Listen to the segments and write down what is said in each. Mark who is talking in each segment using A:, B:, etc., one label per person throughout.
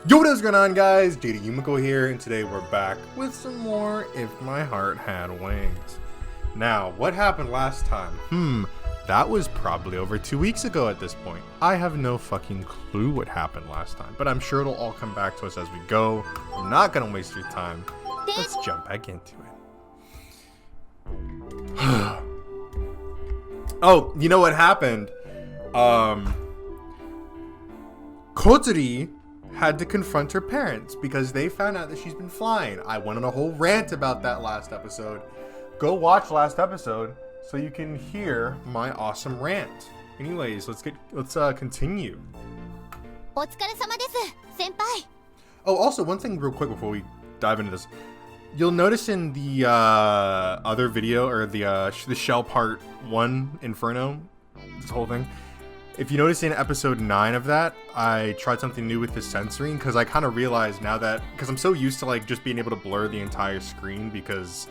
A: Yo, what is going on, guys? J.Yumeko here, and today we're back with some more If My Heart Had Wings. Now, what happened last time? That was probably over 2 weeks ago at this point. I have no fucking clue what happened last time, but I'm sure it'll all come back to us as we go. I'm not gonna waste your time. Let's jump back into it. Oh, you know what happened? Kotsuri had to confront her parents because they found out that she's been flying. I went on a whole rant about that last episode. Go watch last episode so you can hear my awesome rant. Anyways, let's continue. Oh, also one thing real quick before we dive into this. You'll notice in the other video, or the shell part 1 Inferno, this whole thing. If you notice in episode 9 of that, I tried something new with the censoring because I kind of realized now that, because I'm so used to like just being able to blur the entire screen because,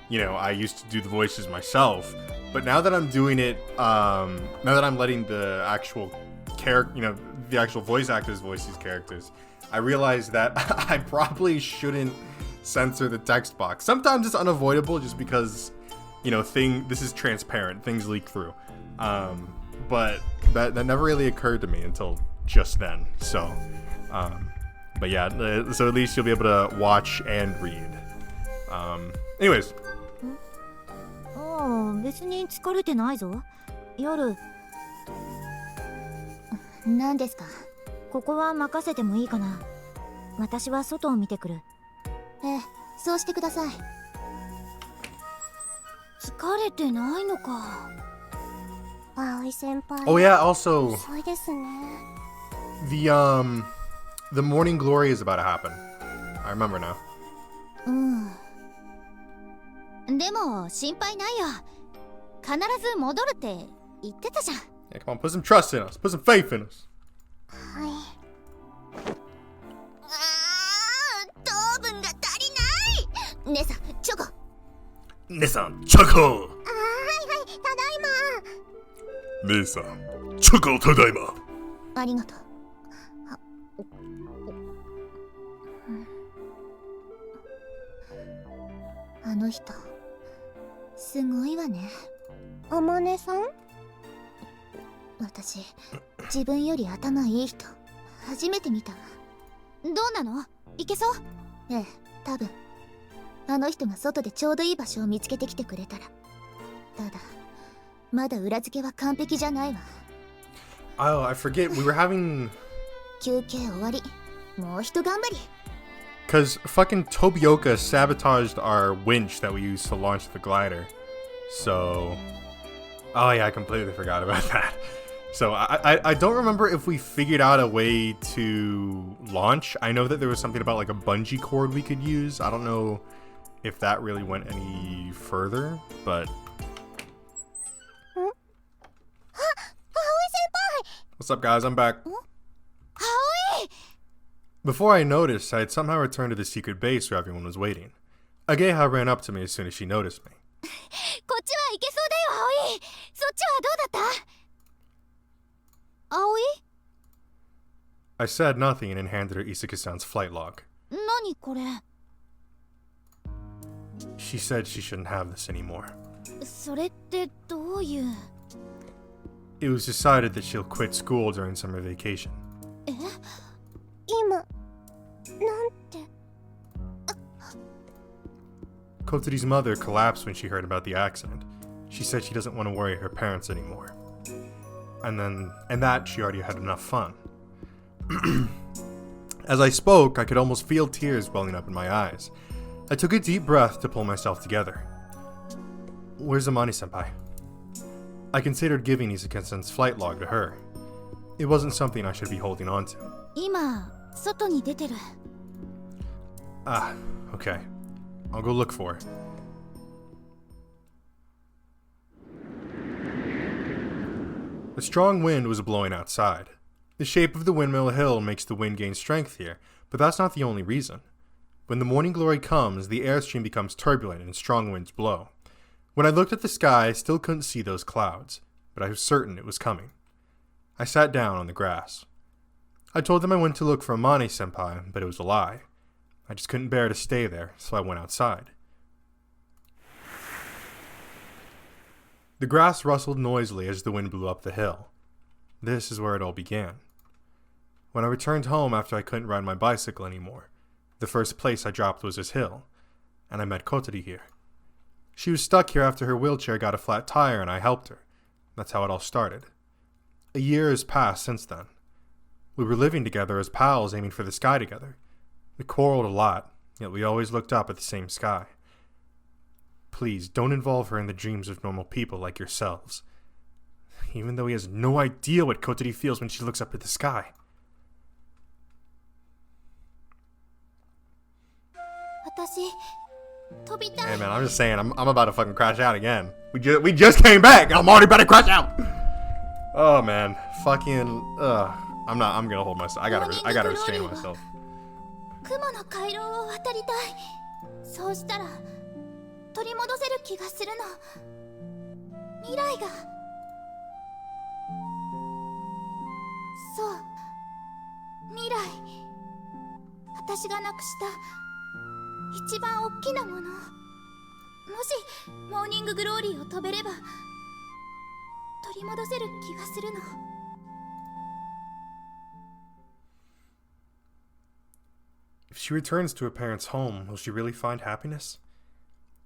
A: you know, I used to do the voices myself. But now that I'm doing it, now that I'm letting the actual the actual voice actors voice these characters, I realized that I probably shouldn't censor the text box. Sometimes it's unavoidable just because, you know, this is transparent, things leak through. But that never really occurred to me until just then. So, but yeah, so at least you'll be able to watch and read. Anyways.
B: 別に疲れてないぞ。夜。何ですか？ここは任せてもいいかな。私は外を見てくる。ええ、そうしてください。疲れてないのか。葵先輩。
A: Oh yeah, also
B: 遅いですね。
A: the morning glory is about to happen. I remember now.
B: でも心配ないよ。必ず戻るって言ってたじゃん。
A: Yeah, come on, put some trust in us. Put some faith in us.
B: はい。糖分が足りない。姉さん、チョコ。
A: 姉さん、チョコ。
B: はいはい、ただいま。
A: 姉さん、チョコただいま。
B: ありがとう。あの人すごいわね。あまねさん？私自分より頭いい人初めて見たわ。どうなの？いけそう？ええ、多分あの人が外でちょうどいい場所を見つけてきてくれたら。ただまだ裏付けは完璧じゃないわ。
A: Oh, I forget. We were having
B: 休憩終わり。もう一頑張り。
A: Because fucking Tobioka sabotaged our winch that we used to launch the glider. So... Oh yeah, I completely forgot about that. So I don't remember if we figured out a way to launch. I know that there was something about like a bungee cord we could use. I don't know if that really went any further, but... What's up, guys? I'm back. Before I noticed, I had somehow returned to the secret base where everyone was waiting. Ageha ran up to me as soon as she noticed me.
B: こっちは行けそうだよ、葵。そっちはどうだった？葵？
A: I said nothing and handed her Isaka-san's flight log.
B: 何これ？
A: She said she shouldn't have this anymore.
B: それってどういう？
A: It was decided that she'll quit school during summer vacation.
B: え？今なんて。
A: Kotsuri's mother collapsed when she heard about the accident. She said she doesn't want to worry her parents anymore. And that she already had enough fun. As I spoke, I could almost feel tears welling up in my eyes. I took a deep breath to pull myself together. Where's Amani-senpai? I considered giving Isaka-san's flight log to her. It wasn't something I should be holding on to.
B: 今、外に出てる。
A: Ah, okay. I'll go look for her. A strong wind was blowing outside. The shape of the windmill hill makes the wind gain strength here, but that's not the only reason. When the morning glory comes, the airstream becomes turbulent and strong winds blow. When I looked at the sky, I still couldn't see those clouds, but I was certain it was coming. I sat down on the grass. I told them I went to look for Amane-senpai, but it was a lie. I just couldn't bear to stay there, so I went outside. The grass rustled noisily as the wind blew up the hill. This is where it all began. When I returned home after I couldn't ride my bicycle anymore, the first place I dropped was this hill, and I met Kotori here. She was stuck here after her wheelchair got a flat tire and I helped her. That's how it all started. A year has passed since then. We were living together as pals aiming for the sky together. We quarreled a lot, yet we always looked up at the same sky. Please, don't involve her in the dreams of normal people like yourselves. Even though he has no idea what Kotori feels when she looks up at the sky. Hey man, I'm just saying, I'm about to fucking crash out again. We just came back and I'm already about to crash out! Oh man, fucking, I'm gonna hold myself. I gotta restrain myself.
B: 雲の回廊を渡りたい。そうしたら取り戻せる気がするの。未来が。そう、未来。私がなくした一番大きなもの。もしモーニンググローリーを飛べれば取り戻せる気がするの。
A: If she returns to her parents' home, will she really find happiness?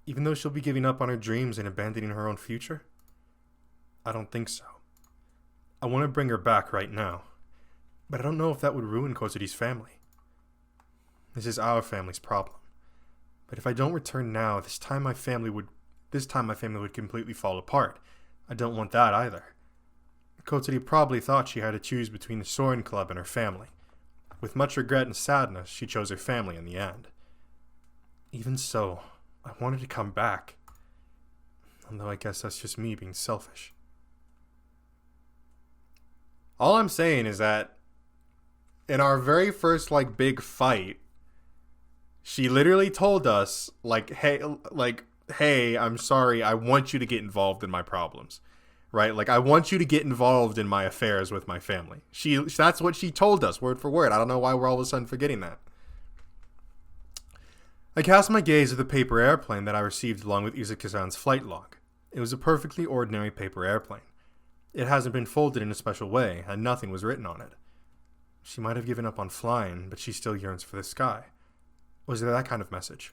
A: Even though she'll be giving up on her dreams and abandoning her own future? I don't think so. I want to bring her back right now, but I don't know if that would ruin Kotori's family. This is our family's problem. But if I don't return now, this time my family would completely fall apart. I don't want that either. Kotori probably thought she had to choose between the Soaring Club and her family. With much regret and sadness, she chose her family in the end. Even so, I wanted to come back. Although I guess that's just me being selfish. All I'm saying is that in our very first, big fight, she literally told us, hey, I'm sorry, I want you to get involved in my problems. Right? I want you to get involved in my affairs with my family. That's what she told us, word for word. I don't know why we're all of a sudden forgetting that. I cast my gaze at the paper airplane that I received along with Izuka-san's flight log. It was a perfectly ordinary paper airplane. It hasn't been folded in a special way, and nothing was written on it. She might have given up on flying, but she still yearns for the sky. Was there that kind of message?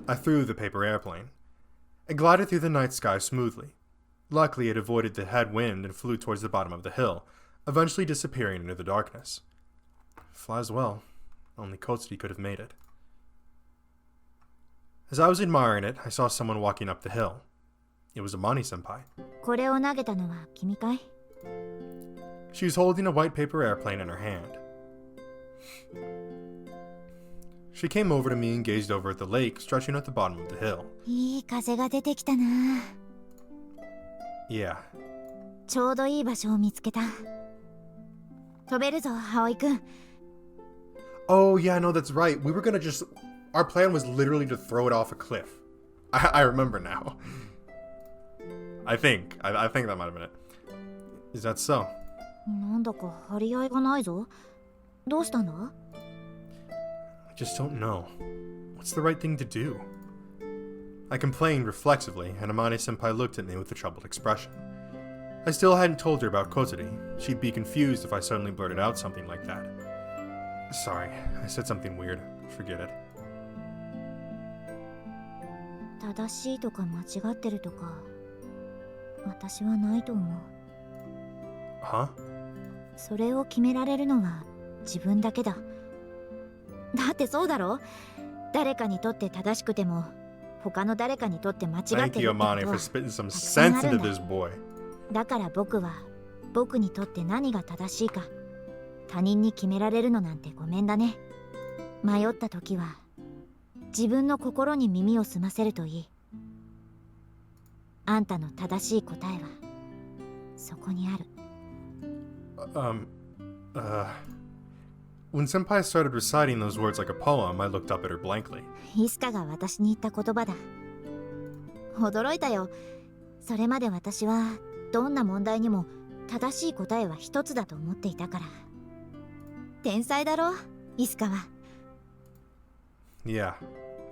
A: I threw the paper airplane. It glided through the night sky smoothly. Luckily, it avoided the head wind and flew towards the bottom of the hill, eventually disappearing into the darkness. Flies well. Only Kotsuri could have made it. As I was admiring it, I saw someone walking up the hill. It was Amane-senpai.
B: これを投げたのは君かい?
A: She was holding a white paper airplane in her hand. She came over to me and gazed over at the lake stretching at the bottom of the hill.
B: いい風が出てきたな。
A: Yeah.
B: ちょうどいい場所を見つけた。飛べるぞ、葵くん。
A: Oh, yeah, no, that's right. We were gonna our plan was literally to throw it off a cliff. I remember now. I think that might have been it. Is that so?
B: なんだか張り合いがないぞ。どうしたんだ?
A: I just don't know. What's the right thing to do? I complained reflexively, and Amane-senpai looked at me with a troubled expression. I still hadn't told her about Kotori. She'd be confused if I suddenly blurted out something like that. Sorry, I said something weird. Forget it.
B: 正しいとか間違ってるとか、私はないと思う。
A: Huh?
B: それを決められるのは自分だけだ。だってそうだろ？誰かにとって正しくても、他の誰かにとって間違ってるってことは
A: Thank you, Amane, for spitting some sense into this boy.
B: だから僕は、僕にとって何が正しいか、他人に決められるのなんてごめんだね。迷った時は、自分の心に耳を澄ませるといい。あんたの正しい答えは、そこにある。
A: When Senpai started reciting those words like a poem, I looked up at her blankly.
B: イスカが私に言った言葉だ。驚いたよ。それまで私はどんな問題にも正しい答えは一つだと思っていたから。天才だろ、イスカは。
A: Yeah,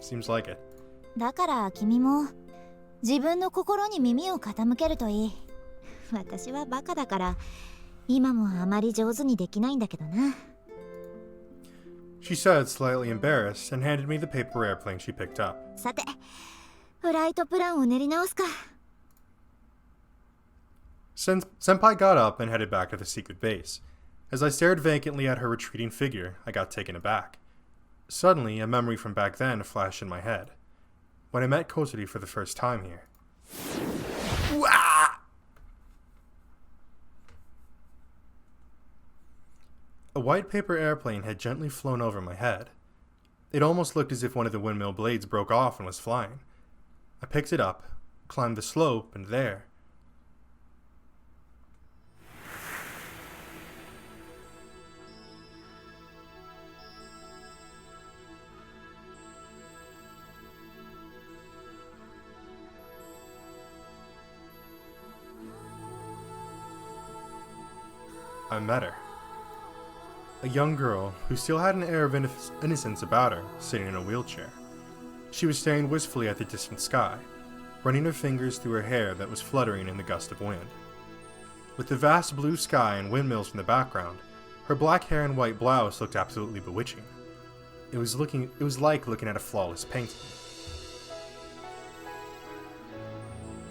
A: seems like it.
B: だから君も自分の心に耳を傾けるといい。私はバカだから今もあまり上手にできないんだけどな。
A: She said, slightly embarrassed, and handed me the paper airplane she picked up.
B: さて、フライトプランを練り直すか。
A: Senpai got up and headed back to the secret base. As I stared vacantly at her retreating figure, I got taken aback. Suddenly, a memory from back then flashed in my head. When I met Kotori for the first time here. A white paper airplane had gently flown over my head. It almost looked as if one of the windmill blades broke off and was flying. I picked it up, climbed the slope, and there. I met her. A young girl who still had an air of innocence about her, sitting in a wheelchair. She was staring wistfully at the distant sky, running her fingers through her hair that was fluttering in the gust of wind. With the vast blue sky and windmills in the background, her black hair and white blouse looked absolutely bewitching. It was like looking at a flawless painting.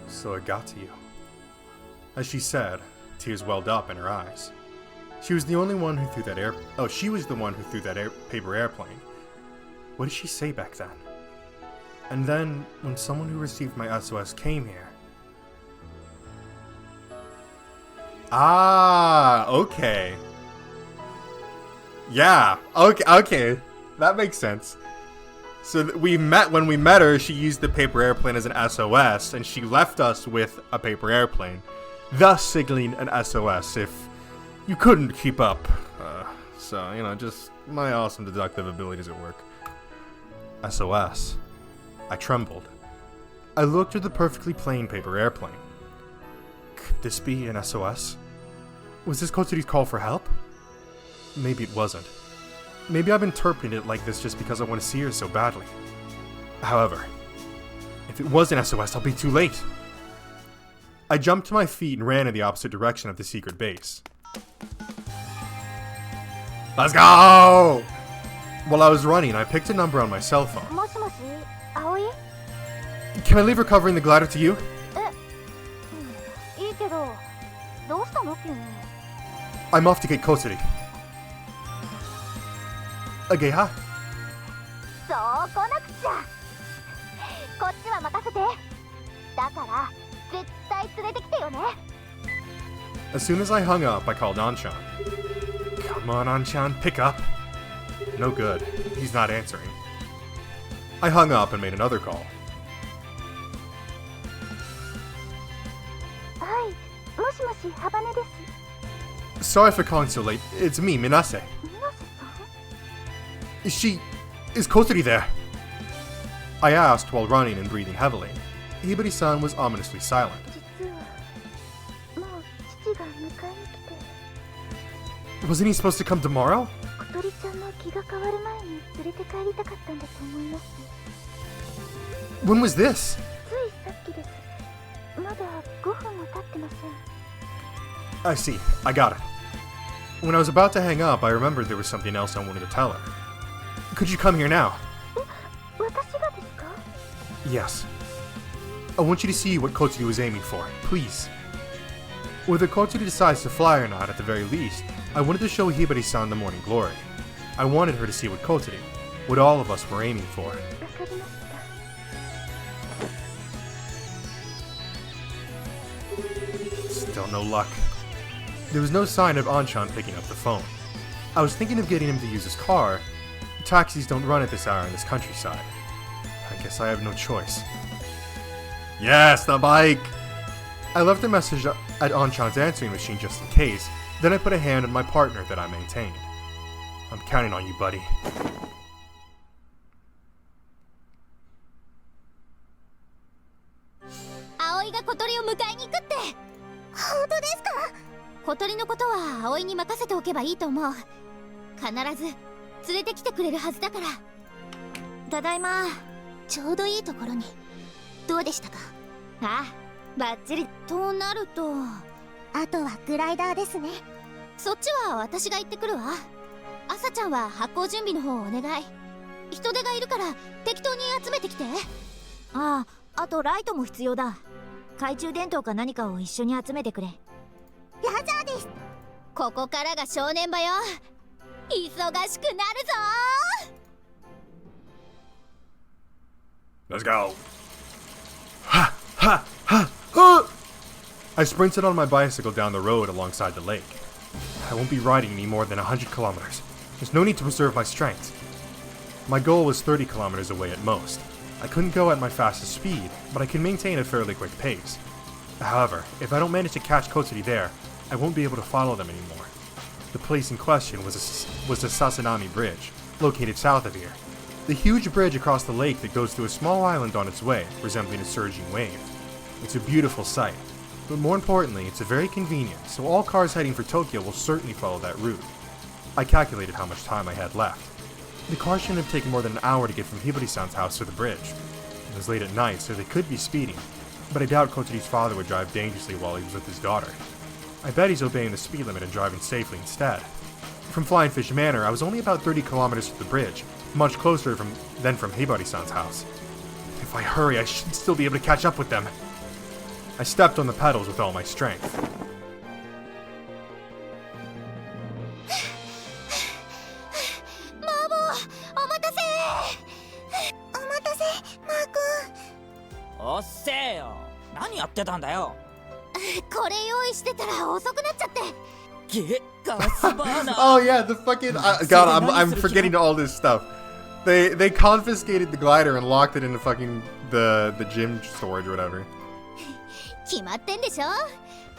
A: So it got to you. As she said, tears welled up in her eyes. She was the only one who threw that she was the one who threw that paper airplane. What did she say back then? And then, when someone who received my SOS came here... Ah, okay. Yeah, okay. That makes sense. So when we met her, she used the paper airplane as an SOS, and she left us with a paper airplane, thus signaling an SOS if you couldn't keep up. So, just my awesome deductive abilities at work. SOS. I trembled. I looked at the perfectly plain paper airplane. Could this be an SOS? Was this Kotsuri's call for help? Maybe it wasn't. Maybe I've interpreted it like this just because I want to see her so badly. However, if it was an SOS, I'll be too late. I jumped to my feet and ran in the opposite direction of the secret base. Let's go! While I was running, I picked a number on my cell phone. Can I leave recovering the glider to you? I'm off to get Kotsuri. Ageha? As soon as I hung up, I called Anchan. Come on, Anchan, pick up. No good. He's not answering. I hung up and made another call. Sorry for calling so late. It's me, Minase. Is Kotsuri there? I asked while running and breathing heavily. Hibari-san was ominously silent. Wasn't he supposed to come tomorrow? When was this? I see. I got it. When I was about to hang up, I remembered there was something else I wanted to tell her. Could you come here now? Yes. I want you to see what Kotsuri was aiming for. Please. Whether Kotsuri decides to fly or not, at the very least, I wanted to show Hibari-san the morning glory. I wanted her to see what Kotsuri, what all of us were aiming for. Still no luck. There was no sign of Anchan picking up the phone. I was thinking of getting him to use his car. Taxis don't run at this hour in this countryside. I guess I have no choice. Yes, the bike! I left a message at Anchan's answering machine just in case, then I put a hand on my partner that I maintained. I'm counting on you, buddy.
B: ことは葵に任せておけばいいと思う。必ず連れてきてくれるはずだから。ただいま。ちょうどいいところに。どうでしたか？ああ、バッチリ。となるとあとはグライダーですね。そっちは私が行ってくるわ。朝ちゃんは発行準備の方をお願い。人手がいるから適当に集めてきて。
C: ああ、あとライトも必要だ。懐中電灯か何かを一緒に集めてくれ。
B: ラジャーです。ここからが正念場よ。忙しくなるぞ。
A: Let's go. Ha ha ha ha! I sprinted on my bicycle down the road alongside the lake. I won't be riding any more than 100 kilometers. There's no need to preserve my strength. My goal was 30 kilometers away at most. I couldn't go at my fastest speed, but I can maintain a fairly quick pace. However, if I don't manage to catch Kotsuri there, I won't be able to follow them anymore. The place in question was the Sasanami Bridge, located south of here. The huge bridge across the lake that goes through a small island on its way, resembling a surging wave. It's a beautiful sight, but more importantly, it's very convenient, so all cars heading for Tokyo will certainly follow that route. I calculated how much time I had left. The car shouldn't have taken more than an hour to get from Hibari-san's house to the bridge. It was late at night, so they could be speeding, but I doubt Kotsuri's father would drive dangerously while he was with his daughter. I bet he's obeying the speed limit and driving safely instead. From Flying Fish Manor, I was only about 30 kilometers from the bridge, much closer than from Hibari-san's house. If I hurry, I should still be able to catch up with them. I stepped on the pedals with all my strength.
D: おっせえよ。何やってたんだよ。
B: これ用意してたら遅くなっちゃって。
D: ガスバーナー。
A: Oh yeah, the fucking God, I'm forgetting all this stuff. They confiscated the glider and locked it in the fucking the gym storage or whatever.
B: 決まってんでしょ。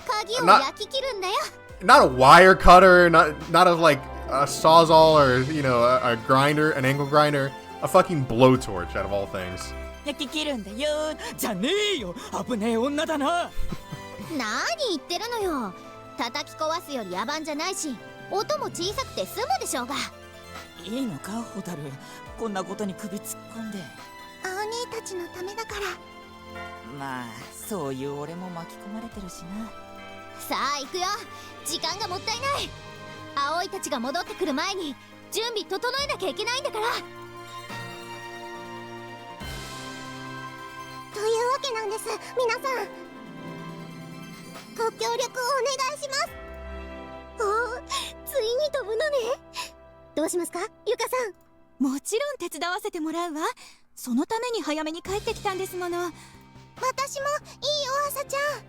B: 鍵を焼き切るんだよ。
A: Not a wire cutter, not a like a sawzall or you know a grinder, an angle grinder, a fucking blowtorch out of all things.
D: 焼き切るんだよ。じゃねえよ。危ねえ女だな。
B: 何言ってるのよ。叩き壊すより野蛮じゃないし、音も小さくて済むでしょうが。
D: いいのか、ホタル。こんなことに首突っ込んで。
B: 青兄たちのためだから。
D: まあ、そういう俺も巻き込まれてるしな。
B: さあ行くよ。時間がもったいない。葵たちが戻ってくる前に準備整えなきゃいけないんだから。というわけなんです、皆さん。ご協力をお願いします。おお、ついに飛ぶのね。どうしますか、ゆかさん。
C: もちろん手伝わせてもらうわ。そのために早めに帰ってきたんですもの。
B: 私もいいよ、朝ちゃん。あり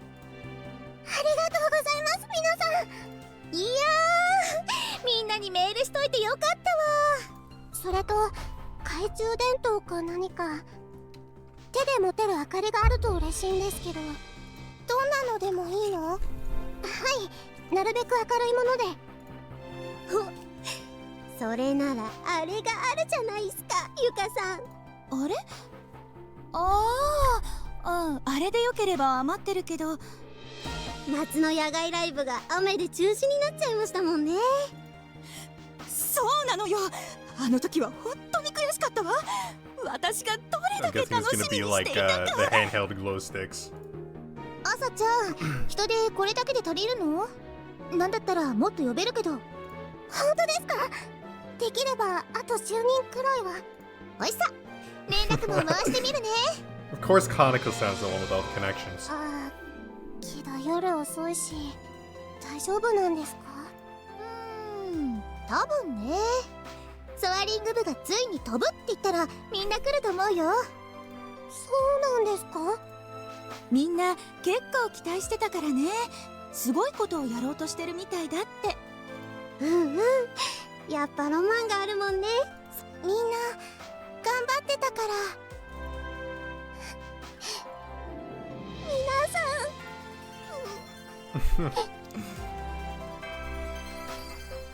B: がとうございます、皆さん。いやー、みんなにメールしといてよかったわ。それと懐中電灯か何か手で持てる明かりがあると嬉しいんですけど、どんなのでもいいの？はい、なるべく明るいもので。それならあれがあるじゃないすか、ゆかさん。
C: あれ？あれでよければ余ってるけど。
B: 夏の野外ライブが雨で中止になっちゃいましたもんね。
C: そうなのよ。あの時は本当に悔しかったわ。私がどれだけ楽しみにしていたか。
A: the handheld glow sticks.
B: 朝ちゃん、人でこれだけで足りるの？なんだったらもっと呼べるけど。本当ですか？できればあと10人くらいは。おいしさ、連絡も回してみるね。
A: Of course, Kaneko sounds the one with all the connections.
B: けど夜遅いし大丈夫なんですか？多分ね。ソアリング部がついに飛ぶって言ったらみんな来ると思うよ。そうなんですか？
C: みんな結構期待してたからね。すごいことをやろうとしてるみたいだって。
B: やっぱロマンがあるもんね。みんな頑張ってたから。皆さん。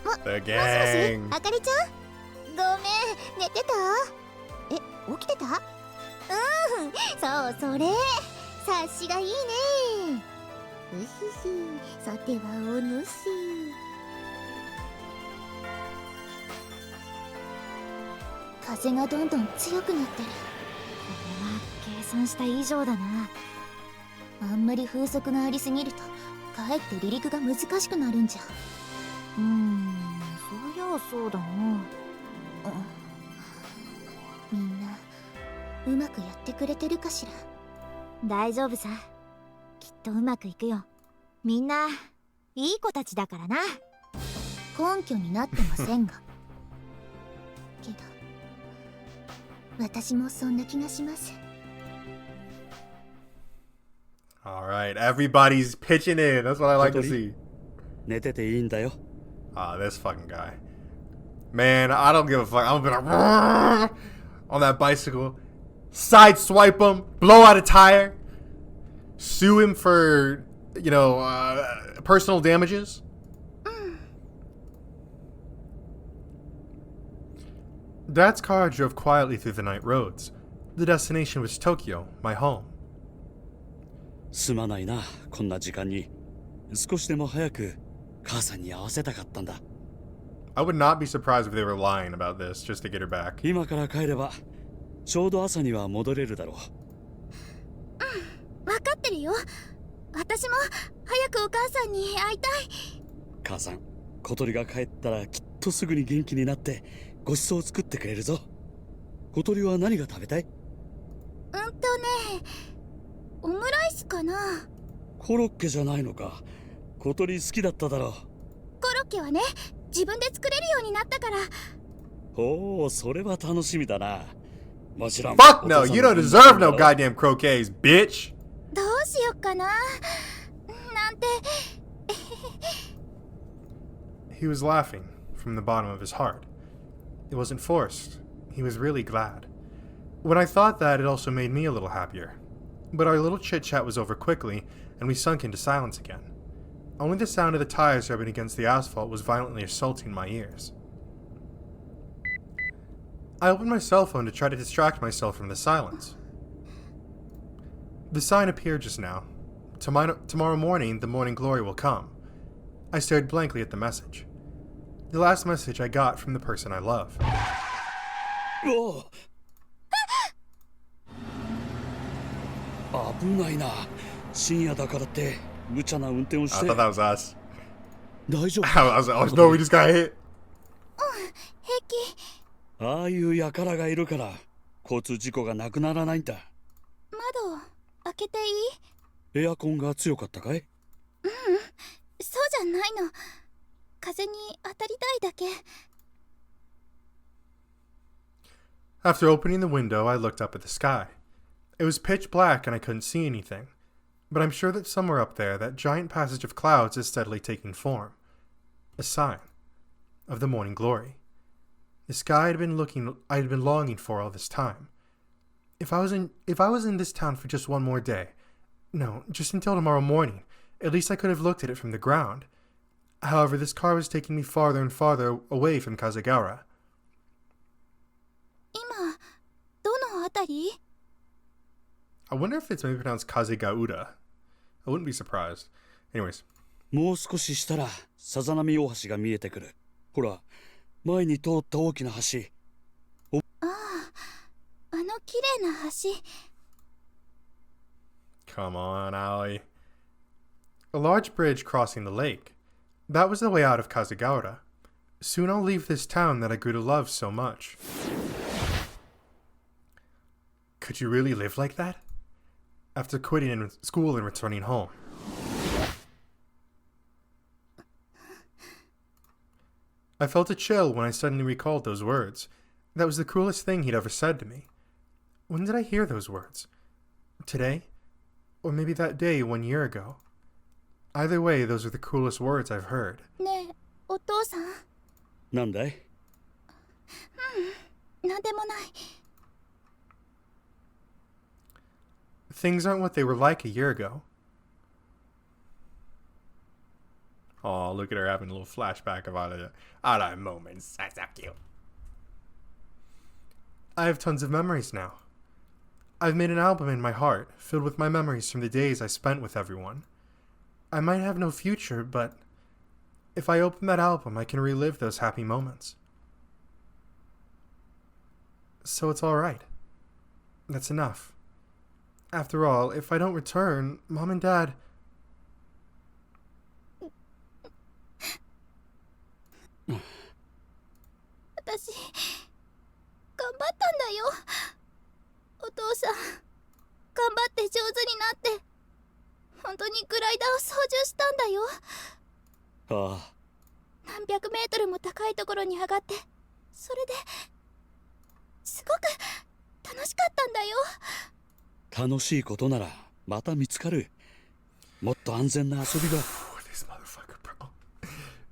A: The
B: もしもし、
A: gang.
B: あかりちゃん？ごめん、寝てた？起きてた？そう、それ。察しがいいね。うひひ、さてはお主。風がどんどん強くなってる。
E: これは計算した以上だな。
B: あんまり風速がありすぎるとかえって離陸が難しくなるんじゃ。
E: そりゃあそうだな。
B: みんなうまくやってくれてるかしら。
E: 大丈夫さ。きっとうまくいくよ。みんないい子たちだからな。
B: 根拠になってませんがけど私もそんな気がします。
A: Alright, everybody's pitching in. That's what I like to see.
F: 寝てていいんだよ。
A: Ah, this fucking guy. Man, I don't give a fuck. I'm gonna on that bicycle, sideswipe him, blow out a tire, sue him for, personal damages. Dad's car drove quietly through the night roads. The destination was Tokyo, my home.
F: すまないな、こんな時間に。少しでも早く母さんに会わせたかったんだ。
A: I would not be surprised if they were lying about this just to get her back.
F: 今から帰ればちょうど朝には戻れるだろう。
C: 分かってるよ。私も早くお母さんに会いたい。
F: 母さん、小鳥が帰ったらきっとすぐに元気になってごちそうを作ってくれるぞ。小鳥は何が食べたい？
C: オムライスかな。
F: コロッケじゃないのか。小鳥好きだっただろう。
C: コロッケはね、自分で作れるようになったから。
F: おお、それは楽しみだな。もちろん。
A: Fuck no, you don't deserve no goddamn croquets, bitch!
C: どうしよっかな。なんて。
A: He was laughing from the bottom of his heart. It wasn't forced. He was really glad. When I thought that, it also made me a little happier. But our little chit-chat was over quickly, and we sunk into silence again. Only the sound of the tires rubbing against the asphalt was violently assaulting my ears. I opened my cell phone to try to distract myself from the silence. The sign appeared just now. Tomorrow morning, the morning glory will come. I stared blankly at the message. The last message I got from the person I love.
F: おお。危ないな。深夜だからって無茶な運転をし
A: I
F: て。
A: thought that was us.
F: 大丈夫。
A: I was like, oh no, we just got hit.
C: 平気。
F: ああいう輩がいるから交通事故がなくならないんだ。
C: 窓開けていい？
F: エアコンが強かったかい？
C: そうじゃないの。風に当たりたいだけ。
A: After opening the window, I looked up at the sky. It was pitch black and I couldn't see anything. But I'm sure that somewhere up there, that giant passage of clouds is steadily taking form. A sign of the morning glory. The sky I had been longing for all this time. If I was in this town for just one more day, no, just until tomorrow morning, at least I could have looked at it from the ground. However, this car was taking me farther and farther away from Kazagawa.
C: 今どのあたり？
A: I wonder if it's maybe pronounced Kazegauda. I wouldn't be surprised. Anyways.
F: もう少ししたらさざ波大橋が見えてくる。ほら、前に通った大きな橋。
C: ああ、あの綺麗な橋。
A: Come on, Allie. A large bridge crossing the lake. That was the way out of Kazagaura. Soon I'll leave this town that I grew to love so much. Could you really live like that? After quitting in school and returning home. I felt a chill when I suddenly recalled those words. That was the cruelest thing he'd ever said to me. When did I hear those words? Today? Or maybe that day 1 year ago? Either way, those are the cruelest words I've heard.
C: ねえ、お父さん。
F: なんだい？
C: なんでもない。
A: Things aren't what they were like a year ago. Oh, look at her having a little flashback of all that moments. That's so cute. I have tons of memories now. I've made an album in my heart, filled with my memories from the days I spent with everyone. I might have no future, but if I open that album, I can relive those happy moments. So it's alright. That's enough. After all, if I don't return, Mom and Dad...
B: 私頑張ったんだよ。お父さん頑張って上手になって本当にグライダーを操縦したんだよ。
F: ああ、
B: 何百メートルも高いところに上がって、それですごく楽しかったんだよ。
F: 楽しいことならまた見つかる。もっと安全な遊びが。
A: This motherfucker, bro.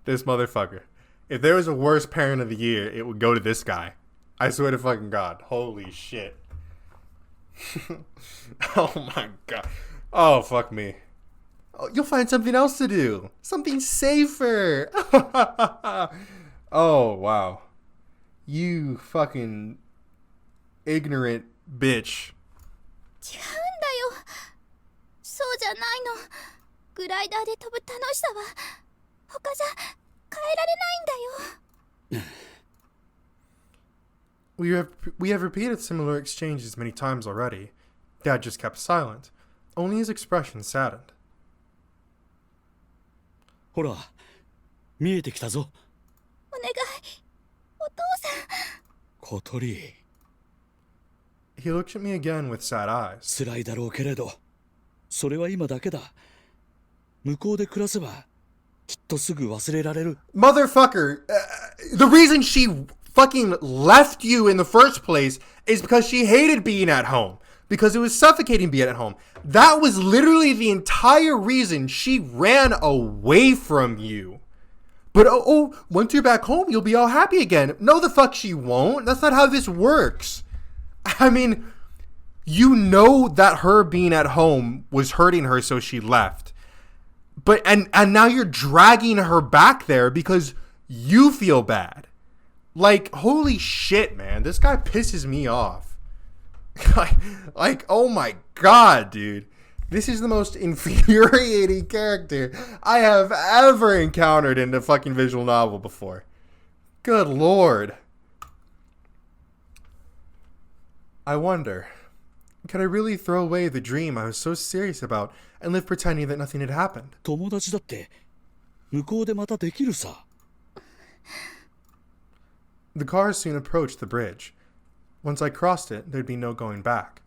A: This motherfucker. If there was a worst parent of the year, it would go to this guy. I swear to fucking God. Holy shit. Oh my God. Oh, fuck me. Oh, you'll find something else to do. Something safer. Oh, wow. You fucking ignorant bitch.
B: 違うんだよ。そうじゃないの。グライダーで飛ぶ楽しさは他じゃ変えられないんだよ。
A: We have repeated similar exchanges many times already. Dad just kept silent. Only his expression saddened.
F: ほら、見えてきたぞ。
B: お願い、お父さん。
F: 小鳥。
A: He looked at me again with sad eyes.
F: 辛いだろうけれど、それは今だけだ。向こうで暮らせば、きっとすぐ忘れられる。
A: Motherfucker, the reason she fucking left you in the first place is because she hated being at home. Because it was suffocating being at home. That was literally the entire reason she ran away from you. But once you're back home, you'll be all happy again. No, the fuck she won't. That's not how this works. I mean, you know that her being at home was hurting her, so she left. But and now you're dragging her back there because you feel bad. Like, holy shit, man. This guy pisses me off. like, oh my God, dude. This is the most infuriating character I have ever encountered in a fucking visual novel before. Good Lord. I wonder, could I really throw away the dream I was so serious about and live pretending that nothing had happened?
F: 友達だって向こうでまたできるさ。
A: The cars soon approached the bridge. Once I crossed it, there'd be no going back.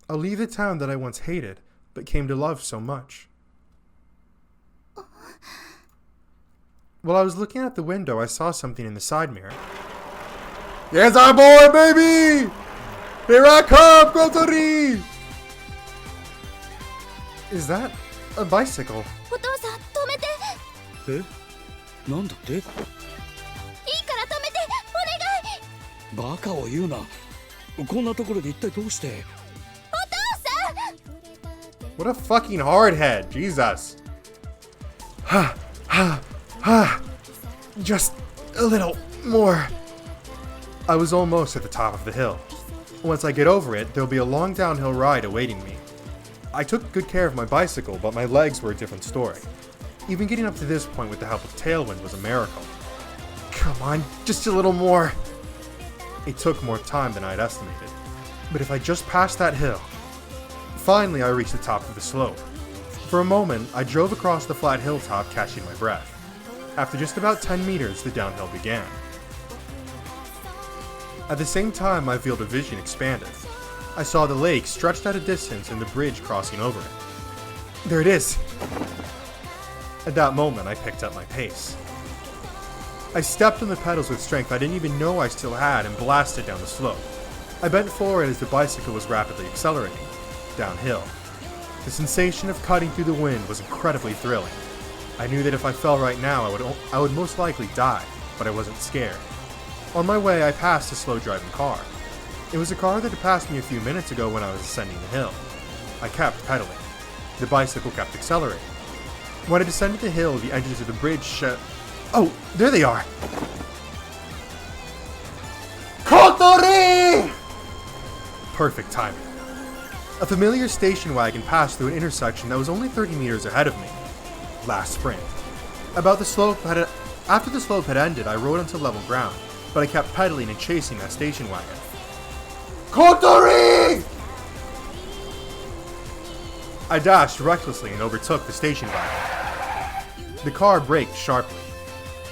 A: I'll leave the town that I once hated, but came to love so much. While I was looking out the window, I saw something in the side mirror. Yes, our boy, baby! Here I come, Kotori! Is that a bicycle?
B: お父さん止めて。
F: え、なんだって？
B: いいから止めて、お願い。
F: バカを言うな。こんなところで一体どうして？
A: What a fucking hardhead, Jesus. Just a little more. I was almost at the top of the hill. Once I get over it, there'll be a long downhill ride awaiting me. I took good care of my bicycle, but my legs were a different story. Even getting up to this point with the help of Tailwind was a miracle. Come on, just a little more. It took more time than I had estimated. But if I just passed that hill... Finally, I reached the top of the slope. For a moment, I drove across the flat hilltop, catching my breath. After just about 10 meters, the downhill began. At the same time, my field of vision expanded. I saw the lake stretched at a distance and the bridge crossing over it. There it is! At that moment, I picked up my pace. I stepped on the pedals with strength I didn't even know I still had and blasted down the slope. I bent forward as the bicycle was rapidly accelerating. Downhill. The sensation of cutting through the wind was incredibly thrilling. I knew that if I fell right now, I would most likely die, but I wasn't scared. On my way, I passed a slow-driving car. It was a car that had passed me a few minutes ago when I was ascending the hill. I kept pedaling. The bicycle kept accelerating. When I descended the hill, the edges of the bridge Oh, there they are! Kotori! Perfect timing. A familiar station wagon passed through an intersection that was only 30 meters ahead of me. last sprint. After the slope had ended, I rode onto level ground, but I kept pedaling and chasing that station wagon. Kotori! I dashed recklessly and overtook the station wagon. The car braked sharply.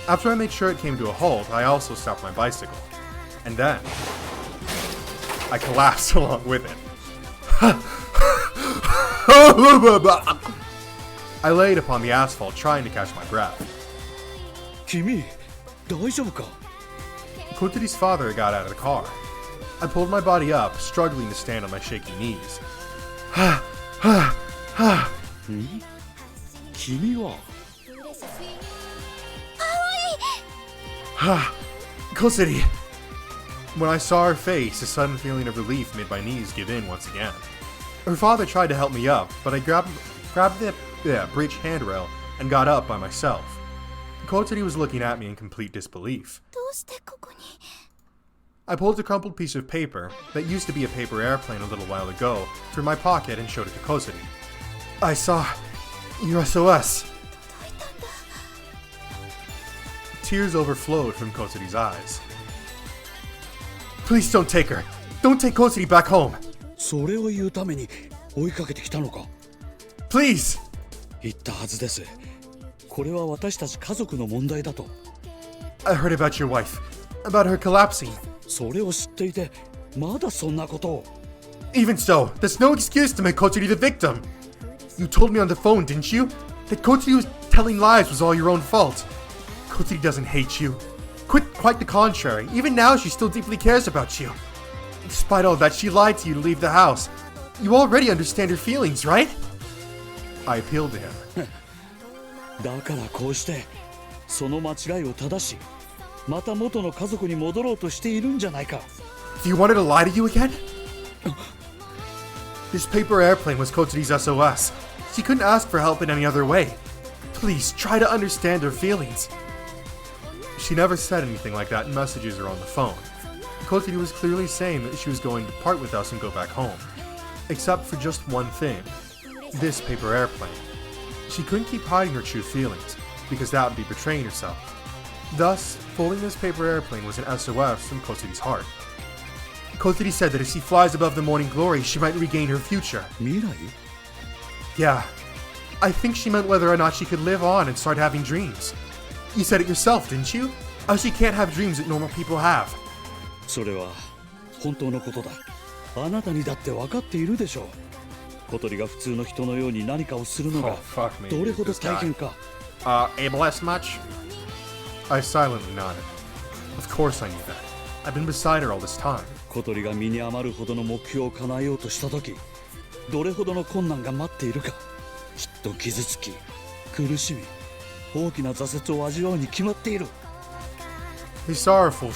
A: After I made sure it came to a halt, I also stopped my bicycle. And then, I collapsed along with it. I laid upon the asphalt trying to catch my breath.
F: 君、大丈夫か?
A: Kotori's father got out of the car. I pulled my body up, struggling to stand on my shaky knees.
F: 君は
A: Kotori! When I saw her face, a sudden feeling of relief made my knees give in once again. Her father tried to help me up, but I grabbed the bridge handrail and got up by myself. Kotori was looking at me in complete disbelief.
C: どうしてここに
A: I pulled a crumpled piece of paper that used to be a paper airplane a little while ago from my pocket and showed it to Kotori. I saw your SOS. Tears overflowed from Kotori's eyes. Please don't take her. Don't take Kotori back home.
F: それを言うために追いかけてきたのか?
A: Please!
F: 言ったはずです。これは私たち家族の問題だと。
A: I heard about your wife. About her collapsing.
F: それを知っていて、まだそんなことを。
A: Even so, that's no excuse to make Kotori the victim. You told me on the phone, didn't you? That Kotori was telling lies was all your own fault. Kotori doesn't hate you. Quite the contrary. Even now, she still deeply cares about you. Despite all that, she lied to you to leave the house. You already understand her feelings, right? I appealed to him.
F: だからこうして、その間違いを正し、また元の家族に戻ろうとしているんじゃないか。
A: Do you want her to lie to you again? This paper airplane was Kotori's SOS. She couldn't ask for help in any other way. Please, try to understand her feelings. She never said anything like that in messages or on the phone. Kotori was clearly saying that she was going to part with us and go back home. Except for just one thing. This paper airplane. She couldn't keep hiding her true feelings, because that would be betraying herself. Thus, folding this paper airplane was an SOS from Kotori's heart. Kotori said that if she flies above the morning glory, she might regain her future.
F: 未来?
A: Yeah. I think she meant whether or not she could live on and start having dreams. You said it yourself, didn't you? How she can't have dreams that normal people have.
F: それは本当のことだ。あなたにだって分かっているでしょう。小鳥が普通の人のように何かをするのがどれほど大変か。
A: Ableist much? I silently nodded. Of course I knew that. I've been beside her all this time.
F: 小鳥が身に余るほどの目標を叶えようとした時、どれほどの困難が待っているか。きっと傷つき、苦しみ、大きな挫折を味わうに決まっている。
A: His sorrowful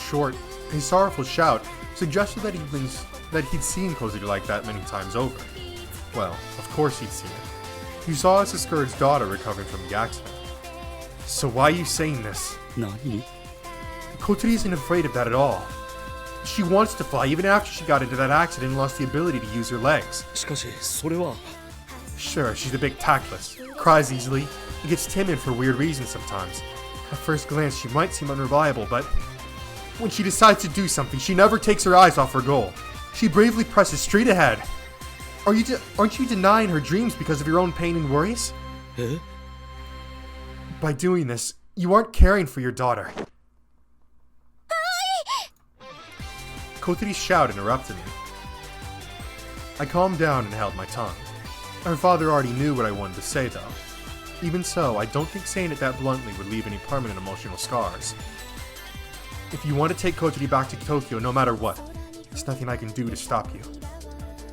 A: shout suggested that he'd seen Kotori like that many times over. Well, of course he'd seen it. He saw us discouraged daughter recovering from the accident. So why are you saying this?
F: 何?
A: Kotori isn't afraid of that at all. She wants to fly even after she got into that accident and lost the ability to use her legs.
F: しかし、それは...
A: Sure, she's a bit tactless, cries easily, and gets timid for weird reasons sometimes. At first glance, she might seem unreliable, but when she decides to do something, she never takes her eyes off her goal. She bravely presses straight ahead. Aren't you denying her dreams because of your own pain and worries?
F: え?
A: By doing this, you aren't caring for your daughter. Kotori's shout interrupted me. I calmed down and held my tongue. Her father already knew what I wanted to say, though. Even so, I don't think saying it that bluntly would leave any permanent emotional scars. If you want to take Kotori back to Tokyo no matter what, there's nothing I can do to stop you.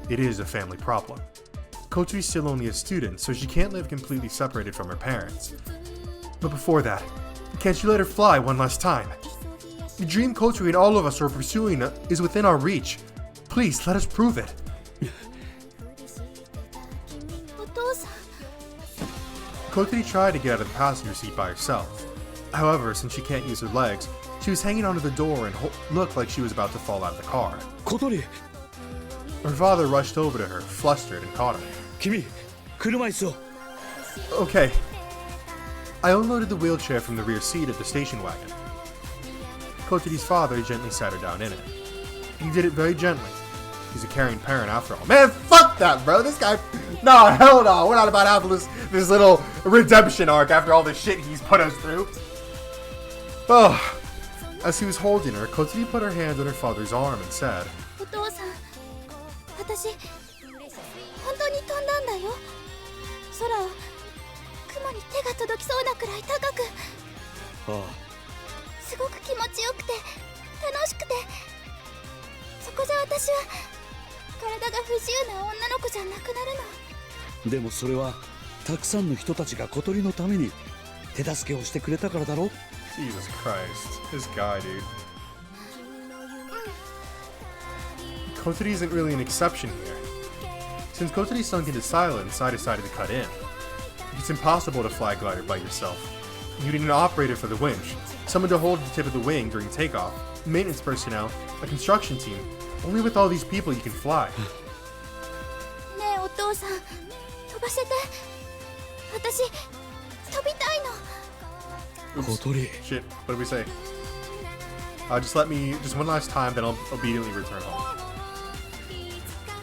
A: It is a family problem. Kotori's still only a student, so she can't live completely separated from her parents. But before that, can't you let her fly one last time? The dream Kotori and all of us are pursuing is within our reach. Please, let us prove it.
C: お父さん
A: Kotori tried to get out of the passenger seat by herself. However, since she can't use her legs, she was hanging onto the door and looked like she was about to fall out of the car.
F: 小鳥!
A: Her father rushed over to her, flustered, and caught her.
F: 君、車椅子を!
A: Okay. I unloaded the wheelchair from the rear seat of the station wagon. Kotori's father gently sat her down in it. He did it very gently. He's a caring parent after all. Man, fuck that, bro. This guy... No, hell no. We're not about having this little redemption arc after all the shit he's put us through. Oh. As he was holding her, Kotori put her hand on her father's arm and said,
C: お父さん、私本当に飛んだんだよ。空を雲に手が届きそうなくらい高く、
F: あ
C: すごく気持ちよくて楽しくて、そこじゃ私は体が不自由な女の子じゃなくなるの。
F: あ、でもそれはたくさんの人たちが小鳥のために手助けをしてくれたからだろ。
A: Jesus Christ. This guy, dude. Kotori isn't really an exception here. Since Kotori sunk into silence, I decided to cut in. It's impossible to fly glider by yourself. You need an operator for the winch, someone to hold the tip of the wing during takeoff, maintenance personnel, a construction team. Only with all these people you can fly.
C: ねえお父さん、飛ばせて。私飛びたいの。
F: 小鳥。
A: Shit, what did we say? Just one last time, then I'll obediently return home.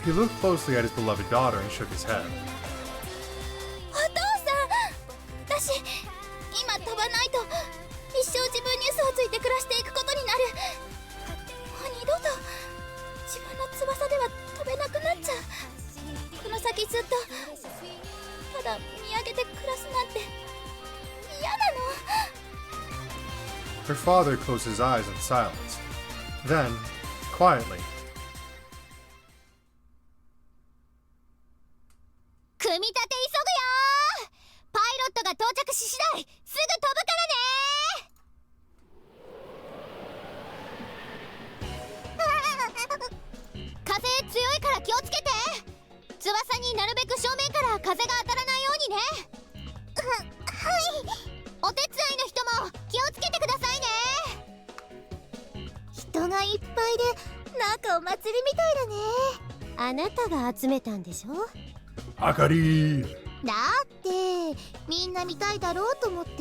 A: He looked closely at his beloved daughter and shook his head.
C: お父さん、私今飛ばないと一生自分に嘘をついて暮らしていくことになる。もう二度と自分の翼では飛べなくなっちゃう。この先ずっとただ見上げて暮らすなんて嫌なの。
A: Her father closed his eyes in silence. Then, quietly,
E: 組み立て急ぐよー。パイロットが到着し次第すぐ飛ぶからね。風強いから気をつけて。翼になるべく正面から風が当たらないようにね。はい。お手伝いの人も気をつけてくださいね。人がいっぱいでなんかお祭りみたいだね。あなたが集めたんでしょ。
A: Akari!
B: だってみんな見たいだろうと思って。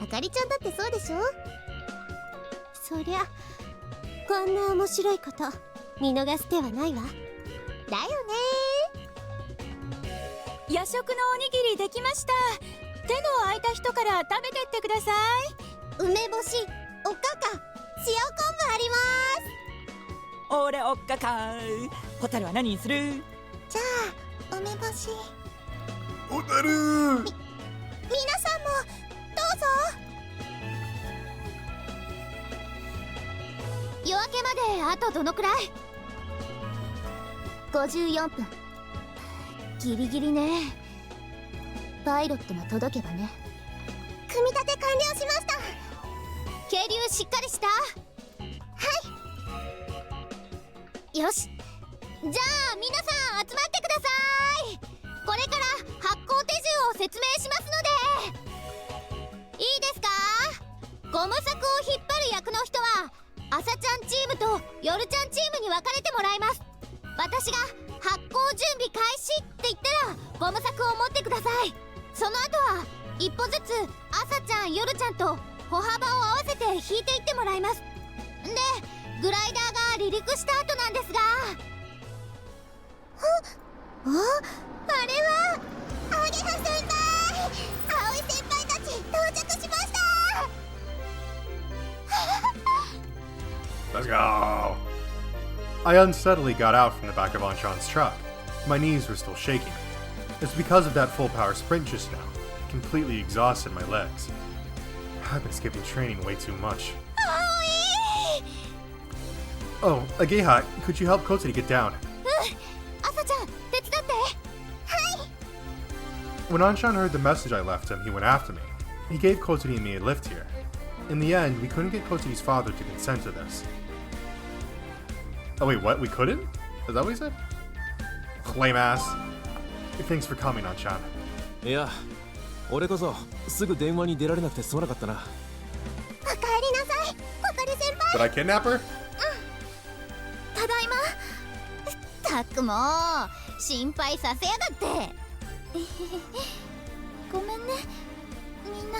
B: あかりちゃんだってそうでしょ。そりゃこんな面白いこと見逃す手はないわ。だよ
C: 夜食のおにぎりできました。手の空いた人から食べてってください。
B: ね。梅干し、おかか、塩昆布あります。
D: 俺おっかかホタルは何にする？
B: じゃあ梅干し。
A: Otaru!
B: 皆さんもどうぞ。
E: 夜明けまであとどのくらい？
B: 54分。ギリギリね。パイロットが届けばね。組み立て完了しました。
E: 係留しっかりした？よし、じゃあ皆さん集まってください。これから発行手順を説明しますのでいいですか？ゴム柵を引っ張る役の人は朝ちゃんチームと夜ちゃんチームに分かれてもらいます。私が発行準備開始って言ったらゴム柵を持ってください。その後は一歩ずつ朝ちゃん夜ちゃんと歩幅を合わせて引いていってもらいます。でグライダーが離陸した後なんですが、
B: あれはアゲハ先輩、葵先輩たち到着しました。
A: Let's go! I unsteadily got out from the back of Anshan's truck. My knees were still shaking. It's because of that full power sprint just now. It completely exhausted my legs. I've been skipping training way too much. Oh, Ageha, could you help Kotsuri get down?
E: 朝ちゃん手伝って。
A: When Anshan heard the message I left him, he went after me. He gave Kotsuri and me a lift here. In the end, we couldn't get Kotsuri's father to consent to this. Oh wait, what? We couldn't? Is that what he said? Lame ass. Thanks for coming, Anshan.
G: いや、俺こそすぐ電話に出られなくてすまなかったな。
B: おかえりなさい、小鳥先輩。
A: Did I kidnap her?
E: ただいま。たくも心配させやがって。
C: ごめんね。みんな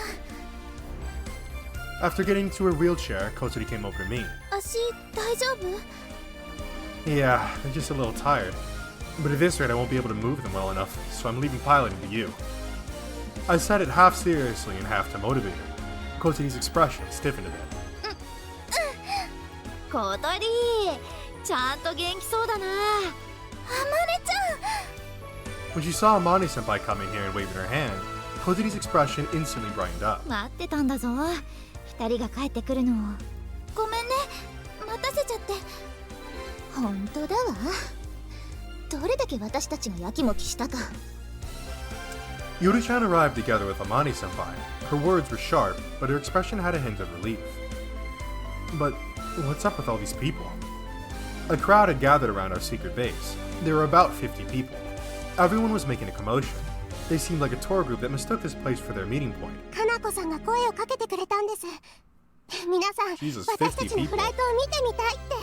A: After getting into her wheelchair, Kotori came over to me.
C: 足大丈夫？
A: Yeah, I'm just a little tired. But at this rate, I won't be able to move them well enough, so I'm leaving piloting to you. I said it half seriously and half to motivate her. Kotori's expression stiffened a bit.
C: 小鳥ちゃんと元気そうだな。あまねちゃん
A: When she saw Amane-senpai coming here and waving her hand, Kotori's expression instantly brightened up.
C: 待ってたんだぞ。二人が帰ってくるのを。ごめんね、待たせちゃって。
B: 本当だわ。どれだけ私たちがやきもきしたか。
A: Yuri-chan arrived together with Amane-senpai. Her words were sharp, but her expression had a hint of relief. But what's up with all these people? A crowd had gathered around our secret base. There were about 50 people. Everyone was making a commotion. They seemed like a tour group that mistook this place for their meeting point.
E: かなこさんが声をかけてくれたんです。皆さん、
A: Jesus,
E: 私た
A: 50
E: ちのフライトを見てみたいって。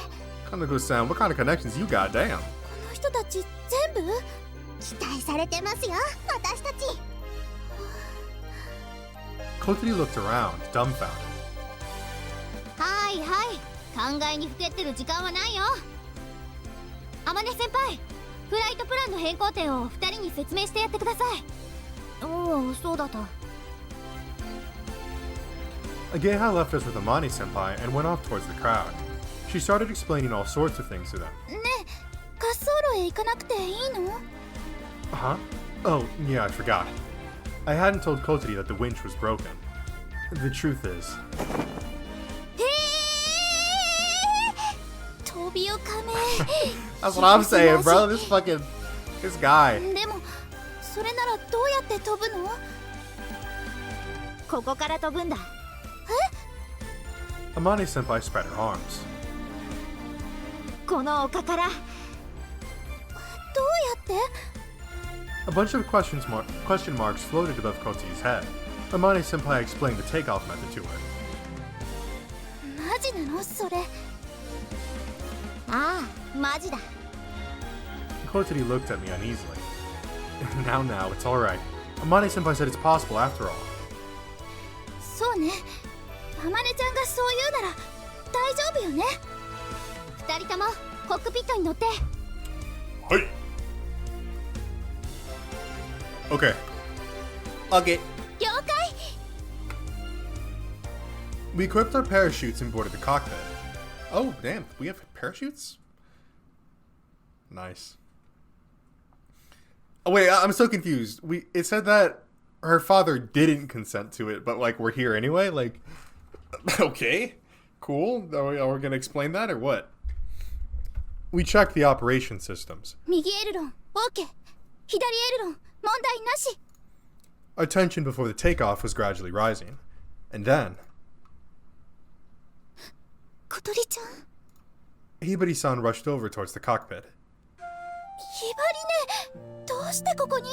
A: Kanako-san, what kind of connections you got? Damn.
C: この人たち全部？
E: 期待されてますよ、私たち。
A: Kotori looked around, dumbfounded.
C: はいはい、考えにふけってる時間はないよ。天音先輩、フライトプランの変更点を二人に説明してやってください。おお、そうだった。
A: Ageha left us with Amane-senpai and went off towards the crowd. She started explaining all sorts of things to them.
C: ねえ、滑走路へ行かなくていいの？
A: Huh? Oh, yeah, I forgot. I hadn't told Kotori that the winch was broken. The truth is...
C: 飛びをかめ。
A: That's what I'm saying, bro. This guy.
C: でも、それならどうやって飛ぶの？ここから飛ぶんだ。
A: Amane-senpai spread her arms.
C: この丘から。どうやって？
A: A bunch of question marks floated above Kotori's head. Amane-senpai explained the takeoff method to her.
C: マジなのそれ？ああ、マジだ。
A: Kotori looked at me uneasily. Now, it's alright. Amane-senpai said it's possible after all.
C: そうね。あまねちゃんがそう言うなら大丈夫よね。二人ともコックピットに乗って。
A: はい。Okay. Okay.
C: 了解。
A: We equipped our parachutes and boarded the cockpit. Oh, damn. We have parachutes? Nice. Oh, wait. I'm so confused. It said that her father didn't consent to it, but, like, we're here anyway? Like, okay. Cool. Are we going to explain that or what? We checked the operation systems.
C: 右エルロン OK、 左エルロン問題なし。
A: Our tension before the takeoff was gradually rising. And then...
C: 小鳥ちゃん。
A: Hibari-san rushed over towards the cockpit.
C: ひばりね、どうしてここに？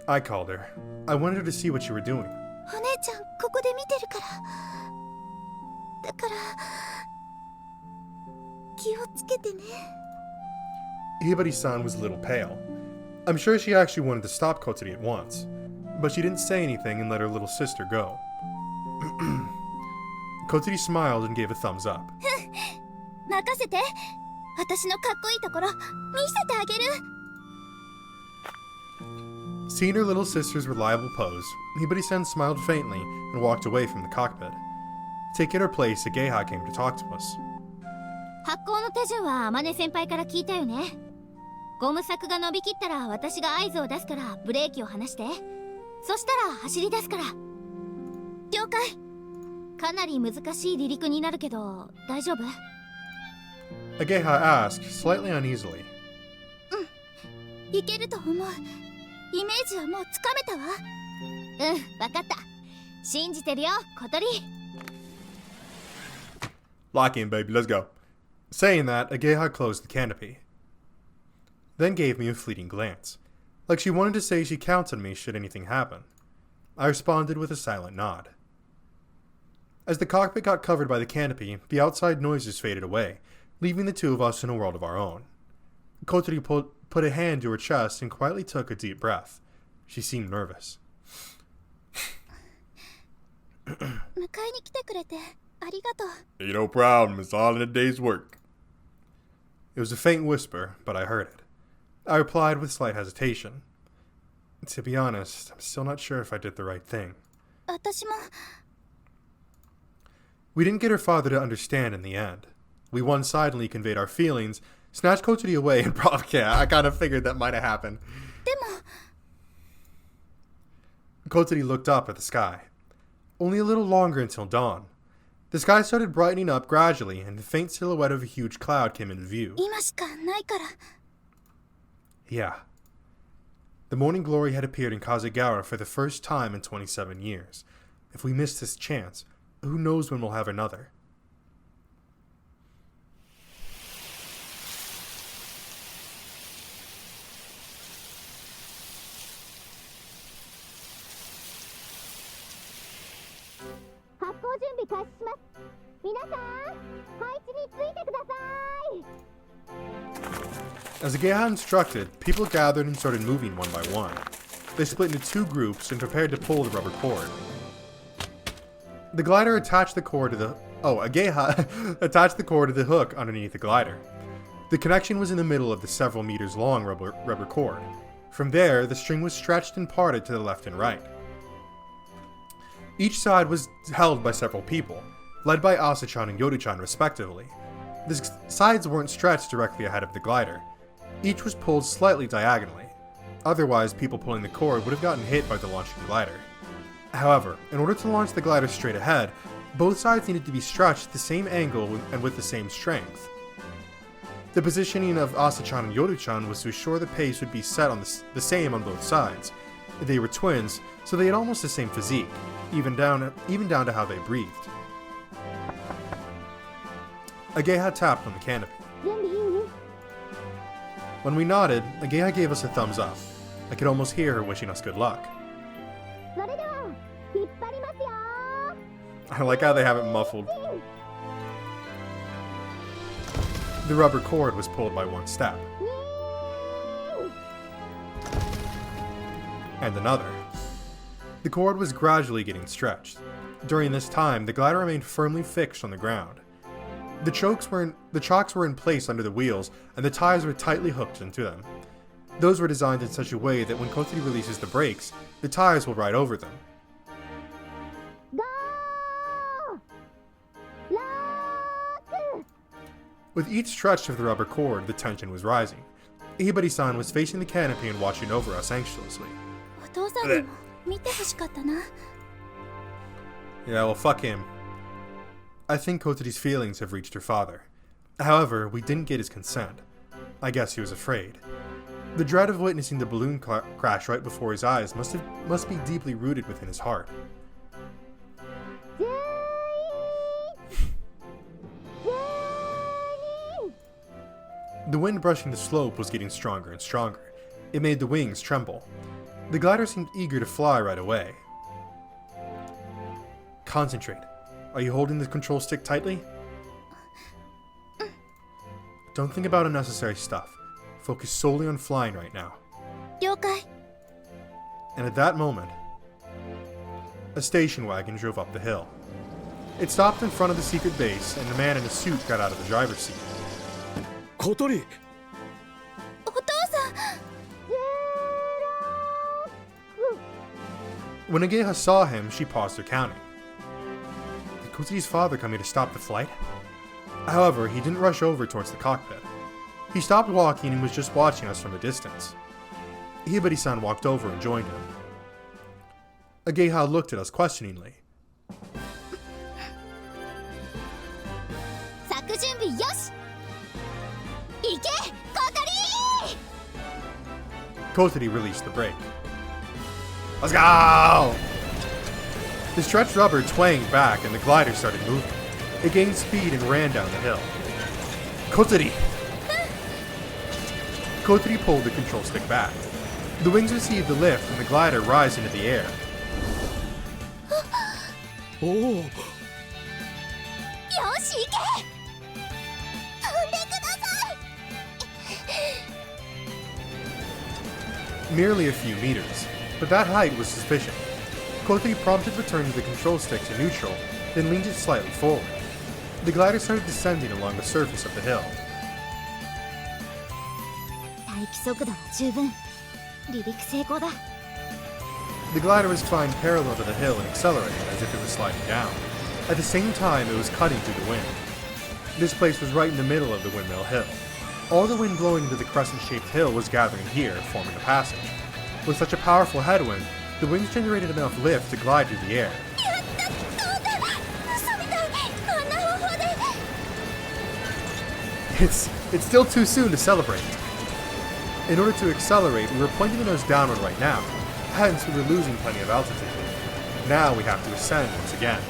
A: I called her. I wanted her to see what you were doing.
C: お姉ちゃんここで見てるから。だから気をつけてね。
A: Hibari-san was a little pale. I'm sure she actually wanted to stop Kotori at once, but she didn't say anything and let her little sister go. Kotori smiled and gave a thumbs up.
C: 任せて。私のかっこいいところ見せてあげる。
A: Seeing her little sister's reliable pose, Hibari-san smiled faintly and walked away from the cockpit. Taking her place, Ageha came to talk to us.
C: 発行の手順は天音先輩から聞いたよね。ゴム柵が伸びきったら私が合図を出すからブレーキを離して。そしたら走り出すから。了解。かなり難しい離陸になるけど大丈夫？
A: Ageha asked, slightly uneasily.
C: いけると思う。イメージはもうつかめたわ。わかった。信じてるよ、小鳥。
A: Lock in, baby. Let's go. Saying that, Ageha closed the canopy. Then gave me a fleeting glance, like she wanted to say she counts on me should anything happen. I responded with a silent nod. As the cockpit got covered by the canopy, the outside noises faded away, leaving the two of us in a world of our own. Kotori put a hand to her chest and quietly took a deep breath. She seemed nervous.
C: 迎えに来てくれてありがとう。
A: Ain't no problem, it's all in a day's work. It was a faint whisper, but I heard it. I replied with slight hesitation. To be honest, I'm still not sure if I did the right thing.
C: 私も
A: We didn't get her father to understand in the end. We one-sidedly conveyed our feelings, snatched Kotori away, and I kind of figured that might have happened.
C: でも
A: Kotori looked up at the sky. Only a little longer until dawn. The sky started brightening up gradually, and the faint silhouette of a huge cloud came into view.
C: 今しかないから。
A: Yeah. The morning glory had appeared in Kazegara for the first time in 27 years. If we miss this chance, who knows when we'll have another. As Ageha instructed, people gathered and started moving one by one. They split into two groups and prepared to pull the rubber cord. The glider attached the cord to the... Ageha attached the cord to the hook underneath the glider. The connection was in the middle of the several meters long rubber cord. From there, the string was stretched and parted to the left and right. Each side was held by several people, led by Asa-chan and Yoru-chan respectively. The sides weren't stretched directly ahead of the glider. Each was pulled slightly diagonally. Otherwise, people pulling the cord would have gotten hit by the launching glider. However, in order to launch the glider straight ahead, both sides needed to be stretched at the same angle and with the same strength. The positioning of Asa-chan and Yoru-chan was to assure the pace would be set on the same on both sides. They were twins, so they had almost the same physique, even down to how they breathed. Ageha tapped on the canopy. When we nodded, Ageha gave us a thumbs up. I could almost hear her wishing us good luck. I like how they have it muffled. The rubber cord was pulled by one step. And another. The cord was gradually getting stretched. During this time, the glider remained firmly fixed on the ground. The chocks were in place under the wheels, and the tires were tightly hooked into them. Those were designed in such a way that when Kotori releases the brakes, the tires will ride over them. With each stretch of the rubber cord, the tension was rising. Hibari-san was facing the canopy and watching over us anxiously.
C: お父さんにも見てほしかったな。
A: Yeah, well, fuck him. I think Kotori's feelings have reached her father. However, we didn't get his consent. I guess he was afraid. The dread of witnessing the balloon crash right before his eyes must be deeply rooted within his heart. The wind brushing the slope was getting stronger and stronger. It made the wings tremble. The glider seemed eager to fly right away. Concentrate. Are you holding the control stick tightly? Don't think about unnecessary stuff. Focus solely on flying right now.
C: 了解。
A: And at that moment, a station wagon drove up the hill. It stopped in front of the secret base, and the man in a suit got out of the driver's seat.
F: 小鳥。
C: お父さん。
A: When Ageha saw him, she paused her counting. Did Kotori's father come here to stop the flight? However, he didn't rush over towards the cockpit. He stopped walking and was just watching us from a distance. Hibari-san walked over and joined him. Ageha looked at us questioningly.
E: 作準備よし。行け、小鳥。
A: Kotori released the brake. Let's go! The stretched rubber twanged back and the glider started moving. It gained speed and ran down the hill. Kotori! Kotori pulled the control stick back. The wings received the lift and the glider rise into the air.
F: おお。
E: よし行け。飛んでください。
A: Merely a few meters, but that height was sufficient. Kotori prompted returning the control stick to neutral, then leaned it slightly forward. The glider started descending along the surface of the hill.
E: 待機速度は十分。離陸成功だ。
A: The glider was flying parallel to the hill and accelerating as if it was sliding down. At the same time, it was cutting through the wind. This place was right in the middle of the Windmill Hill. All the wind blowing into the crescent-shaped hill was gathering here, forming a passage. With such a powerful headwind, the wings generated enough lift to glide through the air. It's still too soon to celebrate. In order to accelerate, we were pointing the nose downward right now, hence we were losing plenty of altitude. Now we have to ascend once again.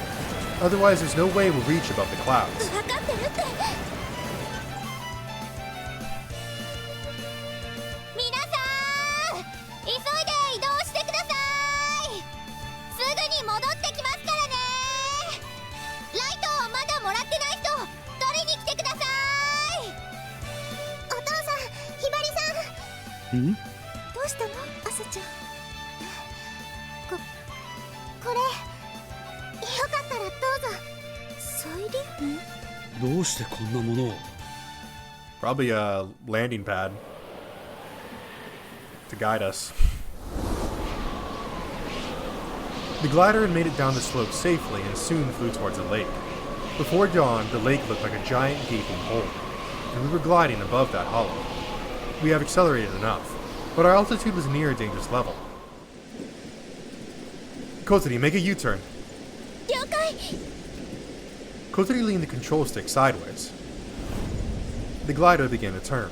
A: Otherwise, there's no way we'll reach above the clouds.
C: 分かってるって。皆さん、急いで移動してください。すぐに戻ってきますからね。ライトまだもらってない人、取りに来てください。お父さん、ひばりさん。
F: ん？
C: どうしたの、朝ちゃん。これ。 よかったらどうぞ。彩輪？
F: どうしてこんなものを？
A: Probably a landing pad to guide us. The glider had made it down the slope safely and soon flew towards a lake. Before dawn, the lake looked like a giant gaping hole, and we were gliding above that hollow. We have accelerated enough, but our altitude was near a dangerous level. Kotori, make a U-turn.
C: 了解。
A: Kotori leaned the control stick sideways. The glider began to turn.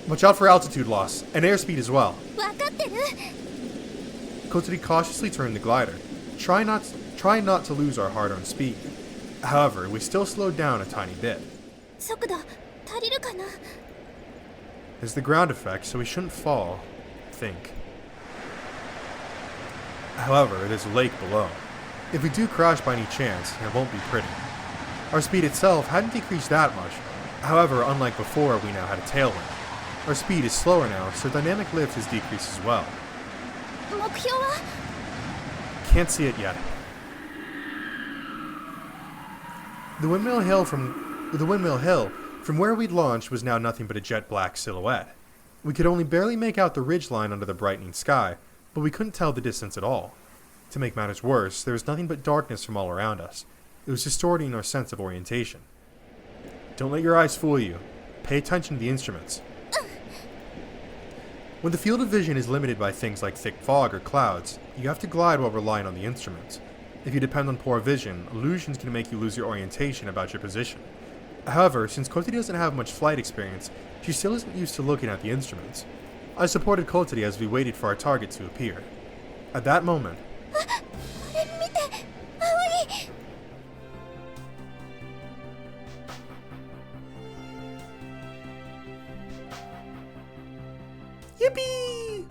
A: Watch out for altitude loss, and airspeed as well.
C: 分かってる。
A: Kotori cautiously turned the glider, trying not to lose our hard-earned speed. However, we still slowed down a tiny bit.
C: 速度足りるかな。
A: There's the ground effect, so we shouldn't fall, I think. However, there's a lake below. If we do crash by any chance, it won't be pretty. Our speed itself hadn't decreased that much. However, unlike before, we now had a tailwind. Our speed is slower now, so dynamic lift has decreased as well.
C: 目標は？
A: Can't see it yet. The Windmill Hill, from where we'd launched, was now nothing but a jet black silhouette. We could only barely make out the ridgeline under the brightening sky, but we couldn't tell the distance at all. To make matters worse, there was nothing but darkness from all around us. It was distorting our sense of orientation. Don't let your eyes fool you. Pay attention to the instruments. When the field of vision is limited by things like thick fog or clouds, you have to glide while relying on the instruments. If you depend on poor vision, illusions can make you lose your orientation about your position. However, since Kotori doesn't have much flight experience, she still isn't used to looking at the instruments. I supported Kotori as we waited for our target to appear. At that moment,
C: あれ見て、青い。
A: Yippee!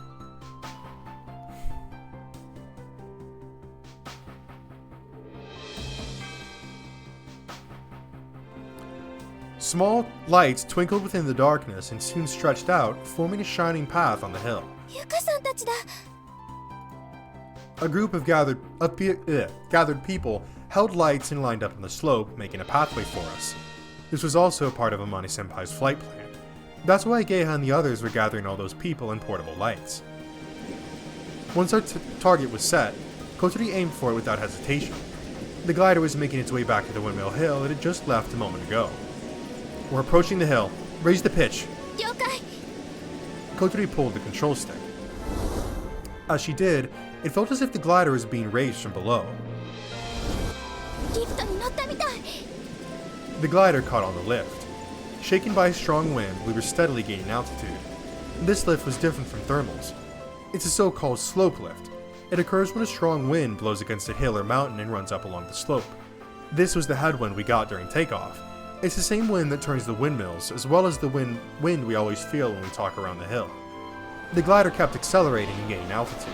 A: Small lights twinkled within the darkness and soon stretched out, forming a shining path on the hill.
C: ゆかさんたちだ。
A: A group of gathered people held lights and lined up on the slope, making a pathway for us. This was also part of Amane-senpai's flight plan. That's why Geiha and the others were gathering all those people and portable lights. Once our target was set, Kotori aimed for it without hesitation. The glider was making its way back to the Windmill Hill it had just left a moment ago. We're approaching the hill. Raise the pitch.
C: 了解。
A: Kotori pulled the control stick. As she did, it felt as if the glider was being raised from below.
C: リフトに乗ったみたい。
A: The glider caught on the lift. Shaken by a strong wind, we were steadily gaining altitude. This lift was different from thermals. It's a so-called slope lift. It occurs when a strong wind blows against a hill or mountain and runs up along the slope. This was the headwind we got during takeoff. It's the same wind that turns the windmills, as well as the wind we always feel when we talk around the hill. The glider kept accelerating and gaining altitude.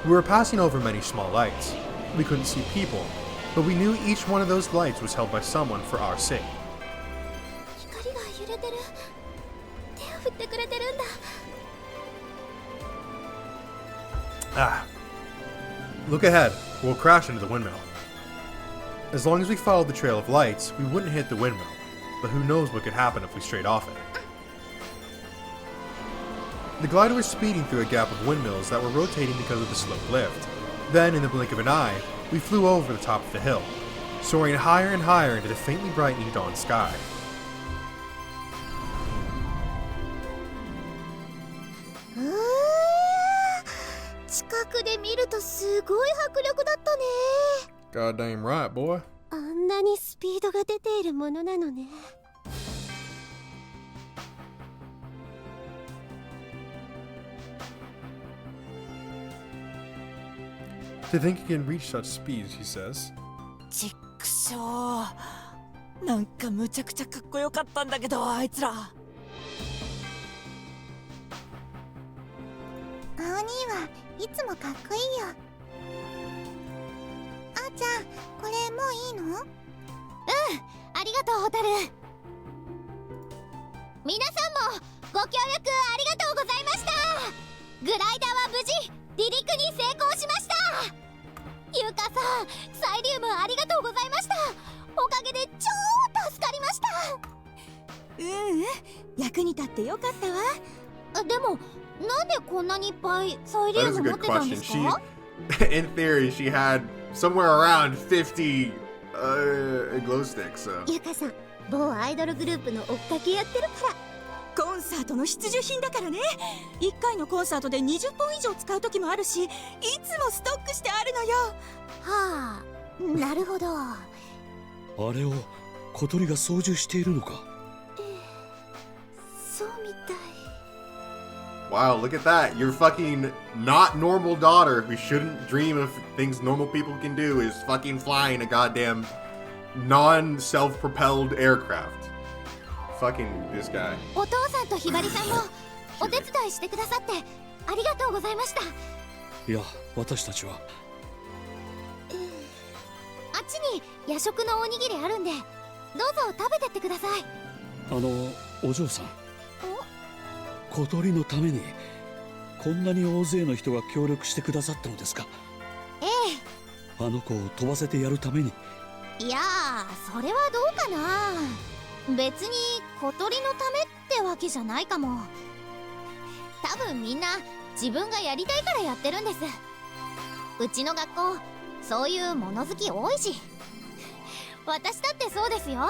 A: We were passing over many small lights. We couldn't see people, but we knew each one of those lights was held by someone for our sake.
C: 光が揺れてる。手を振ってくれてるんだ。
A: Look ahead. We'll crash into the windmill. As long as we followed the trail of lights, we wouldn't hit the windmill. But who knows what could happen if we strayed off it. The glider was speeding through a gap of windmills that were rotating because of the slope lift. Then, in the blink of an eye, we flew over the top of the hill, soaring higher and higher into the faintly brightening dawn sky. Goddamn right, boy.
B: あんなにスピードが出ているものなのね。
A: To think you can reach such speeds, he says.
D: ちっくしょう。なんかむちゃくちゃかっこよかったんだけど、あいつら。
B: お兄はいつもかっこいいよ。あーちゃん、これもういいの？
E: ありがとうホタル。皆さんもご協力ありがとうございました。グライダーは無事離陸に成功しました。ゆかさん、サイリウムありがとうございました。おかげで超助かりました。
B: 役に立ってよかったわ。
E: でもなんでこんなにいっぱいサイリ
A: That
E: ウ
A: is a
E: ム持っ
A: good
E: てたんで
A: question.
E: すか？
A: In theory, she had somewhere around 50 glow sticks. So.
B: ゆかさん、某アイドルグループの追っかけやってるから。
D: コンサートの必需品だからね。1回のコンサートで20本以上使う時もあるし、いつもストックしてあるのよ。
B: はあ、なるほど。
F: あれを小鳥が操縦しているのか。
B: そうみたい。
A: Wow, look at that. Your fucking not normal daughter who shouldn't dream of things normal people can do is fucking flying a goddamn non-self-propelled aircraft. Fucking this guy.
E: お父さんとひばりさんもお手伝いしてくださってありがとうございました。
F: いや、私たちは。
E: あっちに夜食のおにぎりあるんで、どうぞ食べてってください。
F: お嬢さん。小鳥のためにこんなに大勢の人が協力してくださったのですか？
E: え
F: え。あの子を飛ばせてやるために。
E: いやー、それはどうかな。別に小鳥のためってわけじゃないかも。多分みんな自分がやりたいからやってるんです。うちの学校そういう物好き多いし。私だってそうですよ。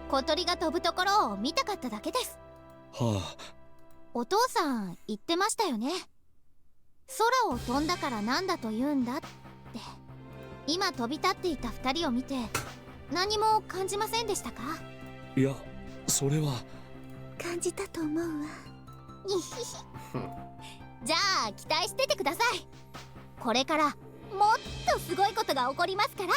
E: 小鳥が飛ぶところを見たかっただけです。
F: はあ。
E: お父さん言ってましたよね。空を飛んだからなんだと言うんだって。今飛び立っていた2人を見て何も感じませんでしたか？
F: いや、それは
B: 感じたと思うわ。
E: じゃあ期待しててください。これからもっとすごいことが起こりますから。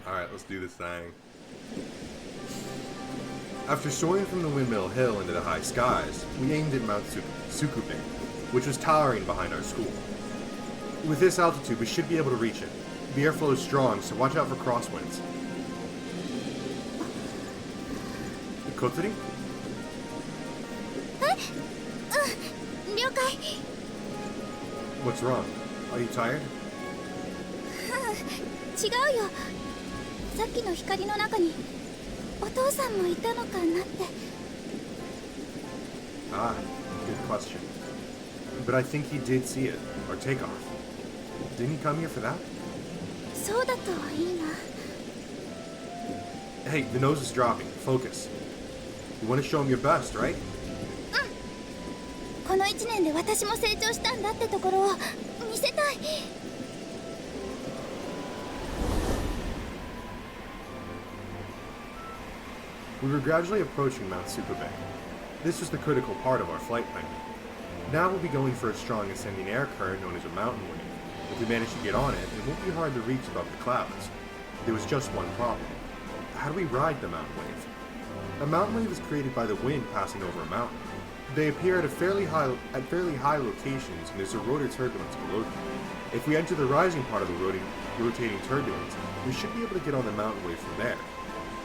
A: Alright, let's do this thing. After soaring from the windmill hill into the high skies, we aimed at Mount Sukube, which was towering behind our school. With this altitude, we should be able to reach it. The airflow is strong, so watch out for crosswinds. Kotsuri?
E: 了解。
A: What's wrong? Are you tired?
E: 違うよ。さっきの光の中にお父さんもいたのかなって。
A: Ah, good question. But I think he did see it, or take off. Didn't he come here for that?
E: そうだといいな。
A: Hey, the nose is dropping. Focus. You want to show him your best, right?
E: この1年で私も成長したんだってところを見せたい。
A: We were gradually approaching Mount Sukube. This was the critical part of our flight plan. Now we'll be going for a strong ascending air current known as a mountain wave. If we manage to get on it, it won't be hard to reach above the clouds. There was just one problem. How do we ride the mountain wave? A mountain wave is created by the wind passing over a mountain. They appear at fairly high locations, and there's a rotor turbulence below them. If we enter the rising part of the rotating turbulence, we should be able to get on the mountain wave from there.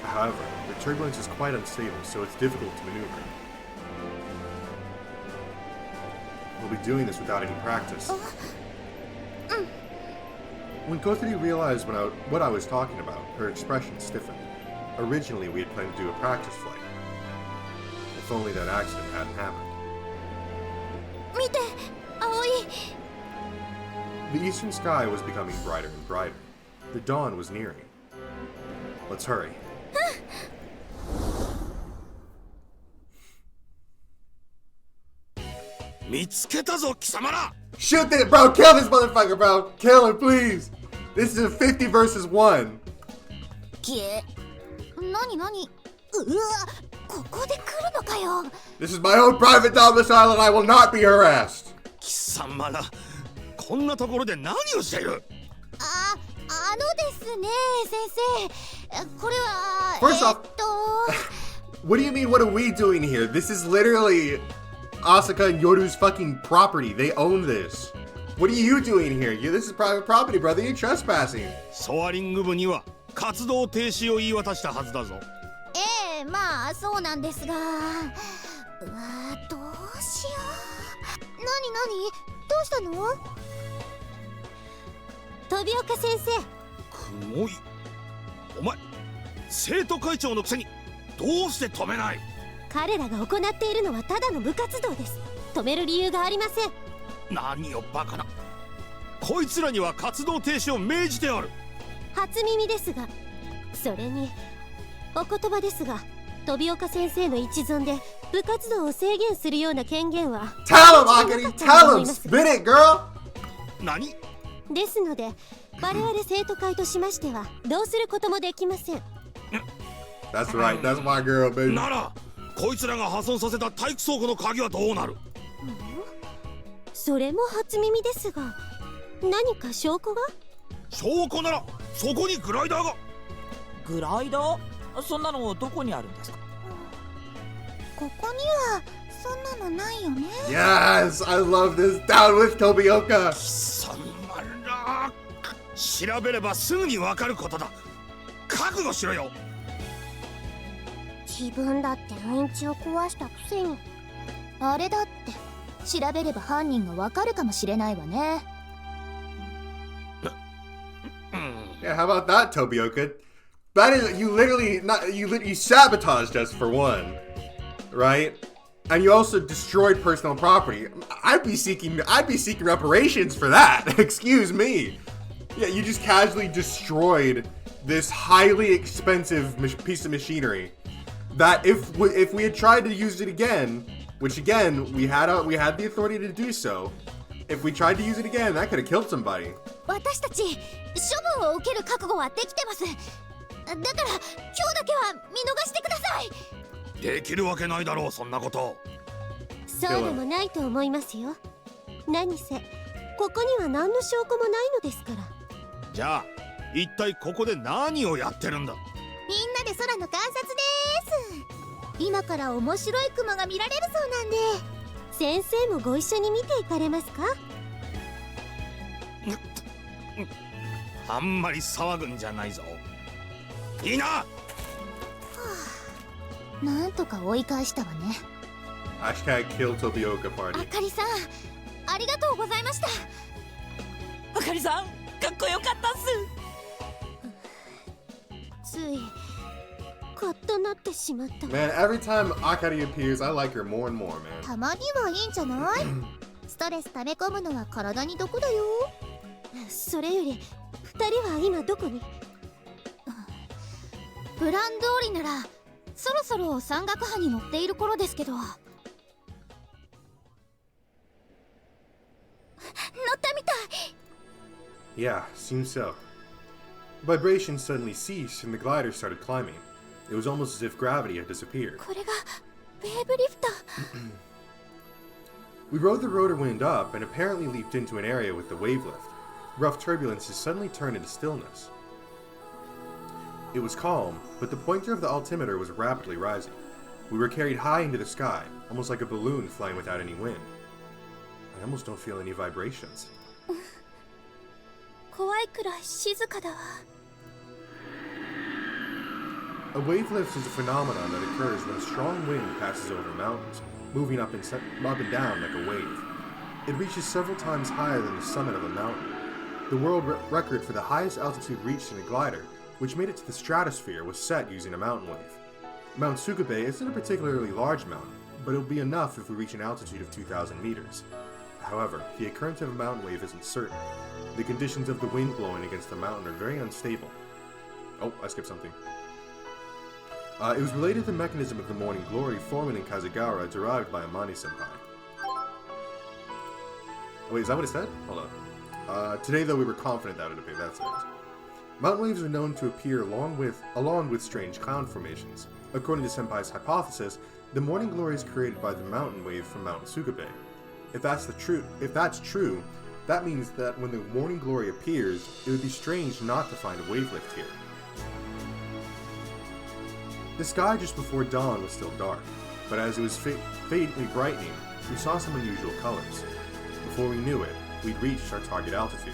A: However, the turbulence is quite unstable, so it's difficult to maneuver. be doing this without any practice. When Kotori realized what I was talking about, her expression stiffened. Originally, we had planned to do a practice flight. If only that accident hadn't happened.
C: 見て、葵。
A: The eastern sky was becoming brighter and brighter. The dawn was nearing. Let's hurry. Shoot it, bro! Kill this motherfucker, bro! Kill him, please! This is a 50 versus 1.
C: 何何。うわ、ここで来るのかよ。
A: This is my own private domicile and I will not be harassed.
F: 貴様ら、こんなところで何をしている？
C: ですね、先生。これは。
A: First off, what do you mean, what are we doing here? This is literally Asuka and Yoru's fucking property. They own this. What are you doing here? This is private property, brother. You're trespassing.
F: ソアリング部には活動停止を言い渡したはずだぞ。
C: まあそうなんですが。うわ、どうしよう。何どうしたの？飛岡先生。
F: くごい。お前、生徒会長のくせにどうして止めない？
C: 彼らが行っているのはただの部活動です。止める理由がありません。
F: 何をバカな。こいつらには活動停止を命じてある。
C: 初耳ですが、それにお言葉ですが、飛岡先生の一存で部活動を制限するような権限は。
A: Tell him, Akari! Tell him! Spit it, girl!
F: 何？
C: ですので、我々生徒会としましてはどうすることもできません。
A: That's right, that's my girl, baby.
F: なら、こいつらが破損させた体育倉庫の鍵はどうなる？
C: それも初耳ですが、何か証拠が？
F: 証拠ならそこにグライダーが。
H: グライダー？そんなのどこにあるんですか？
B: ここにはそんなのないよね。
A: Yes, I love this. Down with Tobioka.
F: 貴様ら、調べればすぐにわかることだ。覚悟しろよ。
B: 自分だってうんちを壊したくせに。あれだって調べれば犯人がわかるかもしれないわね。
A: Yeah, how about that, Tobioka? That is, you literally not you sabotaged us for one, right? And you also destroyed personal property. I'd be seeking reparations for that. Excuse me. Yeah, you just casually destroyed this highly expensive piece of machinery. That if we had tried to use it again, which again we had the authority to do so, if we tried to use it again, that could have killed somebody.
C: 私たち処分を受ける覚悟はできてます。だから今日だけは見逃してください。
F: できるわけないだろう、そんなこと。
C: そうでもないと思いますよ。何せここには何の証拠もないのですから。
F: じゃあ一体ここで何をやってるんだ？
B: みんなで空の観察です。今から面白い雲が見られるそうなんで。
C: 先生もご一緒に見ていかれますか？
F: あんまり騒ぐんじゃないぞ。いいな。
B: なんとか追い返したわね。
A: Hashtag kill Tobioka
C: あ
A: party.
C: かりさん、ありがとうございました。
D: あかりさん、かっこよかったっ
C: ついカッとなってしまった。
A: Man, every time Akari appears, I like her more and more, man.
B: たまにはいいんじゃない？ストレス溜め込むのは体に毒だよ。
C: それより二人は今どこに？
B: プラン通りならそろそろ山岳波に乗っている頃ですけど。乗ったみたい。
A: Yeah, seems so. Vibrations suddenly ceased and the glider started climbing. It was almost as if gravity had disappeared.
B: これがウェーブリフト。
A: We rode the rotor wind up and apparently leaped into an area with the wave lift. Rough turbulences suddenly turned into stillness. It was calm, but the pointer of the altimeter was rapidly rising. We were carried high into the sky, almost like a balloon flying without any wind. I almost don't feel any vibrations.
C: 怖いくらい静かだわ。
A: A wave lift is a phenomenon that occurs when a strong wind passes over mountains, moving up and down like a wave. It reaches several times higher than the summit of a mountain. The world record for the highest altitude reached in a glider, which made it to the stratosphere, was set using a mountain wave. Mount Tsukuba isn't a particularly large mountain, but it'll be enough if we reach an altitude of 2,000 meters. However, the occurrence of a mountain wave isn't certain. The conditions of the wind blowing against the mountain are very unstable. Oh, I skipped something. It was related the mechanism of the morning glory forming in Kazagawa derived by Amane-senpai. Oh, wait, is that what it said? Hold up. Today, though, we were confident that it would appear. That's it. Mountain waves are known to appear along with strange cloud formations. According to Senpai's hypothesis, the morning glory is created by the mountain wave from Mount Tsukuba. If that's true, that means that when the morning glory appears, it would be strange not to find a wave lift here. The sky just before dawn was still dark, but as it was faintly brightening, we saw some unusual colors. Before we knew it, we'd reached our target altitude.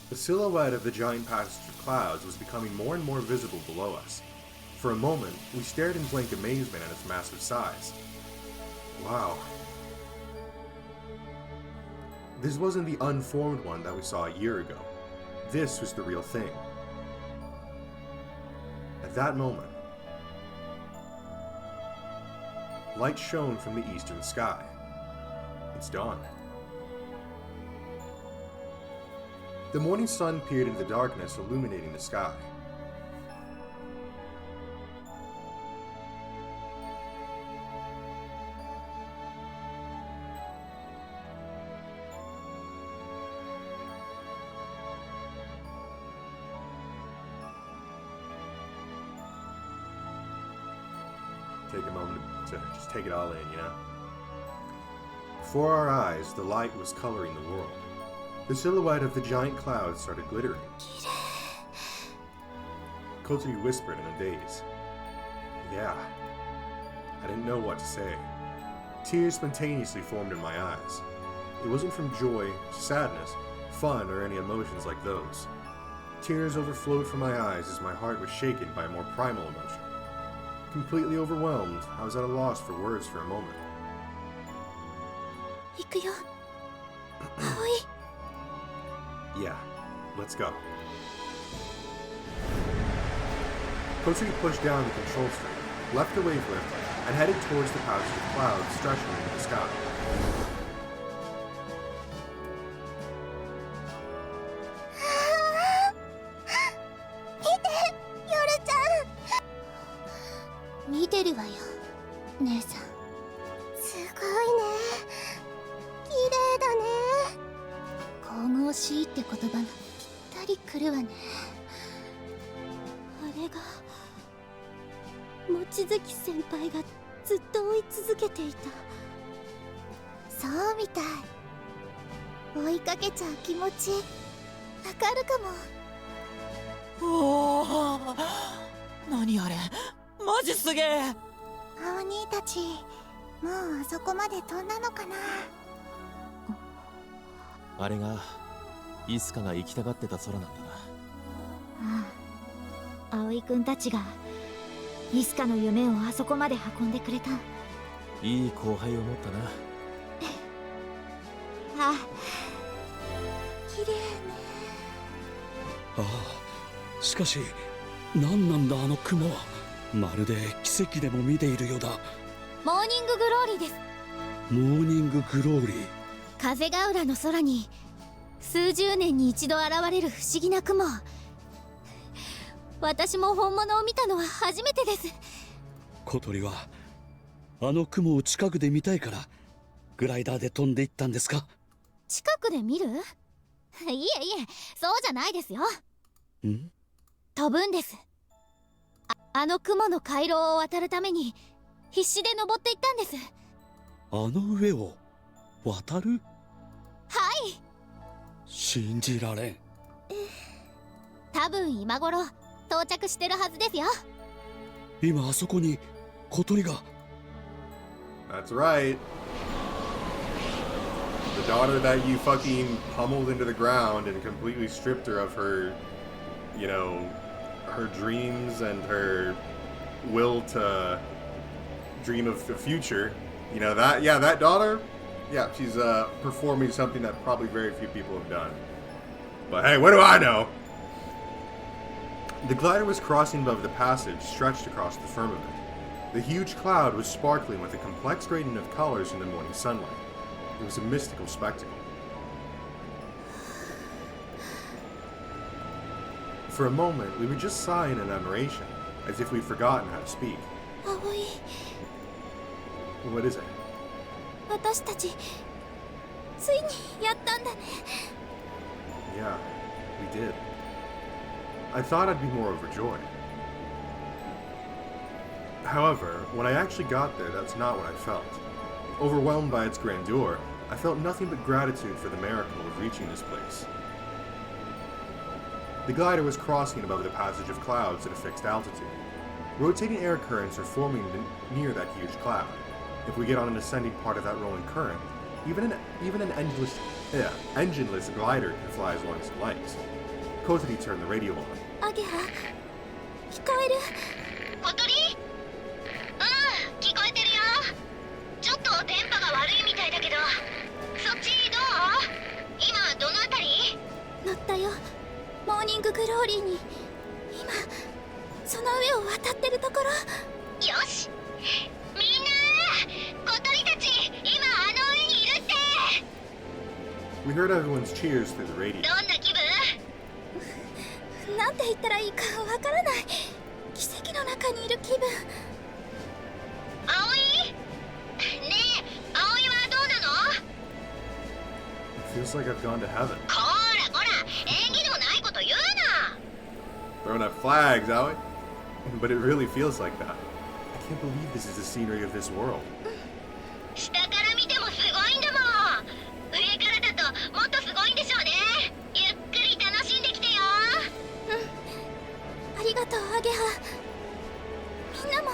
A: The silhouette of the giant passenger clouds was becoming more and more visible below us. For a moment, we stared in blank amazement at its massive size. Wow. This wasn't the unformed one that we saw a year ago. This was the real thing. At that moment, light shone from the eastern sky. It's dawn. The morning sun peered into the darkness, illuminating the sky. Take a moment to just take it all in, you know? Before our eyes, the light was coloring the world. The silhouette of the giant clouds started glittering. Kotori whispered in a daze. Yeah. I didn't know what to say. Tears spontaneously formed in my eyes. It wasn't from joy, sadness, fun, or any emotions like those. Tears overflowed from my eyes as my heart was shaken by a more primal emotion. Completely overwhelmed, I was at a loss for words for a moment.
C: 行くよ葵
A: Yeah, let's go. Kotsuri pushed down the control stick, left the wave lift, and headed towards the patch of clouds stretching into the sky.
G: あれがイスカが行きたがってた空なんだな。
C: ああ、葵くんたちがイスカの夢をあそこまで運んでくれた。
G: いい後輩を持ったな。
C: ああ、綺麗ね。
F: ああ、しかし何なんだあの雲は。まるで奇跡でも見ているようだ。
C: モーニンググローリーです。
F: モーニンググローリー。
C: 風が浦の空に数十年に一度現れる不思議な雲。私も本物を見たのは初めてです。
F: 小鳥はあの雲を近くで見たいからグライダーで飛んでいったんですか？
C: 近くで見る？いえいえ、そうじゃないですよ。
F: ん？
C: 飛ぶんです。あの雲の回廊を渡るために必死で登っていったんです。
F: あの上を渡る？
C: はい。
F: 信じられん。
C: 多分今頃到着してるはずですよ。
F: 今あそこに小鳥が。
A: That's right. The daughter that you fucking pummeled into the ground and completely stripped her of her, you know, her dreams and her will to dream of the future. You know, that daughter, yeah, she's performing something that probably very few people have done. But hey, what do I know? The glider was crossing above the passage stretched across the firmament. The huge cloud was sparkling with a complex gradient of colors in the morning sunlight. It was a mystical spectacle. For a moment, we were just sighing in admiration, as if we'd forgotten how to speak.
C: Aoi,
A: What is it?
C: 私たちついにやったんだね。
A: Yeah, we did. I thought I'd be more overjoyed. However, when I actually got there, that's not what I felt. Overwhelmed by its grandeur, I felt nothing but gratitude for the miracle of reaching this place. The glider was crossing above the passage of clouds at a fixed altitude. Rotating air currents are forming near that huge cloud. If we get on an ascending part of that rolling current, even an engineless glider can fly as long as it likes. Kotari turned the radio on.
C: アゲハ、聞こえる？
E: 小鳥？聞こえてるよ。ちょっと電波が悪いみたいだけど、そっちどう？今どのあたり？
C: 乗ったよ。モーニンググローリーに。今その上を渡ってるところ。
E: よし。みんな、小鳥たち、今あの上にいるって。
A: We heard everyone's cheers through the radio.
E: どんな気分？
C: なんて言ったらいいかわからない。奇跡の中にいる気分。
E: 葵？ねえ、葵はどうなの？
A: It feels like I've gone to heaven.
E: こらこら、縁起でもないこと言うな。
A: Throwing up flags, Aoi. But it really feels like that. I can't believe this is the scenery of this world.
E: 下から見てもすごいんだもん。上からだともっとすごいんでしょうね。ゆっくり楽しんできてよ。
C: ありがとうアゲハ。みんなも。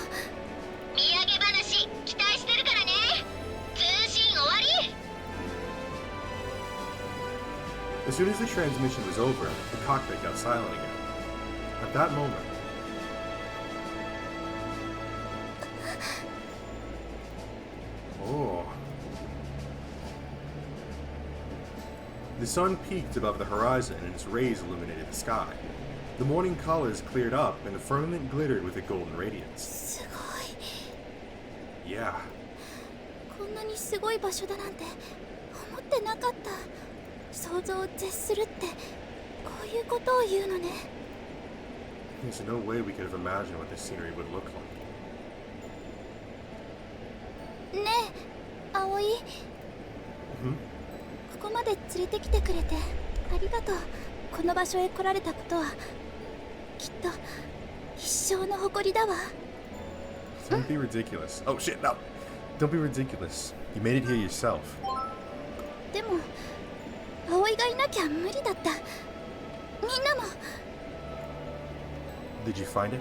E: 土産話期待してるからね。通信終わり。
A: As soon as the transmission was over, the cockpit got silent again. At that moment, oh. The sun peaked above the horizon and its rays illuminated the sky. The morning colors cleared up and the firmament glittered with a golden radiance.
C: すごい。
A: Yeah,
C: こんなにすごい場所だなんて思ってなかった。想像を絶するってこういうことを言うのね。
A: there's no way we could have imagined what this scenery would look like.
C: ねえ、葵。ここまで連れてきてくれてありがとう。この場所へ来られたことはきっと一生の誇りだわ。
A: Don't be ridiculous. Oh shit, no! Don't be ridiculous. You made it here yourself.
C: でも葵がいなきゃ無理だった。みんなも。
A: Did you find it?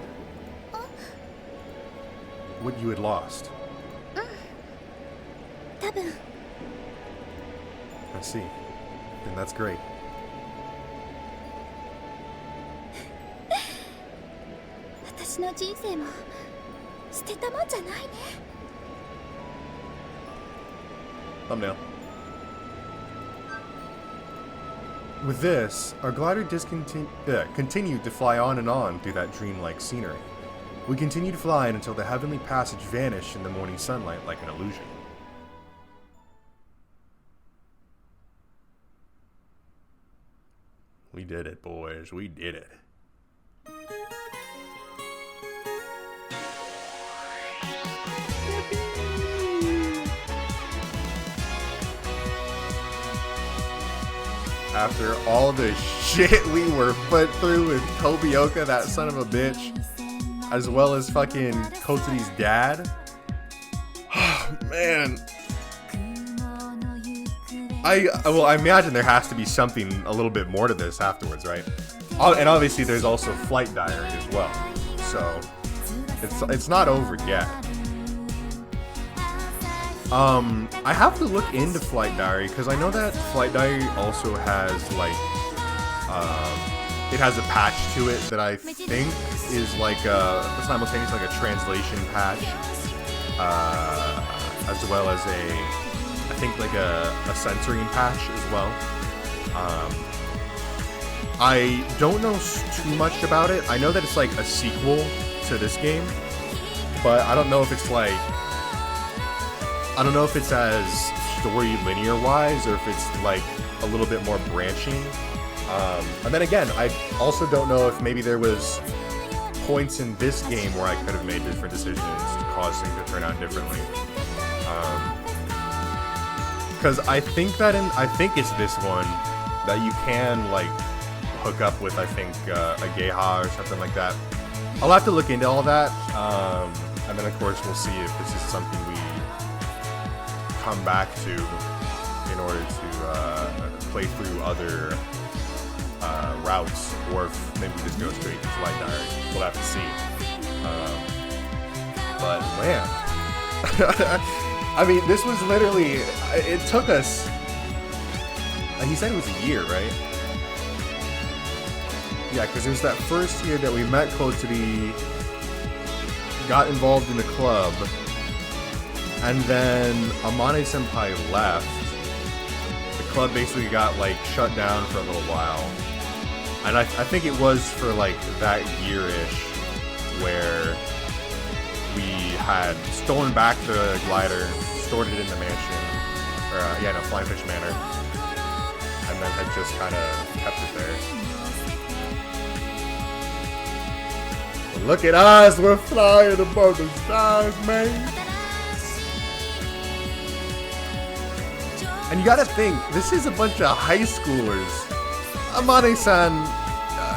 A: What you had lost?
C: 多分。
A: I see. Then that's great.
C: 私の人生も捨てたもんじゃないね。
A: Thumbnail. With this, our glider continued to fly on and on through that dreamlike scenery. We continued flying until the heavenly passage vanished in the morning sunlight like an illusion. We did it, boys. We did it. After all the shit we were put through with Tobioka, that son of a bitch, as well as fucking Kotari's dad. Oh, man. I imagine there has to be something a little bit more to this afterwards, right? And obviously there's also Flight Diary as well. So, it's not over yet. I have to look into Flight Diary because I know that Flight Diary also has like, it has a patch to it that I think is like simultaneously like a translation patch, as well as I think like a censoring patch as well. I don't know too much about it. I know that it's like a sequel to this game, but I don't know if it's like, I don't know if it's as story linear wise or if it's like a little bit more branching. And then again, I also don't know if maybe there was points in this game where I could have made different decisions to cause things to turn out differently. Because I think it's this one that you can like hook up with, I think, a Geha or something like that. I'll have to look into all that, and then of course we'll see if this is something we come back to in order to play through other routes, or if maybe we just go straight to Flight Diary. We'll have to see. But man, I mean, this was literally, it took us, he said it was a year, right? Yeah, because it was that first year that we met Koturi, got involved in the club, and then Amane Senpai left. The club basically got like shut down for a little while. And I think it was for like that year-ish where we had stolen back the glider, stored it in the mansion, or Flying Fish Manor, and then had just kind of kept it there. But look at us, we're flying above the stars, man. And you gotta think, this is a bunch of high schoolers, Amane-san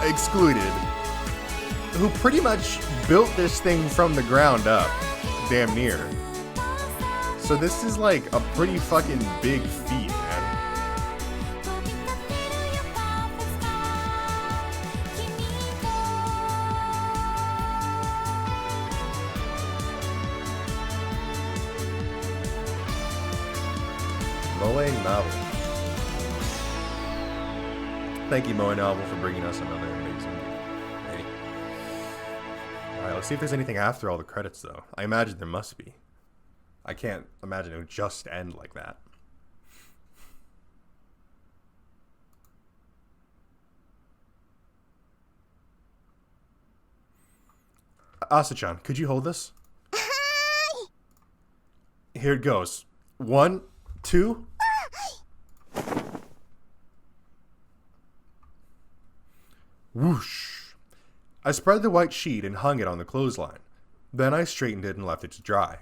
A: excluded, who pretty much built this thing from the ground up, damn near. So this is like a pretty fucking big feat, man. Moe Novel. Thank you, Moe Novel, for bringing us another amazing day. Alright, let's see if there's anything after all the credits, though. I imagine there must be. I can't imagine it would just end like that. Asa-chan, could you hold this?
E: Hi!
A: Here it goes. 1, 2... Whoosh! I spread the white sheet and hung it on the clothesline. Then I straightened it and left it to dry.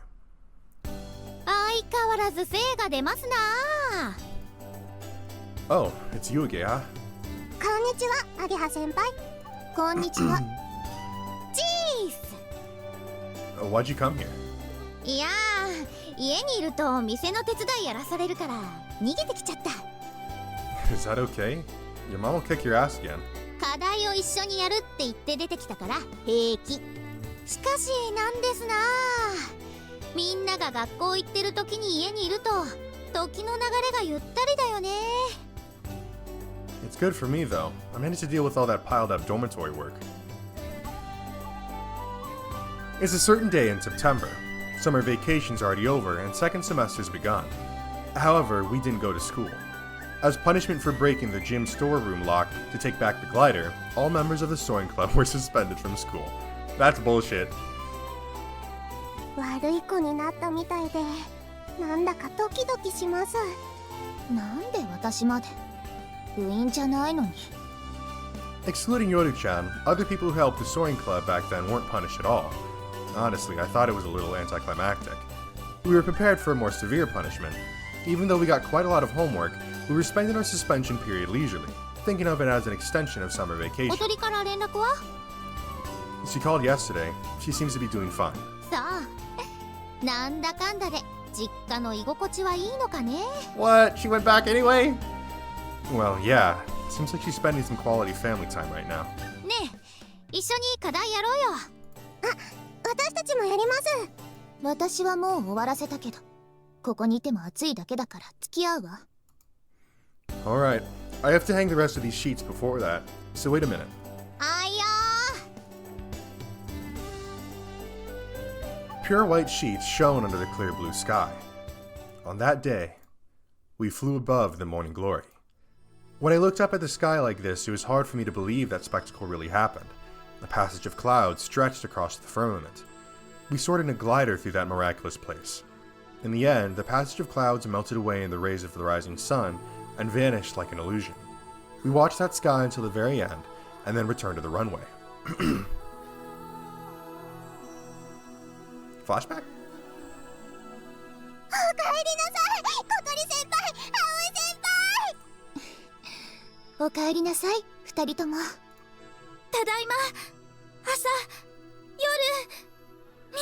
E: 相変わらず精が出ますな。
A: Oh, it's you, Geha.
E: こんにちは、アゲハ先輩。こんにちは。チース。
A: Why'd you come here?
E: いやー、家にいると店の手伝いやらされるから逃げてきちゃった。
A: Is that okay? Your mom will kick your ass again.
E: 課題を一緒にやるって言って出てきたから平気。しかしなんですな。みんなが学校行ってる時に家にいると時の流れがゆったりだよね。
A: It's good for me, though. I managed to deal with all that piled up dormitory work. It's a certain day in September. Summer vacation's already over and second semester's begun. However, we didn't go to school. As punishment for breaking the gym storeroom lock to take back the glider, all members of the soaring club were suspended from school. That's bullshit.
E: 悪い子になったみたいで、なんだかドキドキします。なんで私まで部員じゃないのに。
A: Excluding Yoru-chan, other people who helped the soaring club back then weren't punished at all. Honestly, I thought it was a little anticlimactic. We were prepared for a more severe punishment. Even though we got quite a lot of homework, we were spending our suspension period leisurely, thinking of it as an extension of summer
E: お
A: vacation.
E: とりから連絡は？
A: She called yesterday. She seems to be doing fine.
E: さあ、なんだかんだで実家の居心地はいいのかね。
A: What? She went back anyway? Well, yeah. Seems like she's spending some quality family time right now.
E: ねえ、一緒に課題やろうよ。あ、私たちもやります。私はもう終わらせたけど。
B: ここにいても暑いだけだから付き合うわ。
A: Alright, I have to hang the rest of these sheets before that, so wait a minute.
E: あいよ
A: Pure white sheets shone under the clear blue sky. On that day, we flew above the morning glory. When I looked up at the sky like this, it was hard for me to believe that spectacle really happened. A passage of clouds stretched across the firmament. We soared in a glider through that miraculous place. In the end, the passage of clouds melted away in the rays of the rising sun and vanished like an illusion. We watched that sky until the very end, and then returned to the runway. Flashback?
E: おかえりなさい、小鳥先輩、葵先輩。
B: おかえりなさい、二人とも。
C: ただいま。朝、夜、みん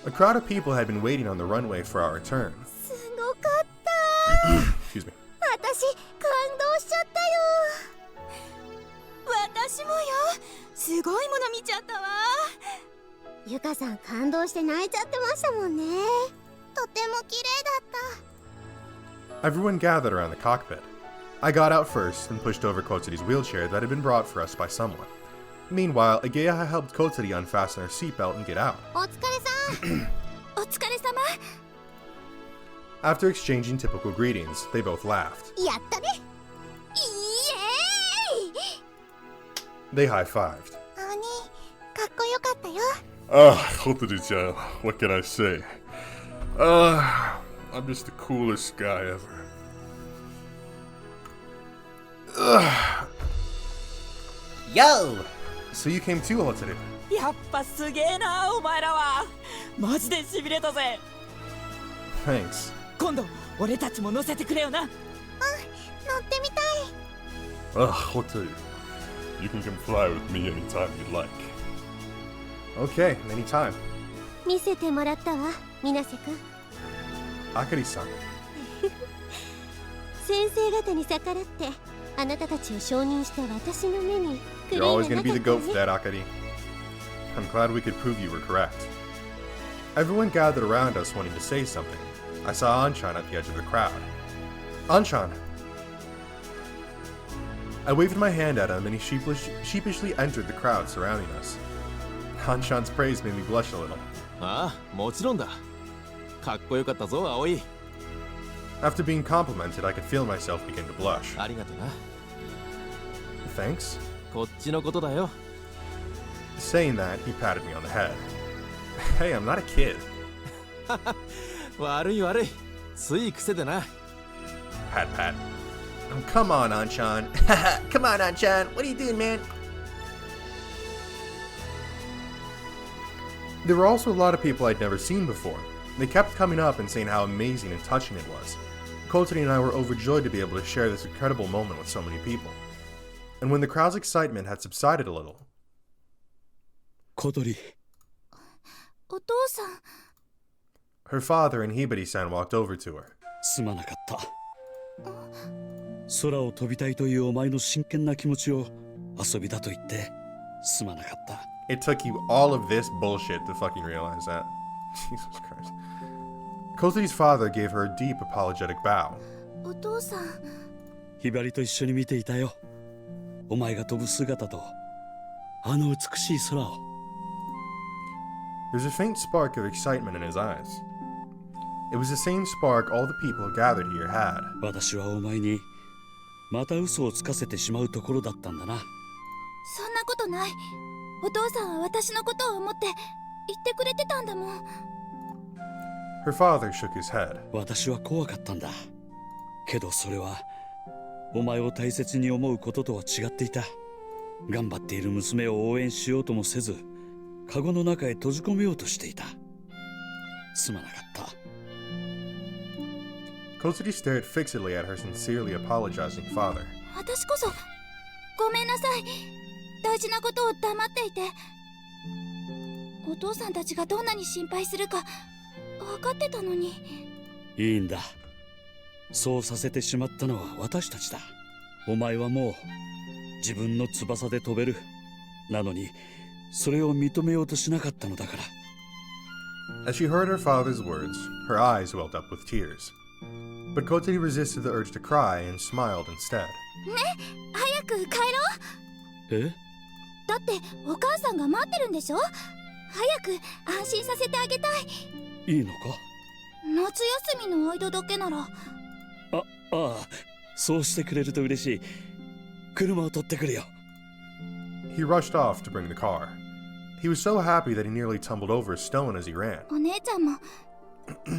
C: な。
A: A crowd of people had been waiting on the runway for our return.
E: すごかった。
A: Excuse me.
E: 私、感動しちゃったよ。
D: 私もよ。すごいもの見ちゃったわ。
E: ゆかさん感動して泣いちゃってましたもんね。とても綺麗だった。
A: Everyone gathered around the cockpit. I got out first and pushed over Kotsuri's wheelchair that had been brought for us by someone. Meanwhile, Ageha helped Kotsuri unfasten her seatbelt and get out.
E: お疲れさん。
C: お疲れ様。
A: After exchanging typical greetings, they both laughed.
E: やったね。イエーイ。
A: They high-fived.
E: 兄、かっこよかったよ。
A: Kotsuri-chan, what can I say? I'm just the coolest guy ever.
I: Yo!
A: So you came too, Kotsuri.
H: やっぱすげえな、お前らは。マジでしびれたぜ。
A: Thanks.
H: 今度俺たちも乗せてくれよな。
E: 乗ってみたい。
A: Kotsuri, you can come fly with me anytime you'd like. Okay, anytime.
E: 見せてもらったわ、水瀬くん。
A: Akari-san.
E: 先生方に逆らってあなたたちを承認した私の目に
A: You're always going to be the goat for that, Akari. I'm glad we could prove you were correct. Everyone gathered around us wanting to say something. I saw Anshan at the edge of the crowd. Anshan! I waved my hand at him and he sheepishly entered the crowd surrounding us. Anshan's praise made me blush a little.
G: ああ、もちろんだ。かっこよかったぞ、葵。
A: After being complimented, I could feel myself begin to blush.
G: ありがとな。
A: Thanks.
G: こっちのことだよ。
A: Saying that, he patted me on the head. Hey, I'm not a kid.
G: 悪い悪い。つい癖でな。
A: Pat pat. Oh, come on, Anshan.
I: Come on, Anchan. What are you doing, man?
A: There were also a lot of people I'd never seen before. They kept coming up and saying how amazing and touching it was. Kotsuri and I were overjoyed to be able to share this incredible moment with so many people. And when the crowd's excitement had subsided a little,
F: 小鳥、
C: お父さん。
A: her father and Hibari-san walked over to her.
F: すまなかった。空を飛びたいというお前の真剣な気持ちを遊びだと言ってすまなかった。
A: It took you all of this bullshit to fucking realize that. Jesus Christ. Kotsuri's father gave her a deep apologetic bow.
C: お父さん。
F: ひばりと一緒に見ていたよ。お前が飛ぶ姿とあの美しい空を。
A: There's a faint spark of excitement in his eyes. It was the same spark all the people gathered here had.
F: 私はお前にまた嘘をつかせてしまうところだったんだな。
C: そんなことない。お父さんは私のことを思って言ってくれてたんだもん。
A: Her father shook his head.
F: 私は怖かったんだ。けどそれはお前を大切に思うこととは違っていた。頑張っている娘を応援しようともせず、カゴの中へ閉じ込めようとしていた。すまなかった。
A: Kotsuri stared fixedly at her sincerely apologizing father.
C: 私こそごめんなさい。大事なことを黙っていて。お父さんたちがどんなに心配するか分かってたのに。
F: いいんだ。そうさせてしまったのは私たちだ。お前はもう自分の翼で飛べる。なのにそれを認めようとしなかったのだから。
A: As she heard her father's words, her eyes welled up with tears. But Kotori resisted the urge to cry and smiled instead.
C: 早く帰ろう。
F: え？
C: だってお母さんが待ってるんでしょ。早く安心させてあげたい。
F: いいのか？
C: 夏休みの間だけなら。
F: ああ、そうしてくれると嬉しい。車を取ってくるよ。
A: He rushed off to bring the car. He was so happy that he nearly tumbled over a stone as he ran.
C: お姉ちゃんも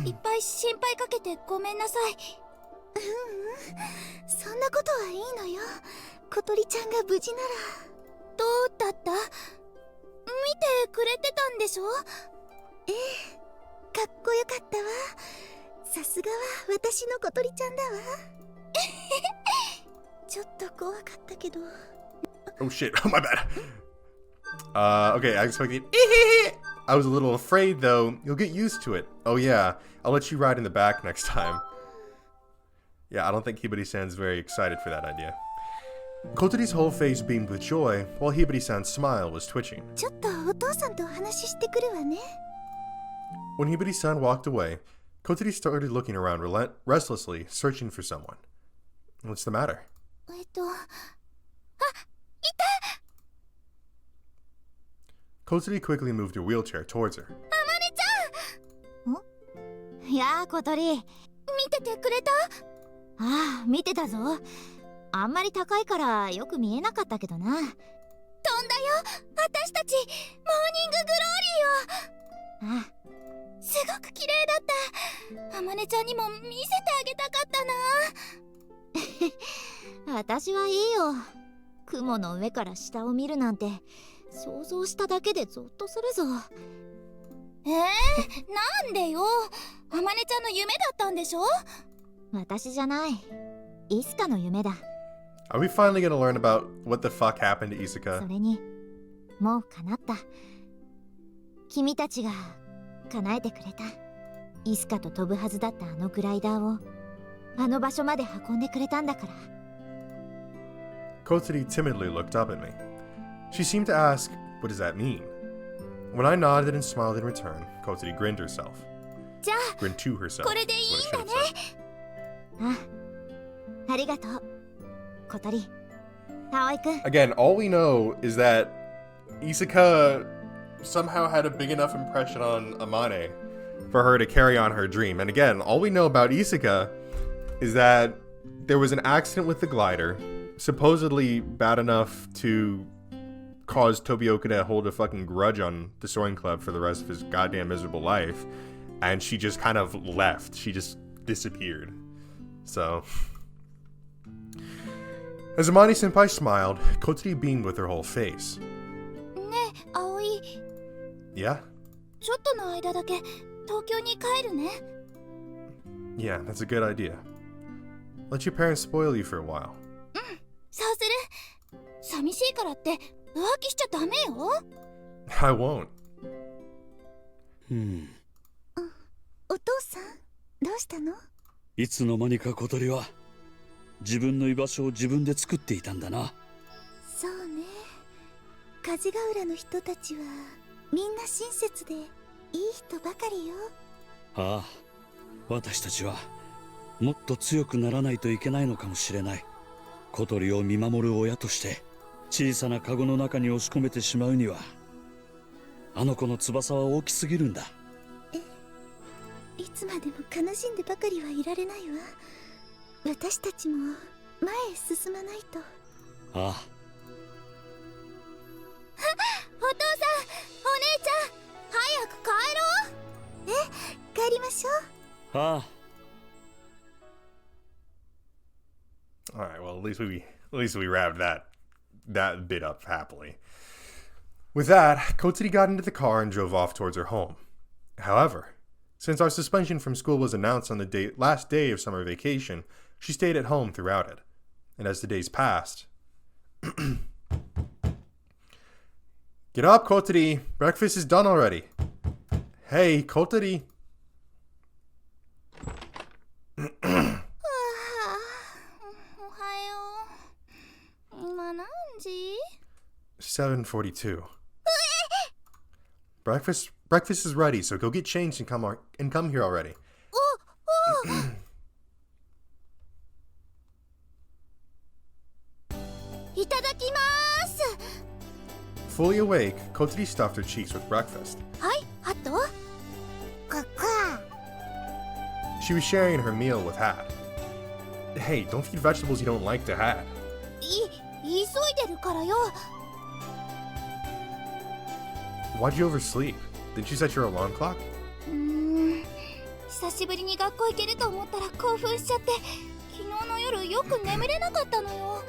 C: いっぱい心配かけてごめんなさい。
B: そんなことはいいのよ。小鳥ちゃんが無事なら。
C: どうだった？見てくれてたんでしょ？
B: ええ、かっこよかったわ。さすがは私の小鳥ちゃんだわ。ちょっと怖かったけど。
A: Oh shit, oh my bad. Okay, I expected. I was a little afraid though. You'll get used to it. Oh yeah, I'll let you ride in the back next time. Yeah, I don't think Hibari-san's very excited for that idea. Kotori's whole face beamed with joy, while Hibari-san's smile was twitching.
B: ちょっとお父さんとお話ししてくるわね。
A: When Hibari-san walked away, Kotori started looking around restlessly, searching for someone. What's the matter? Kotori quickly moved her wheelchair towards her.
E: いやー、小鳥。
C: 見ててくれた？
E: ああ、見てたぞ。あんまり高いからよく見えなかったけどな。
C: 飛んだよ、私たち。モーニンググローリーを。
E: ああ、
C: すごく綺麗だった。あまねちゃんにも見せてあげたかったな。
E: 私はいいよ。雲の上から下を見るなんて想像しただけでゾッとするぞ。
C: なんでよ。あまねちゃんの夢だったんでしょ？
E: 私じゃない。イスカの夢だ。
A: Are we finally gonna learn about what the fuck happened to
E: そ
A: Isuka?
E: れにもう叶った。君たちが叶えてくれた。イスカと飛ぶはずだったあのグライダーをあの場所まで運んでくれたんだから。
A: Kotori timidly looked up at me. She seemed to ask, what does that mean? When I nodded and smiled in return, Kotori grinned herself.
C: じゃ
A: Grinned to herself.
C: これでいい
A: is
C: ん
A: what
C: だ
A: I
C: ね
A: should have said.。
E: ありがとう、小鳥。葵くん。
A: Again, all we know is that Isuka somehow had a big enough impression on Amane for her to carry on her dream. And again, all we know about Isuka is that there was an accident with the glider, supposedly bad enough to cause Tobioka to hold a fucking grudge on the Soaring Club for the rest of his goddamn miserable life. And she just kind of left. She just disappeared. So... As Amane-senpai smiled, Kotori beamed with her whole face.
C: ねえ、葵。
A: Yeah?
C: ちょっとの間だけ東京に帰るね。
A: Yeah, that's a good idea. Let your parents spoil you for a while.
C: そうする。寂しいからって浮気しちゃダメよ。
A: I won't.
B: お父さん、どうしたの？
F: いつの間にか小鳥は自分の居場所を自分で作っていたんだな。
B: そうね。風ヶ浦の人たちはみんな親切でいい人ばかりよ。
F: ああ、私たちはもっと強くならないといけないのかもしれない。小鳥を見守る親として小さなカゴの中に押し込めてしまうにはあの子の翼は大きすぎるんだ。
B: いつまでも悲しんでばかりはいられないわ。私たちも前へ進まないと。
F: ああ、
C: お父さん、お姉ちゃん、早く帰ろう。
B: 帰りましょう。
F: ああ。
A: All right, well, at least we wrapped that bit up happily. With that, Kotsuri got into the car and drove off towards her home. However, since our suspension from school was announced on the last day of summer vacation, she stayed at home throughout it. And as the days passed... Get up, Kotsuri! Breakfast is done already. Hey, Kotsuri!
C: おはよう。今何時？
A: 7:42. Breakfast is ready, so go get changed and come here already.
C: いただきます。
A: Fully awake, Kotsuri stuffed her cheeks with breakfast.
C: はい、ハット。
A: She was sharing her meal with Hat. Hey, don't feed vegetables you don't like to Hat.
C: 急いでるからよ。
A: Why'd you oversleep? Didn't you set your alarm clock?
C: 久しぶりに学校行けると思ったら興奮しちゃって、昨日の夜よく眠れなかったのよ。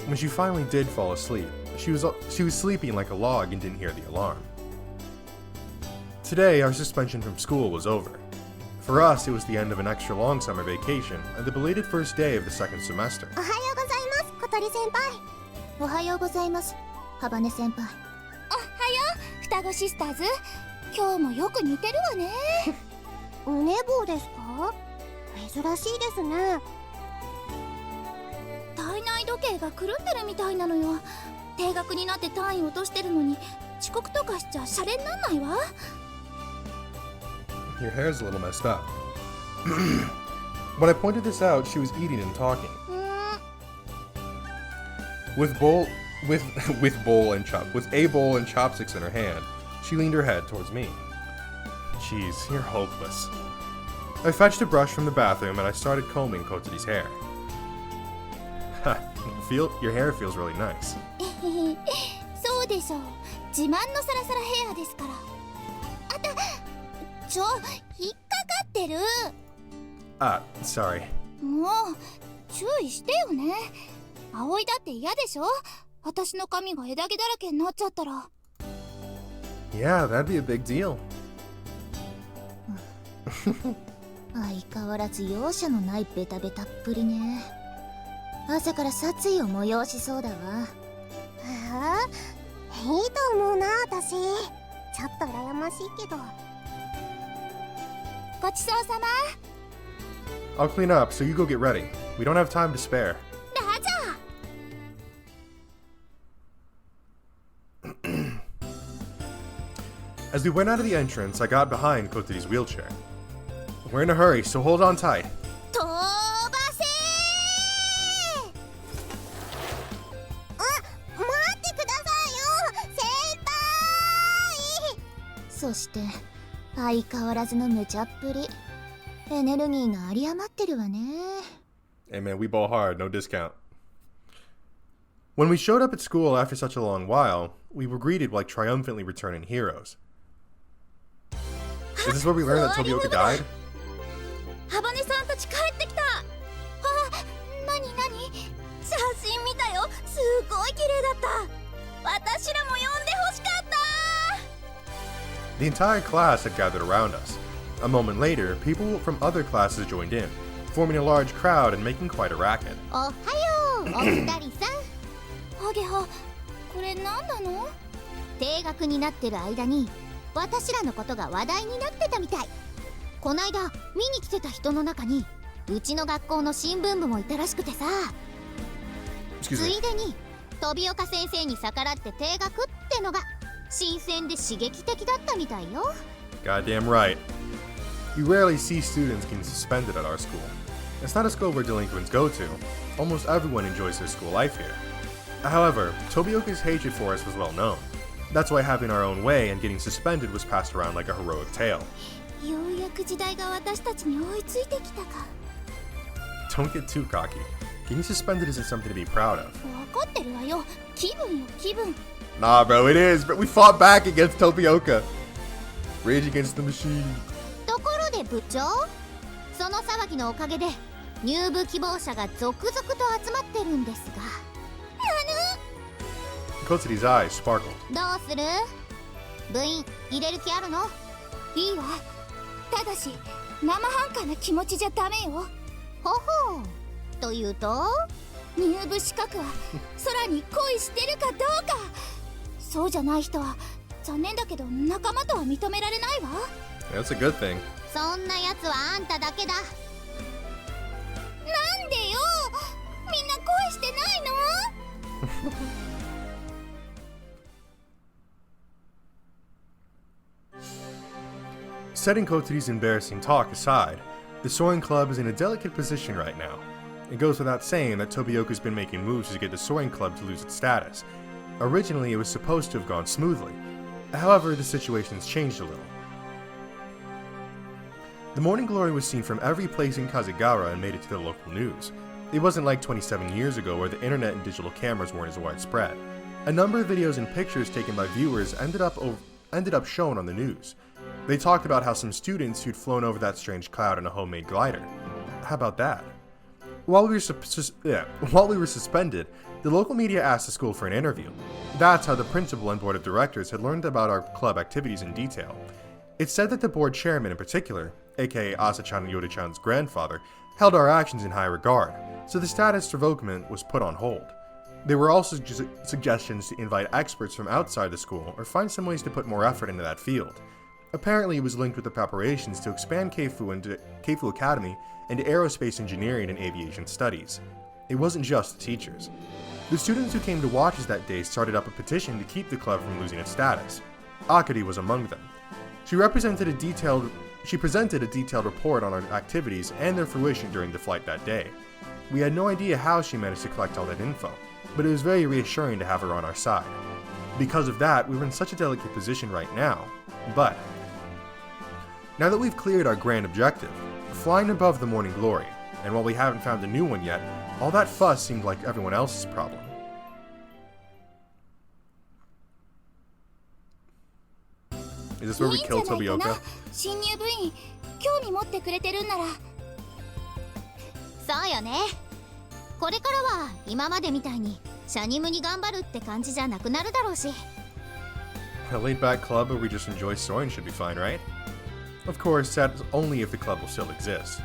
A: When she finally did fall asleep, she was sleeping like a log and didn't hear the alarm. Today, our suspension from school was over. For us, it was the end of an extra long summer vacation and the belated first day of the second semester.
B: おはようございます、小鳥先輩。おはようございます、ハバネ先輩。
C: おはよう、双子シスターズ。今日もよく似てるわね。
B: お寝坊ですか？珍しいですね。
C: 体内時計が狂ってるみたいなのよ。定額になって単位落としてるのに遅刻とかしちゃシャレになんないわ。
A: Your hair's a little messed up. When I pointed this out, she was eating and talking. With a bowl and chopsticks in her hand, she leaned her head towards me. Jeez, you're hopeless. I fetched a brush from the bathroom and I started combing Kotsuri's hair. Your hair feels really nice.
C: そうでしょう。自慢のサラサラヘアですから。あた、引っかかってる。
A: Sorry.
C: もう注意してよね。葵だって嫌でしょ。私の髪が枝毛だらけになっちゃったら。
A: Yeah, that'd be a big deal.
B: 相変わらず容赦のないベタベタっぷりね。朝から殺意を催しそうだわ。いいと思うな、私。ちょっと羨ましいけど。
C: ごちそうさま。
A: I'll clean up, so you go get ready. We don't have time to spare.
C: ラジャー。
A: As we went out of the entrance, I got behind Kotsuri's wheelchair. We're in a hurry, so hold on tight.
C: 飛ばせー。
B: 待ってくださいよ、先輩。そして相変わらずの無茶っぷり。エネルギーが有り余ってるわね。
A: Hey man, we ball hard, no discount. When we showed up at school after such a long while, we were greeted like triumphantly returning heroes. Is this where we learned that Tobioka died?
C: ハバネさんたち帰ってきた。あ、なになに？写真見たよ。すごい綺麗だった。私らも呼んでほしかった。
A: The entire class had gathered around us. A moment later, people from other classes joined in, forming a large crowd and making quite a racket.
B: おはよう、お二人さん。
C: ハゲハ、これ何なの？
B: 定額になってる間に私らのことが話題になってたみたい。こないだ見に来てた人の中にうちの学校の新聞部もいたらしくてさ。ついでに飛岡先生に逆らって定額ってのが新鮮で刺激的だったみたいよ。
A: Goddamn right. You rarely see students getting suspended at our school. It's not a school where delinquents go to. Almost everyone enjoys their school life here. However, Tobioka's hatred for us was well known. That's why having our own way and getting suspended was passed around like a heroic tale.
C: ようやく時代が私たちに追いついてきたか。
A: Don't get too cocky. Getting suspended isn't something to be proud of.
C: 分かってるわよ。気分よ、気分。
A: Nah, bro, it is. But we fought back against Tobioka. Rage against the machine.
B: ところで部長、その騒ぎのおかげで入部希望者が続々と集まってるんですが。
A: Kotsuri's eyes sparkled.
B: どうする？部員入れる気あるの？
C: いいわ。ただし生半可な気持ちじゃダメよ。
B: ほほう。というと？
C: 入部資格は空に恋してるかどうか。そうじゃない人は残念だけど仲間とは認められないわ。
A: That's a good thing.
B: そんなやつはあんただけだ。
C: なんでよ。みんな恋してないの？
A: Setting Kotori's embarrassing talk aside, the soaring club is in a delicate position right now. It goes without saying that Tobioka's been making moves to get the soaring club to lose its status. Originally, it was supposed to have gone smoothly. However, the situation's changed a little. The Morning Glory was seen from every place in Kazagawa and made it to the local news. It wasn't like 27 years ago where the internet and digital cameras weren't as widespread. A number of videos and pictures taken by viewers ended up shown on the news. They talked about how some students who'd flown over that strange cloud in a homemade glider. How about that? While we were suspended, the local media asked the school for an interview. That's how the principal and board of directors had learned about our club activities in detail. It said that the board chairman in particular, aka Asa-chan and Yoda-chan's grandfather, held our actions in high regard, so the status revokement was put on hold. There were also suggestions to invite experts from outside the school or find some ways to put more effort into that field. Apparently, it was linked with the preparations to expand Keifu Academy into aerospace engineering and aviation studies. It wasn't just the teachers. The students who came to watch us that day started up a petition to keep the club from losing its status. Akari was among them. She presented a detailed report on our activities and their fruition during the flight that day. We had no idea how she managed to collect all that info, but it was very reassuring to have her on our side. Because of that, we were in such a delicate position right now, but now that we've cleared our grand objective, flying above the Morning Glory, and while we haven't found a new one yet, all that fuss seemed like everyone else's problem. Is this where we kill Tobioka?
C: 新入部員興味持ってくれてるんならそうよねこれからは今までみたいにシャニムに頑張るって感じじゃなくなるだろうし
A: A laid-back club where we just enjoy soaring should be fine, right? Of course, that's only if the club will still exist.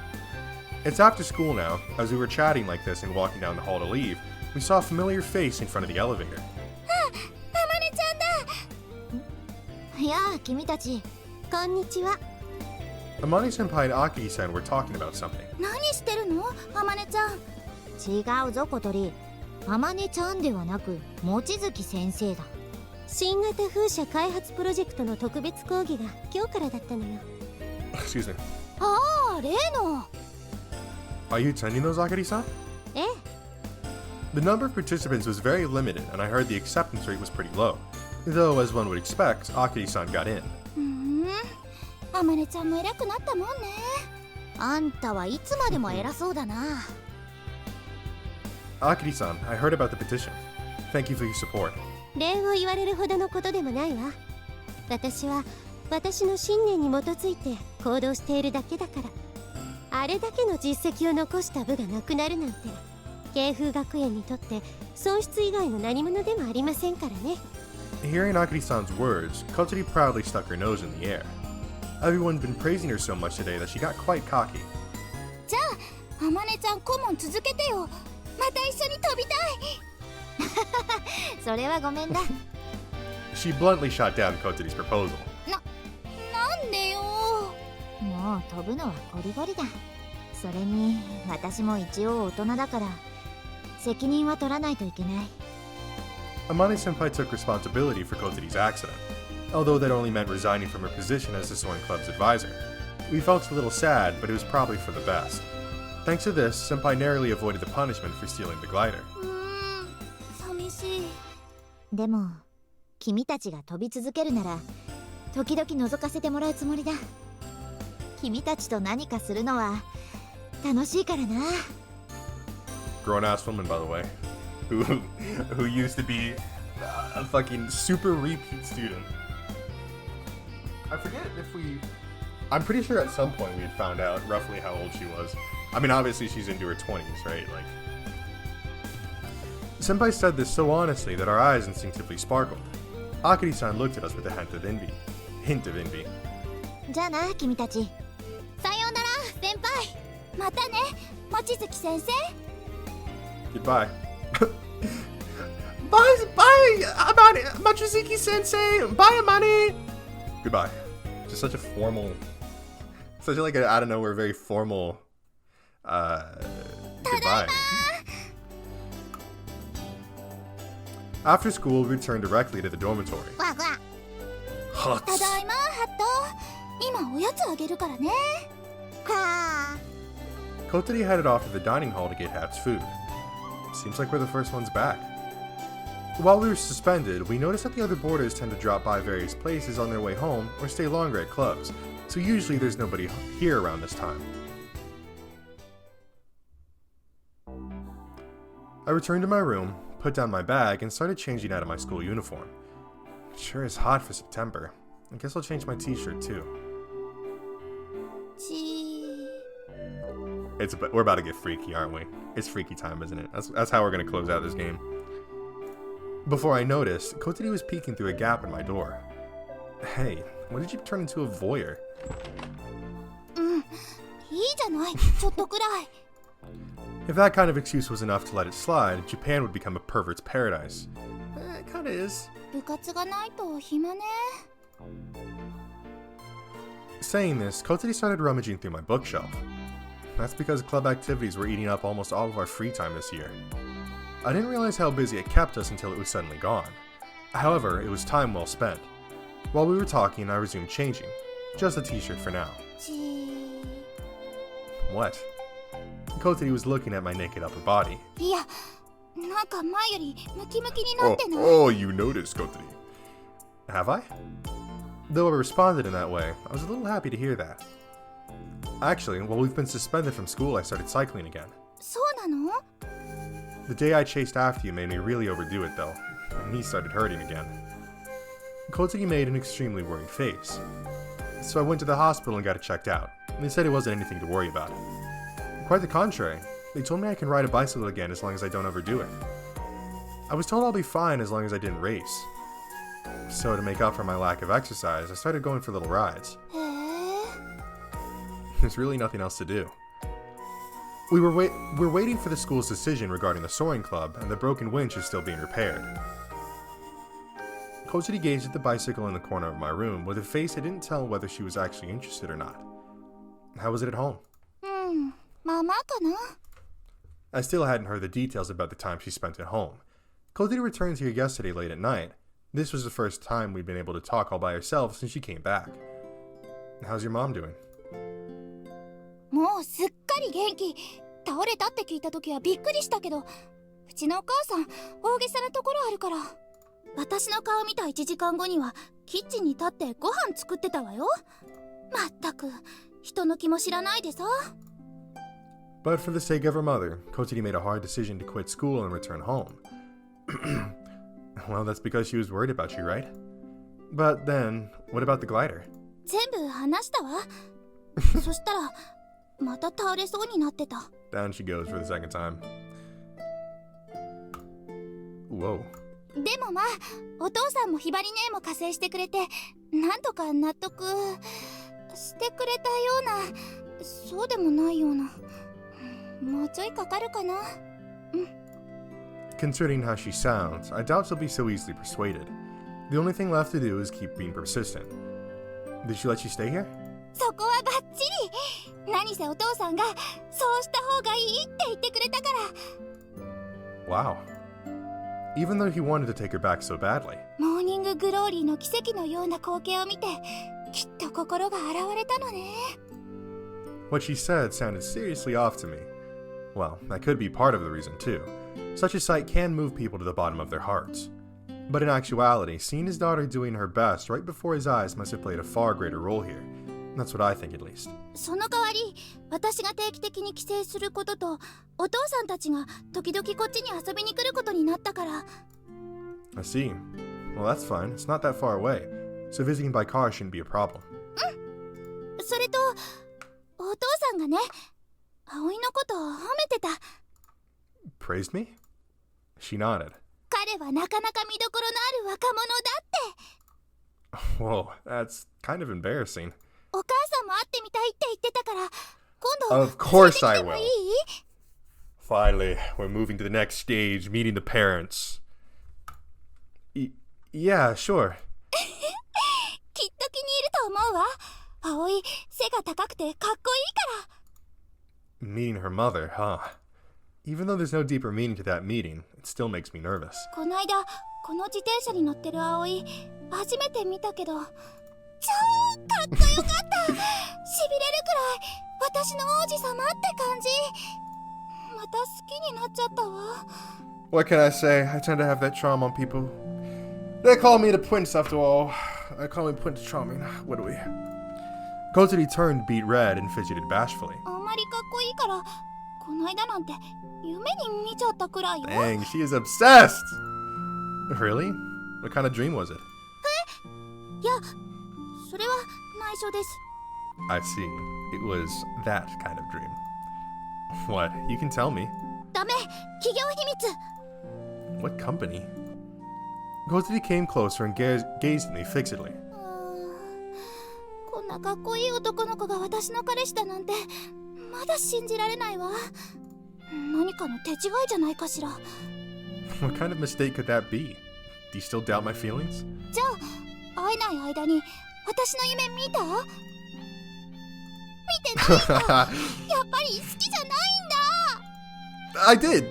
A: It's after school now. As we were chatting like this and walking down the hall to leave, we saw a familiar face in front of the elevator.
C: あまねちゃんだやあ君たちこんにちは
A: Amane-senpai and Akagi-san were talking about something.
C: 何してるのあまねちゃん違うぞ小鳥あまねちゃんではなく望月先生だ新型風車開発プロジェクトの特別講義が今日からだったのよ
A: Excuse me.
C: ああ例の
A: Are you attending those, Akari-san?
C: ええ
A: The number of participants was very limited, and I heard the acceptance rate was pretty low. Though, as one would expect, Akari-san got in.
C: あまねちゃんも偉くなったもんねあんたはいつまでも偉そうだな
A: Akari-san, I heard about the petition. Thank you for your support.
C: 礼を言われるほどのことでもないわ私は私の信念に基づいて行動しているだけだからあれだけの実績を残した部がなくなるなんて慶風学園にとって損失以外の何者でもありませんからね
A: Hearing Akari-san's words, Kotori proudly stuck her nose in the air. Everyone's been praising her so much today that she got quite cocky.
C: じゃああまねちゃん顧問続けてよまた一緒に飛びたいそれはごめんだ
A: She bluntly shot down Kotori's proposal.
C: なんでよもう飛ぶのはゴリゴリだそれに私も一応大人だから責任は取らないといけない
A: Amane-senpai took responsibility for Kotori's accident, although that only meant resigning from her position as the Soaring Club's advisor. We felt a little sad, but it was probably for the best. Thanks to this, Senpai narrowly avoided the punishment for stealing the glider.
C: 寂しいでも君たちが飛び続けるなら時々覗かせてもらうつもりだ君たちと何かするのは楽しいからな
A: Grown-ass woman, by the way, who used to be a fucking super repeat student. I forget if I'm pretty sure at some point we had found out roughly how old she was. I mean, obviously she's into her 20s, right? Like, Senpai said this so honestly that our eyes instinctively sparkled. Akari-san looked at us with a hint of envy.
C: じゃあな君たちさようなら先輩またね望月先生
A: Goodbye. Bye, Amane, Machizuki sensei. Bye, Amane. Goodbye. Just such a formal, such a, like an out of nowhere, very formal. Goodbye. After school, we returned directly to the dormitory.
C: わわ
A: Hot.
C: ただいまハット今おやつあげるからね。
E: はあ。
A: Kotari headed off to the dining hall to get Hat's food. Seems like we're the first ones back. While we were suspended, we noticed that the other boarders tend to drop by various places on their way home or stay longer at clubs, so usually there's nobody here around this time. I returned to my room, put down my bag, and started changing out of my school uniform. It sure is hot for September. I guess I'll change my t-shirt too. We're about to get freaky, aren't we? It's freaky time, isn't it? That's how we're gonna close out this game. Before I noticed, Kotari was peeking through a gap in my door. Hey, when did you turn into a voyeur?
C: いいじゃない、ちょっとくらい。
A: If that kind of excuse was enough to let it slide, Japan would become a pervert's paradise. It kinda is.
C: 部活がないと暇ね。
A: Saying this, Kotari started rummaging through my bookshelf. That's because club activities were eating up almost all of our free time this year. I didn't realize how busy it kept us until it was suddenly gone. However, it was time well spent. While we were talking, I resumed changing. Just a t-shirt for now. What? Kotari was looking at my naked upper body.
C: いや、なんか前よりムキムキになってない。
A: Oh, you noticed, Kotari. Have I? Though I responded in that way, I was a little happy to hear that. Actually, while we've been suspended from school, I started cycling again.
C: そうなの？
A: The day I chased after you made me really overdo it, though. My knee started hurting again. Kotari made an extremely worried face. So I went to the hospital and got it checked out. They said it wasn't anything to worry about. Quite the contrary. They told me I can ride a bicycle again as long as I don't overdo it. I was told I'll be fine as long as I didn't race. So to make up for my lack of exercise, I started going for little rides. There's really nothing else to do. We're waiting for the school's decision regarding the soaring club, and the broken winch is still being repaired. Kotari gazed at the bicycle in the corner of my room with a face that didn't tell whether she was actually interested or not. How was it at home?
C: まあまあかな。
A: I still hadn't heard the details about the time she spent at home. Kotari returned here yesterday late at night. This was the first time we'd been able to talk all by herself since she came back. How's your mom doing?
C: もうすっかり元気。倒れたって聞いた時はびっくりしたけど、うちのお母さん大げさなところあるから。私の顔見た1時間後にはキッチンに立ってご飯作ってたわよ。まったく人の気も知らないでさ。
A: But for the sake of her mother, Kotari made a hard decision to quit school and return home. Well, that's because she was worried about you, right? But then, what about the glider?
C: 全部話したわ。そしたらまた倒れそうになってた。
A: Down she goes for the second time. Whoa.
C: でもまあ、お父さんもひばり姉も加勢してくれて、なんとか納得してくれたような、そうでもないような。もうちょいかかるかな。
A: Considering how she sounds, I doubt she'll be so easily persuaded. The only thing left to do is keep being persistent. Did she let you stay here?
C: そこはバッチリ。何せお父さんがそうした方がいいって言ってくれたから。
A: Wow. Even though he wanted to take her back so badly.
C: モーニンググローリーの奇跡のような光景を見て、きっと心が洗われたのね。
A: What she said sounded seriously off to me. Well, that could be part of the reason too. Such a sight can move people to the bottom of their hearts. But in actuality, seeing his daughter doing her best right before his eyes must have played a far greater role here. That's what I think, at least.
C: その代わり、私が定期的に帰省することと、お父さんたちが時々こっちに遊びに来ることになったから。
A: I see. Well, that's fine. It's not that far away. So visiting by car shouldn't be a problem.
C: それと、お父さんがね、葵のことを褒めてた。
A: Praised me? She nodded.
C: 彼はなかなか見どころのある若者だって。
A: Whoa, that's kind of embarrassing.
C: お母さんも会ってみたいって言ってたから、今度
A: Of course I
C: 連れてきても
A: will.
C: いい？
A: Finally, we're moving to the next stage, meeting the parents. Yeah, sure.
C: きっと気に入ると思うわ。葵、背が高くてかっこいいから。
A: Meeting her mother, huh? Even though there's no deeper meaning to that meeting, it still makes me nervous.
C: この間、この自転車に乗ってる葵、初めて見たけど、超かっこよかった。しびれるくらい私の王子様って感じ。また好きになっちゃったわ。
A: What can I say? I tend to have that charm on people. They call me the prince after all. They call me Prince Charming. What do we? Kotsuri turned beet red and fidgeted bashfully.
C: あんまりかっこいいからこの間なんて夢に見ちゃったくらいよ。
A: Dang, she is obsessed! Really? What kind of dream was it?
C: いや、それは内緒です。
A: I see. It was that kind of dream. What? You can tell me.
C: ダメ、企業秘密。
A: What company? Kotsuri came closer and gazed at me fixedly.
C: こんなかっこいい男の子が私の彼氏だなんてまだ信じられないわ。何かの手違いじゃないかしら。
A: What kind of mistake could that be? Do you still doubt my feelings?
C: じゃあ会えない間に私の夢見た？見てないか。やっぱり好きじゃないん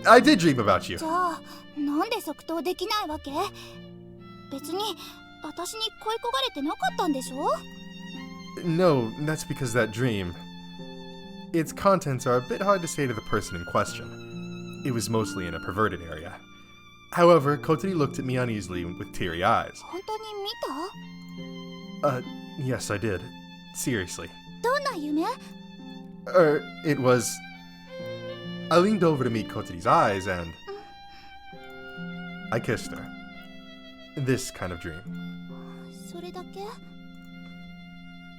C: だ。
A: I did dream about you.
C: じゃあなんで即答できないわけ？別に私に恋焦がれてなかったんでしょ？
A: No, that's because that dream. Its contents are a bit hard to say to the person in question. It was mostly in a perverted area. However, Kotsuri looked at me uneasily with teary eyes.
C: 本当に見た？
A: Yes, I did. Seriously.
C: どんな夢？
A: It was... I leaned over to meet Kotsuri's eyes and... I kissed her. This kind of dream.
C: それだけ？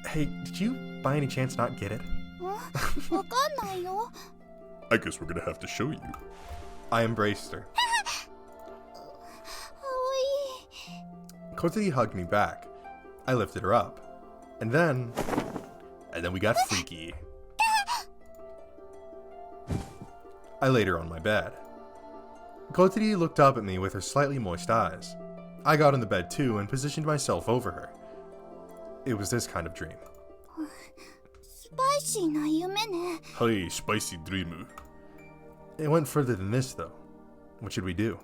A: Hey, did you by any chance not get it?
C: わかんないよ。
A: I guess we're gonna have to show you. I embraced her.
C: 可愛い。
A: Kotsuri hugged me back. I lifted her up. And then we got freaky. I laid her on my bed. Kotsuri looked up at me with her slightly moist eyes. I got on the bed too and positioned myself over her. It was this kind of dream.
C: スパイシーな夢ね。
A: Hey, spicy dream. It went further than this though. What should we do?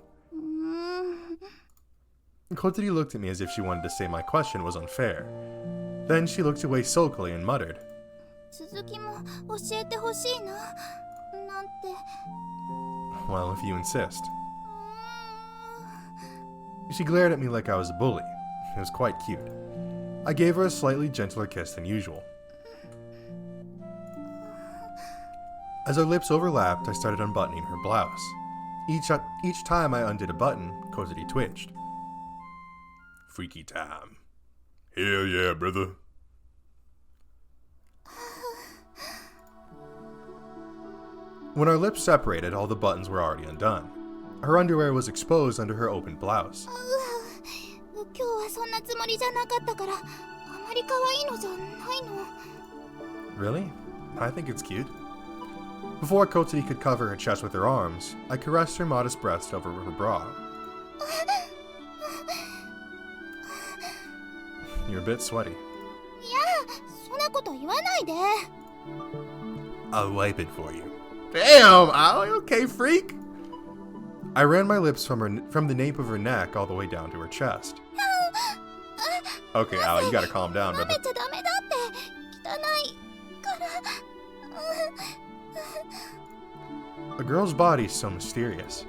A: Kotsuri looked at me as if she wanted to say my question was unfair. Then she looked away sulkily and muttered.
C: 続きも教えてほしいな。なんて。
A: Well, if you insist. She glared at me like I was a bully. It was quite cute. I gave her a slightly gentler kiss than usual. As our lips overlapped, I started unbuttoning her blouse. Each time I undid a button, Kotsuri twitched. Freaky time. Hell yeah, brother. When our lips separated, all the buttons were already undone. Her underwear was exposed under her open blouse.
C: 今日はそんなつもりじゃなかったからあまり可愛いのじゃないの。
A: Really? I think it's cute. Before Kotsuri could cover her chest with her arms, I caressed her modest breast over her bra. You're a bit sweaty.
C: いや、そんなこと言わないで。
A: I'll wipe it for you. Damn! Okay, freak! I ran my lips from the nape of her neck all the way down to her chest. Okay, Al, you gotta calm down,
C: 舐
A: brother.
C: めちゃダメだって汚いから。
A: A girl's body's so mysterious.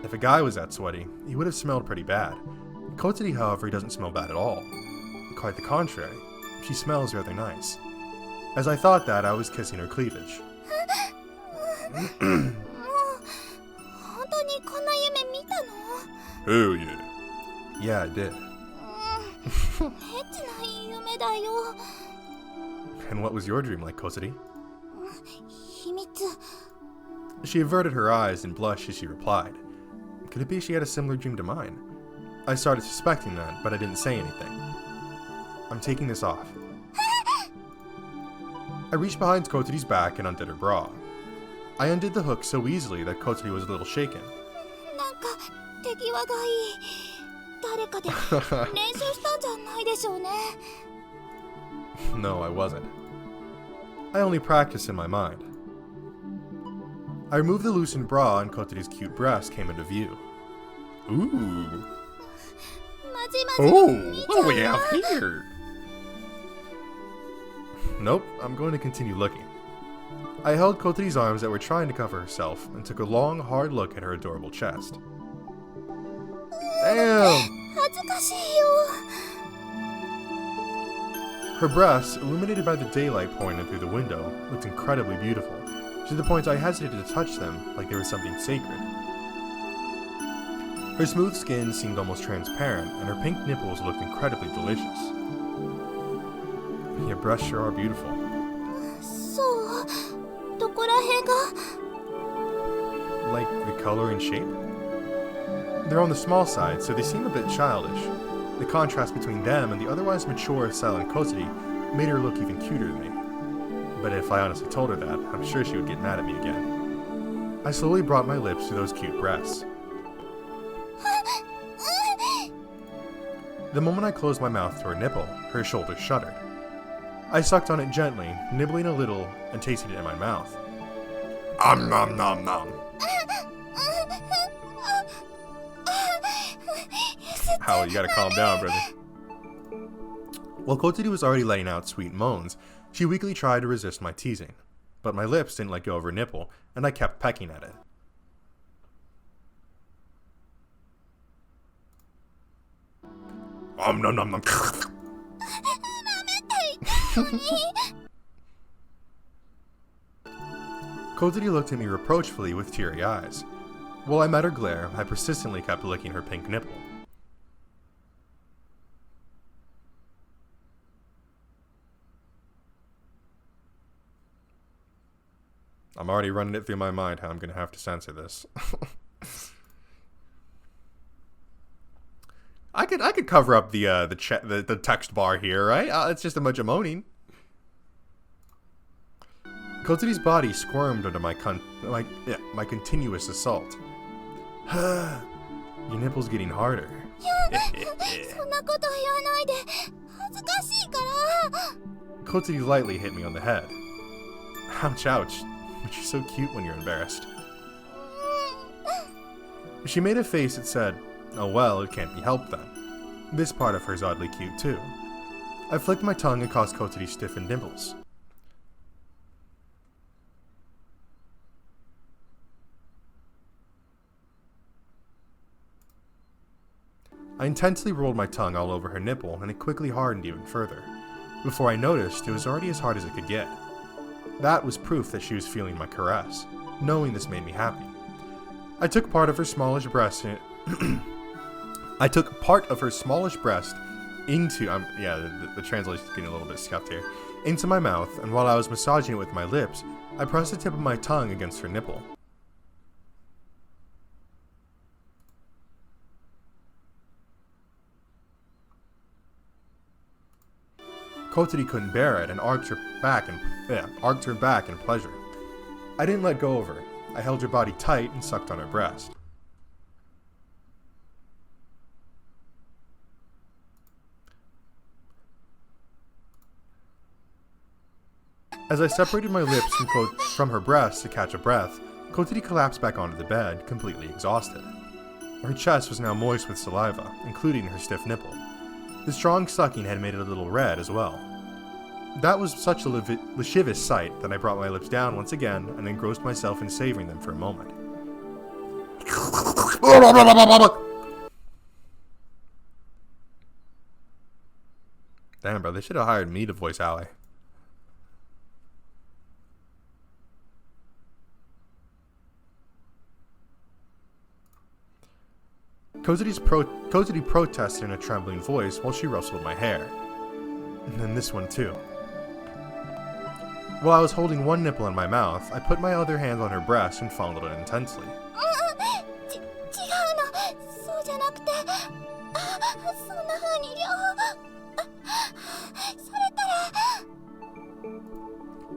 A: If a guy was that sweaty, he would have smelled pretty bad. Kotsuri, however, doesn't smell bad at all. Quite the contrary. She smells rather nice. As I thought that, I was kissing her cleavage.
C: もう本当にこんな夢見たの？
A: Hell yeah. Yeah, I did.
C: エッチな夢だよ。
A: And what was your dream like, Kotsuri?
C: 秘密。
A: She averted her eyes and blushed as she replied. Could it be she had a similar dream to mine? I started suspecting that, but I didn't say anything. I'm taking this off. I reached behind Kotsuri's back and undid her bra. I undid the hook so easily that Kotsuri was a little shaken.
C: なんか手際がいい。誰かで練習したんじゃないでしょうね。
A: No, I wasn't. I only practiced in my mind. I removed the loosened bra and Kotsuri's cute breast came into view. Ooh.
C: まじまじ
A: Oh,
C: 見ちゃ
A: what do
C: う
A: we
C: わ。
A: have here? Nope, I'm going to continue looking. I held Kotori's arms that were trying to cover herself and took a long, hard look at her adorable chest. Damn!
C: 恥ずかしいよ。
A: Her breasts, illuminated by the daylight pouring in through the window, looked incredibly beautiful, to the point I hesitated to touch them like they were something sacred. Her smooth skin seemed almost transparent, and her pink nipples looked incredibly delicious. Your breasts sure are beautiful.
C: そう。どこら辺が
A: Like the color and shape? They're on the small side, so they seem a bit childish. The contrast between them and the otherwise mature, silent Kotori made her look even cuter to me. But if I honestly told her that, I'm sure she would get mad at me again. I slowly brought my lips to those cute breasts. The moment I closed my mouth to her nipple, her shoulders shuddered. I sucked on it gently, nibbling a little, and tasting it in my mouth. Nom nom nom. Howell, you gotta calm down, brother. While Kotori was already letting out sweet moans, she weakly tried to resist my teasing. But my lips didn't let go of her nipple, and I kept pecking at it. Nom nom nom. Kotori looked at me reproachfully with teary eyes. While I met her glare, I persistently kept licking her pink nipple. I'm already running it through my mind how I'm going to have to censor this. I could cover up the text bar here, right? It's just a bunch of moaning. Kotori's body squirmed under my continuous assault. Your nipple's getting harder.
C: そんなこと言わないで。恥ずかしいから。
A: Kotori lightly hit me on the head. Ouch, ouch. But you're so cute when you're embarrassed. She made a face that said, oh well, it can't be helped then. This part of her is oddly cute too. I flicked my tongue and caused Kotori's stiffened dimples. I intensely rolled my tongue all over her nipple, and it quickly hardened even further. Before I noticed, it was already as hard as it could get. That was proof that she was feeling my caress. Knowing this made me happy. I took part of her smallish breast into the translation's getting a little bit scuffed here, into my mouth, and while I was massaging it with my lips, I pressed the tip of my tongue against her nipple. Kotori couldn't bear it and arched her back in pleasure. I didn't let go of her. I held her body tight and sucked on her breast. As I separated my lips from her breast to catch a breath, Kotori collapsed back onto the bed, completely exhausted. Her chest was now moist with saliva, including her stiff nipple. The strong sucking had made it a little red as well. That was such a lascivious sight that I brought my lips down once again and engrossed myself in savoring them for a moment. Damn, bro, they should have hired me to voice Ally. Kotori protested in a trembling voice while she rustled my hair. And then this one too. While I was holding one nipple in my mouth, I put my other hand on her breast and fondled it intensely.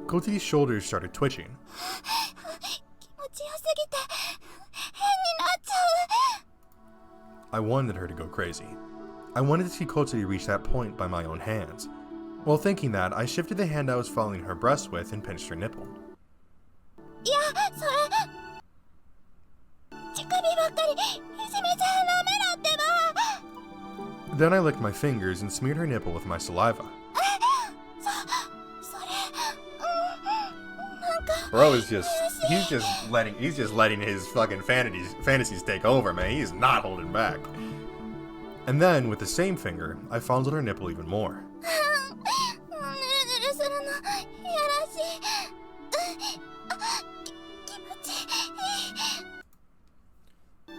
A: Kotori's shoulders started twitching. I wanted her to go crazy. I wanted to see Kotori reach that point by my own hands. While thinking that, I shifted the hand I was fondling her breast with and pinched her nipple. Then I licked my fingers and smeared her nipple with my saliva. Bro is he's just letting his fucking fantasies take over, man. He's not holding back. And then, with the same finger, I fondled her nipple even more.
C: ぬるぬるするのやらしい。気持ちい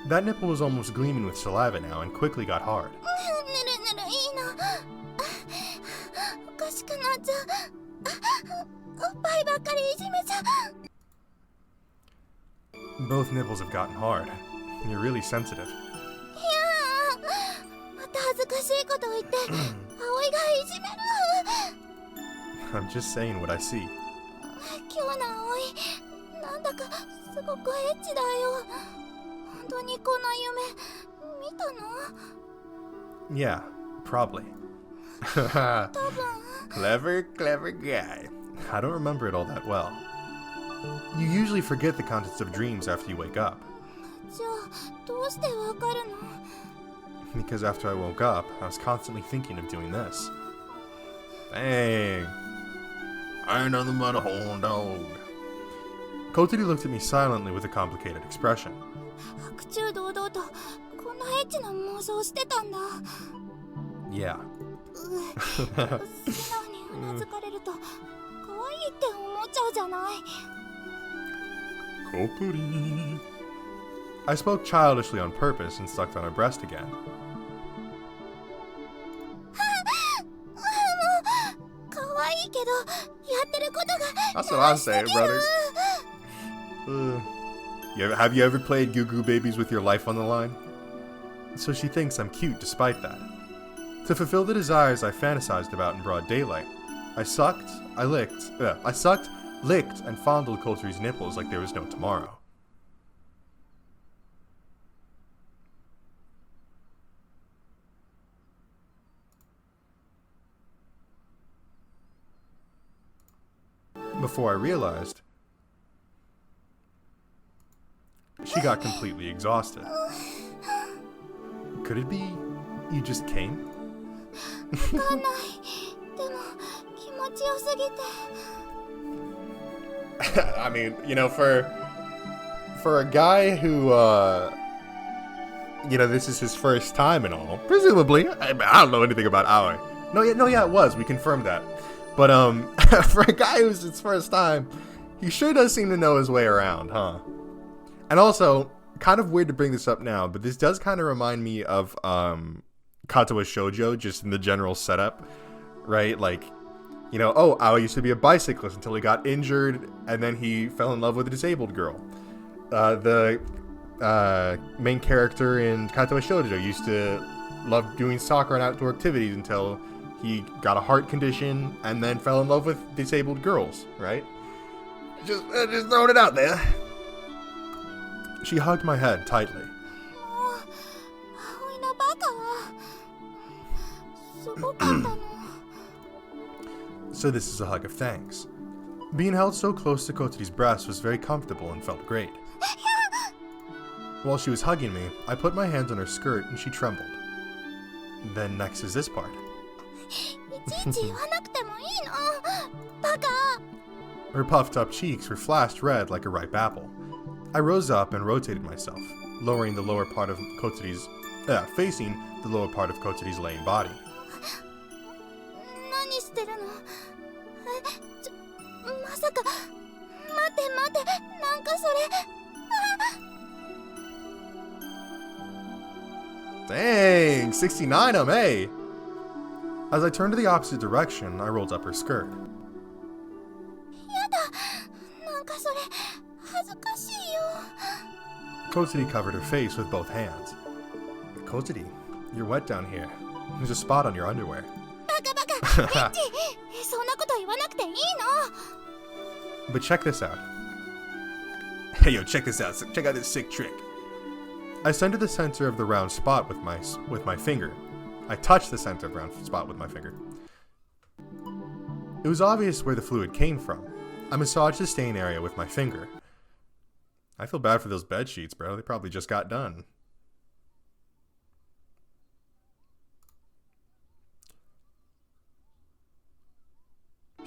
C: い。
A: That nipple was almost gleaming with saliva now and quickly got hard.
C: ぬるぬるいいの。おかしくなっちゃう。おっぱいばっかりいじめちゃう。
A: Both nipples have gotten hard. You're really sensitive.
C: また恥ずかしいことを言って葵がいじめる。
A: I'm just saying what I see.
C: 今日の葵なんだかすごくエッチだよ。本当にこんな夢見たの？
A: Yeah, probably.
C: 多分。
A: Clever guy. I don't remember it all that well. You usually forget the contents of dreams after you wake up.
C: じゃあどうしてわかるの？
A: Because after I woke up, I was constantly thinking of doing this. Dang. I ain't nothing but a horn dog. Kotari looked at me silently with a complicated expression.
C: 白昼堂々とこんなエッチな妄想してたんだ。
A: Yeah.
C: 素直にうなずかれると可愛いって思っちゃうじゃない。
A: Kotari. I spoke childishly on purpose and sucked on her breast again.
C: 可愛いけどやってることが。
A: That's what I'm saying, brothers. Have you ever played Goo Goo Babies with your life on the line? So she thinks I'm cute despite that. To fulfill the desires I fantasized about in broad daylight, I sucked, licked, and fondled Kotari's nipples like there was no tomorrow. Before I realized, she got completely exhausted. Could it be you just came?
C: わかんない。でも気持ちよすぎて。
A: I mean, you know, for a guy who, you know, this is his first time and all, presumably. I don't know anything about Aoi. No, yeah, it was. We confirmed that. But for a guy who's his first time, he sure does seem to know his way around, huh? And also, kind of weird to bring this up now, but this does kind of remind me of Katawa Shoujo, just in the general setup, right? Like, you know, oh, Aoi used to be a bicyclist until he got injured, and then he fell in love with a disabled girl. The main character in Katawa Shoujo used to love doing soccer and outdoor activities until he got a heart condition and then fell in love with disabled girls, right? Just throwing it out there. She hugged my head tightly.
C: もう葵のバカはすごかったの。
A: So this is a hug of thanks. Being held so close to Kotari's breast was very comfortable and felt great. While she was hugging me, I put my hands on her skirt and she trembled. Then next is this part.
C: いちいち言わなくてもいいの。バカ。
A: Her puffed up cheeks were flashed red like a ripe apple. I rose up and rotated myself, lowering the lower part of facing the lower part of Kotari's laying body.
C: 何してるの？まさか。待ってなんかそれ。
A: Dang, 69 of 'em, hey! As I turned to the opposite direction, I rolled up her skirt.
C: やだ。なんかそれ恥ずかしいよ。
A: Kotari covered her face with both hands. Kotari, you're wet down here. There's a spot on your underwear.
C: バカ。エッチ。そんなこと言わなくていいの。
A: But check this out. Hey yo, check this out. Check out this sick trick. I centered the center of the round spot with my finger. I touched the center of the round spot with my finger. It was obvious where the fluid came from. I massaged the stain area with my finger. I feel bad for those bed sheets, bro. They probably just got done.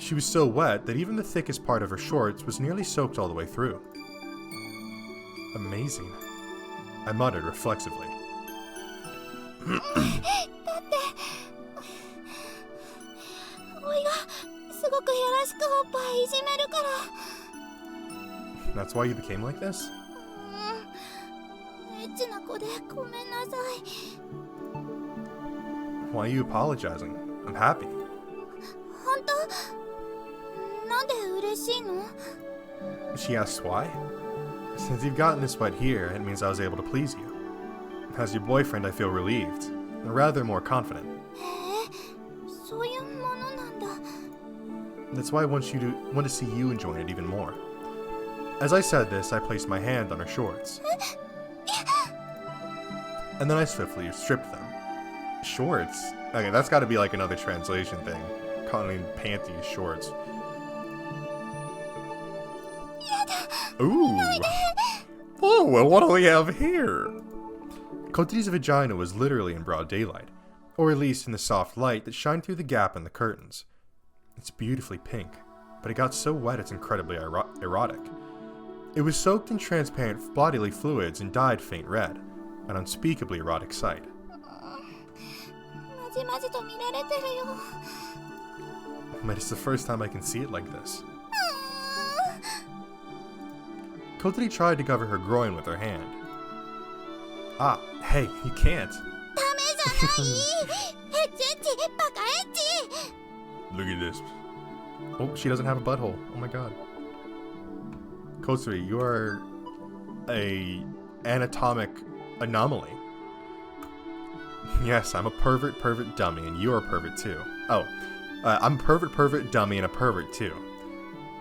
A: She was so wet that even the thickest part of her shorts was nearly soaked all the way through. Amazing, I muttered reflexively.
C: だっておいがすごくやらしくおっぱいいじめるから。
A: That's why you became like this?
C: エッチな子でごめんなさい。
A: Why are you apologizing? I'm happy.
C: 本当？なんで嬉しいの？
A: She asks why? Since you've gotten this wet here, it means I was able to please you. As your boyfriend, I feel relieved, and rather more confident.
C: そういうものなんだ。
A: That's why I want to see you enjoying it even more. As I said this, I placed my hand on her shorts. And then I swiftly stripped them. Shorts? Okay, that's gotta be like another translation thing. Calling panties shorts. Ooh! Oh, well, what do we have here? Koteri's vagina was literally in broad daylight, or at least in the soft light that shined through the gap in the curtains. It's beautifully pink, but it got so wet it's incredibly erotic. It was soaked in transparent bodily fluids and dyed faint red, an unspeakably erotic sight.
C: まじまじと見られてるよ。
A: But it's the first time I can see it like this. Koteri tried to cover her groin with her hand. Ah, hey, you can't.
C: ダメじゃない。エッチエッチ、バカエッチ。
A: Look at this. Oh, she doesn't have a butthole. Oh my god. Koteri, you are a anatomic anomaly. Yes, I'm a pervert dummy, and you're a pervert too. Oh, I'm a pervert dummy and a pervert too.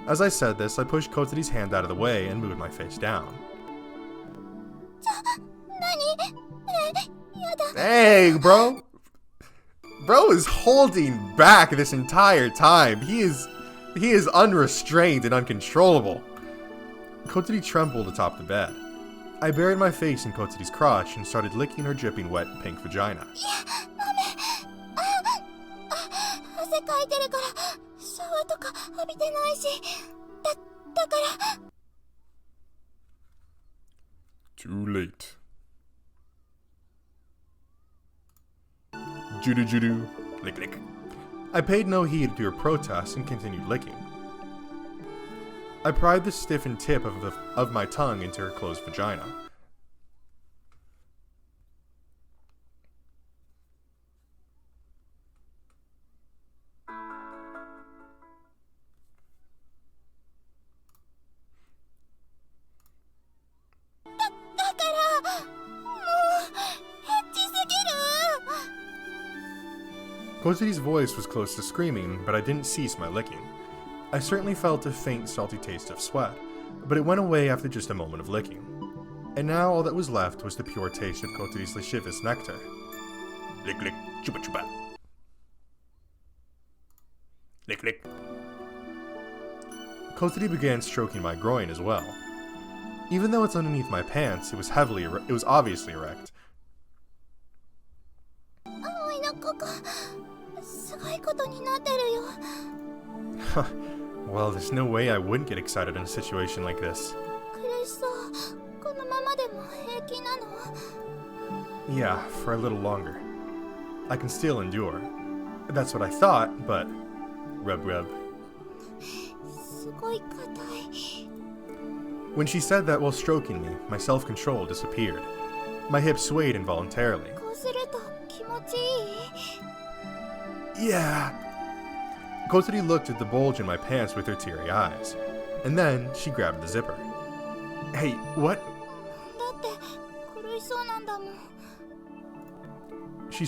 A: As I said this, I pushed Koteri's hand out of the way and moved my face down. Hey, bro! Bro is holding back this entire time. He is unrestrained and uncontrollable. Koteri trembled atop the bed. I buried my face in Koteri's crotch and started licking her dripping wet pink vagina.
C: 汗かいてるからシャワーとか浴びてないし。だから。
A: Too late. Judu judu. Lick lick. I paid no heed to her protests and continued licking. I pried the stiffened tip of my tongue into her closed vagina. Koteri's voice was close to screaming, but I didn't cease my licking. I certainly felt a faint, salty taste of sweat, but it went away after just a moment of licking. And now all that was left was the pure taste of Koteri's lascivious nectar. Lick lick, chupa chupa. Lick lick. Koteri began stroking my groin as well. Even though it's underneath my pants, it was obviously erect.
C: 葵のここ、すごいことになってるよ。
A: Well, there's no way I wouldn't get excited in a situation like this.
C: 苦しそう。このままでも平気なの？
A: Yeah, for a little longer. I can still endure. That's what I thought, but... Rub rub.
C: すごい硬い。
A: When she said that while stroking me, my self-control disappeared. My hips swayed involuntarily.
C: こうすると気持ちいい？
A: Yeah. Koteri looked at the bulge in my pants with her teary eyes. And then she grabbed the zipper. Hey, what?
C: だって苦しそうなんだもん。
A: She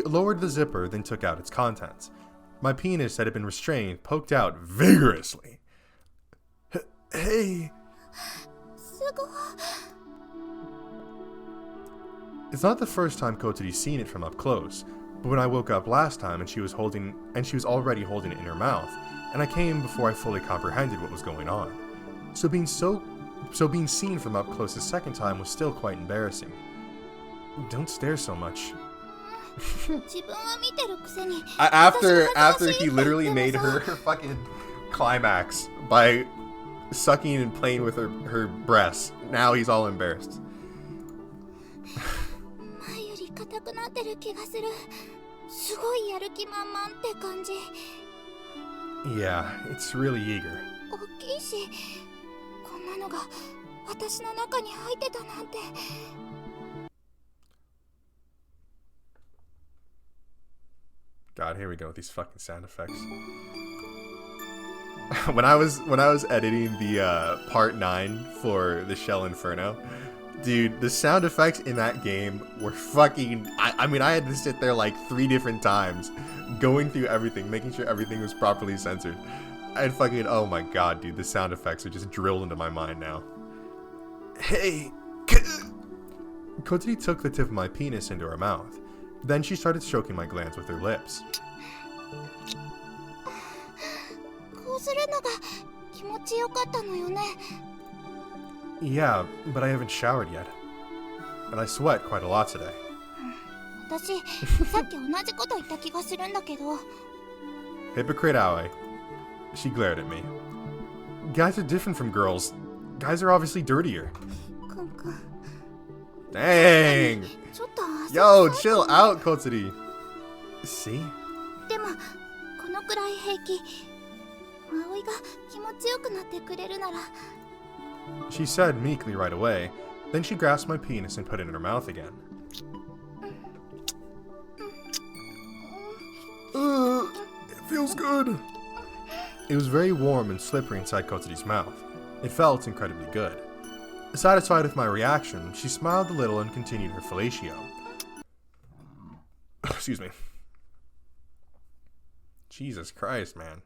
A: lowered the zipper, then took out its contents. My penis that had been restrained poked out vigorously. Hey.
C: すごい。
A: It's not the first time Koteri's seen it from up close, but when I woke up last time and she was already holding it in her mouth, and I came before I fully comprehended what was going on. So being seen from up close the second time was still quite embarrassing. Don't stare so much.
C: 自分は見てるくせに
A: After he literally made her fucking climax by sucking and playing with her breasts. Now he's all embarrassed.
C: 前より硬くなってる気がする。すごいやる気満々って感じ。
A: Yeah, it's really eager.
C: 大きいし、こんなのが私の中に入ってたなんて。
A: God, here we go with these fucking sound effects. when I was editing the part 9 for the Shell Inferno, dude, the sound effects in that game were fucking... I mean, I had to sit there like 3 different times, going through everything, making sure everything was properly censored. And fucking, oh my god, dude, the sound effects are just drilled into my mind now. Hey! Kotori took the tip of my penis into her mouth. Then she started stroking my glands with her lips.
C: こうするのが気持ちよかったのよね。
A: Yeah, but I haven't showered yet. And I sweat quite a lot today.
C: 私、さっき同じこと言った気がするんだけど。
A: Hypocrite Aoi. She glared at me. Guys are different from girls. Guys are obviously dirtier.
C: くんくん。
A: Dang!
C: ちょっと汗
A: Yo,
C: 臭い
A: chill out, Kotsuri. See?
C: でも、このくらい平気。葵が気持ちよくなってくれるなら。
A: She said meekly right away. Then she grasped my penis and put it in her mouth again. It feels good. It was very warm and slippery inside Kotsuri's mouth. It felt incredibly good. Satisfied with my reaction, she smiled a little and continued her fellatio. Excuse me. Jesus Christ, man.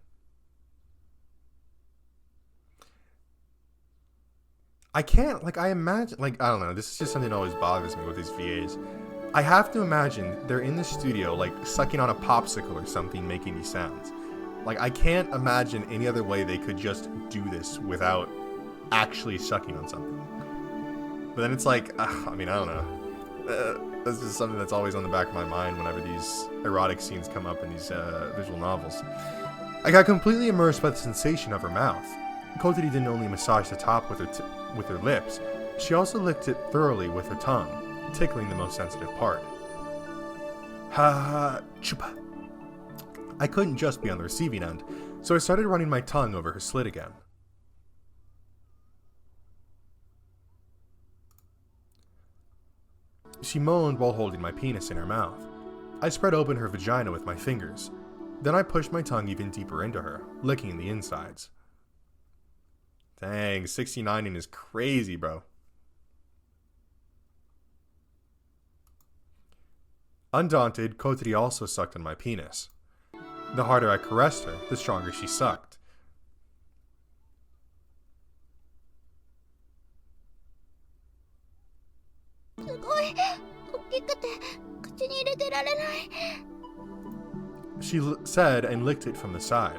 A: I can't, like, I imagine, like, I don't know, this is just something that always bothers me with these VAs. I have to imagine they're in the studio, like, sucking on a popsicle or something, making these sounds. Like, I can't imagine any other way they could just do this without actually sucking on something. But then it's like, I mean, I don't know. That's just something that's always on the back of my mind whenever these erotic scenes come up in these visual novels. I got completely immersed by the sensation of her mouth. Kotori didn't only massage the top with her lips, she also licked it thoroughly with her tongue, tickling the most sensitive part. Ha chupa. I couldn't just be on the receiving end, so I started running my tongue over her slit again. She moaned while holding my penis in her mouth. I spread open her vagina with my fingers. Then I pushed my tongue even deeper into her, licking the insides. Dang, 69ing is crazy, bro. Undaunted, Kotori also sucked on my penis. The harder I caressed her, the stronger she sucked. She said and licked it from the side.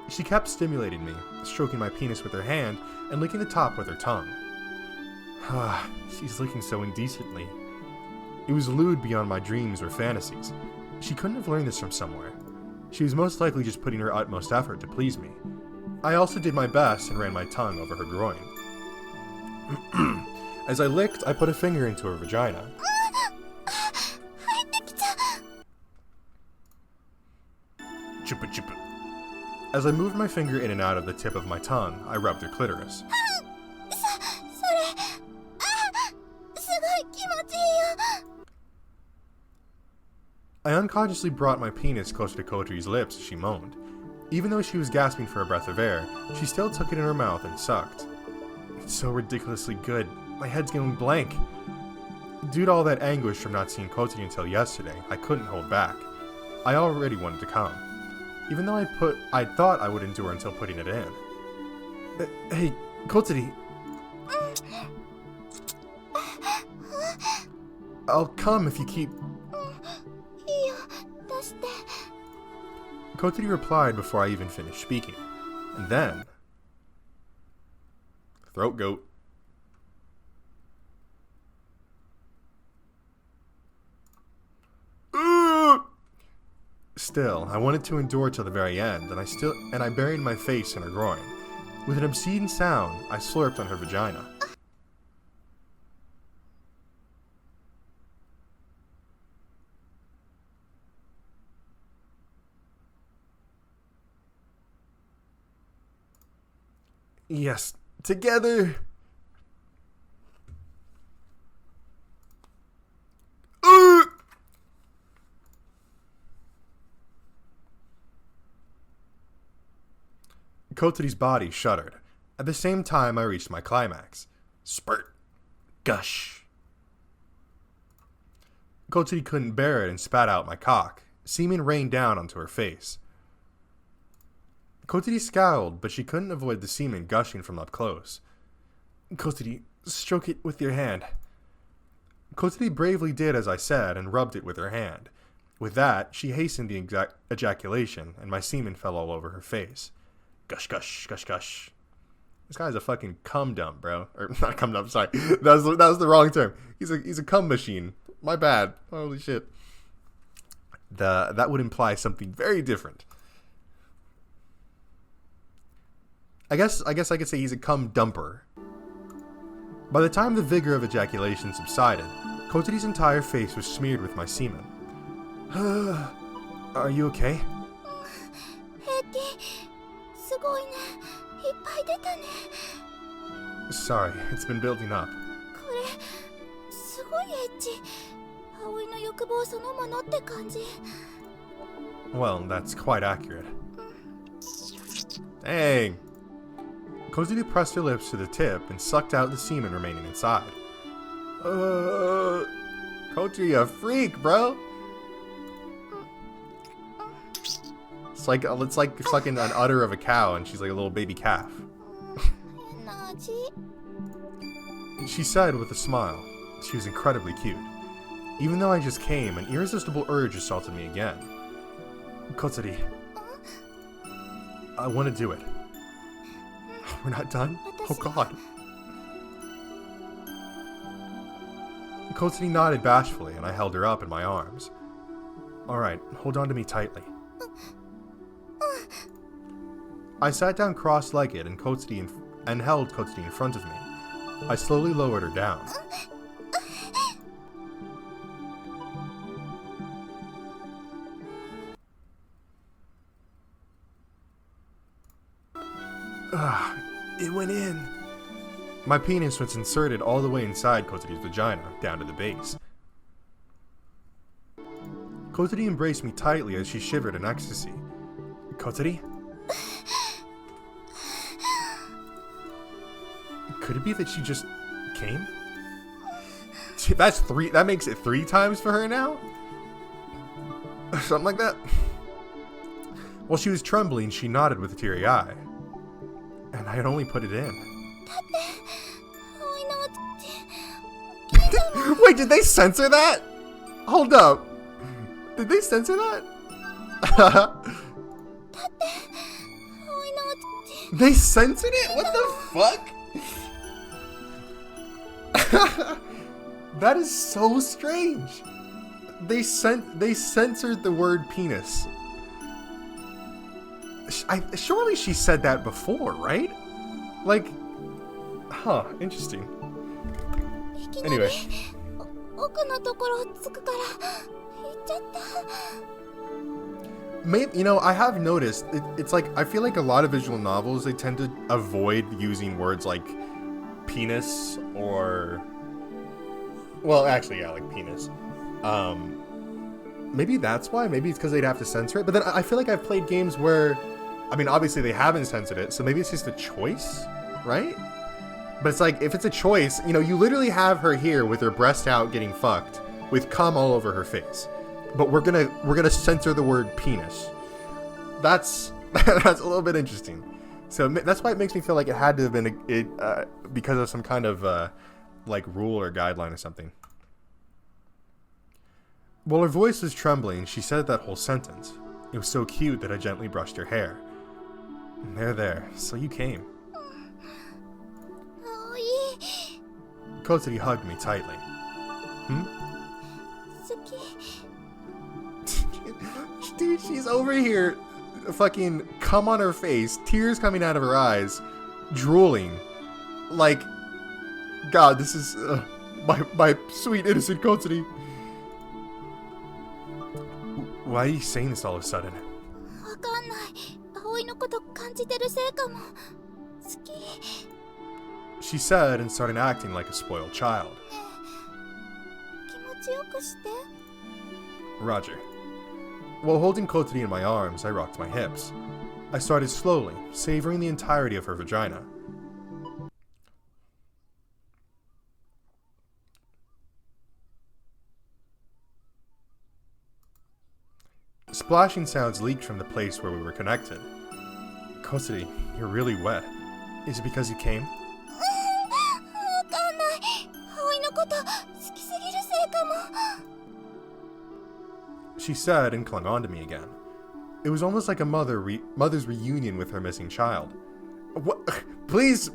A: She kept stimulating me, stroking my penis with her hand and licking the top with her tongue. She's licking so indecently. It was lewd beyond my dreams or fantasies. She couldn't have learned this from somewhere. She was most likely just putting her utmost effort to please me. I also did my best and ran my tongue over her groin. As I licked, I put a finger into her vagina. Chupa chupa. As I moved my finger in and out of the tip of my tongue, I rubbed her clitoris. I unconsciously brought my penis closer to Kotori's lips as she moaned. Even though she was gasping for a breath of air, she still took it in her mouth and sucked. It's so ridiculously good. My head's going blank. Due to all that anguish from not seeing Kotori until yesterday, I couldn't hold back. I already wanted to come. Even though I thought I would endure until putting it in. Hey, Kotori. I'll come if you keep... Kotori replied before I even finished speaking. And then... Throat goat. Ooh! Still, I wanted to endure till the very end, and I buried my face in her groin. With an obscene sound, I slurped on her vagina. Yes, together! Kotori's body shuddered. At the same time, I reached my climax. Spurt. Gush. Kotori couldn't bear it and spat out my cock. Semen rained down onto her face. Kotori scowled, but she couldn't avoid the semen gushing from up close. Kotori, stroke it with your hand. Kotori bravely did as I said and rubbed it with her hand. With that, she hastened the ejaculation, and my semen fell all over her face. Gush, gush, gush, gush. This guy's a fucking cum dump, bro. Or not cum dump, sorry. That was the wrong term. He's a cum machine. My bad. Holy shit. That would imply something very different. I guess I could say he's a cum dumper. By the time the vigor of ejaculation subsided, Kotori's entire face was smeared with my semen. Are you okay? Sorry, it's been building up. Well, that's quite accurate. Dang! Kotori pressed her lips to the tip and sucked out the semen remaining inside. Kotori, a freak, bro! It's like fucking an udder of a cow and she's like a little baby calf. She said with a smile. She was incredibly cute. Even though I just came, an irresistible urge assaulted me again. Kotori, I want to do it. We're not done? Oh god. Kotori nodded bashfully and I held her up in my arms. Alright, hold on to me tightly. I sat down cross-legged and held Kotori in front of me. I slowly lowered her down. It went in. My penis was inserted all the way inside Kotori's vagina, down to the base. Kotori embraced me tightly as she shivered in ecstasy. Kotori? Could it be that she just came? That's three. That makes it 3 times for her now? Something like that? While she was trembling, she nodded with a teary eye. And I had only put it in. Wait, did they censor that? Hold up. Did they censor that? They censored it? What the fuck? That is so strange. They censored the word penis. Surely she said that before, right? Like, huh, interesting. Anyway. Maybe, you know, I have noticed, it's like, I feel like a lot of visual novels, they tend to avoid using words like penis or, well, actually, yeah, like penis. Maybe that's why. Maybe it's because they'd have to censor it. But then I feel like I've played games where, I mean, obviously they haven't censored it, so maybe it's just a choice, right? But it's like, if it's a choice, you know, you literally have her here with her breast out getting fucked, with cum all over her face. But we're gonna censor the word penis. That's that's a little bit interesting. So that's why it makes me feel like it had to have been because of some kind of like rule or guideline or something. While her voice was trembling, she said that whole sentence. It was so cute that I gently brushed her hair. There, so you came. Kotori hugged me tightly. Dude, She's over here, fucking cum on her face, tears coming out of her eyes, drooling. Like, God, this is my sweet innocent Kotsuri. Why are you saying this all of a sudden?
C: わかんない。葵のこと感じてるせいかも。好き。
A: She said and started acting like a spoiled child.
C: 気持ちよくして。
A: Roger. While holding Kotsuri in my arms, I rocked my hips. I started slowly, savoring the entirety of her vagina. Splashing sounds leaked from the place where we were connected. Kotsuri, you're really wet. Is it because you came?
C: わかんない。葵のこと好きすぎるせいかも。
A: She said and clung onto me again. It was almost like a mother's reunion with her missing child. What? Please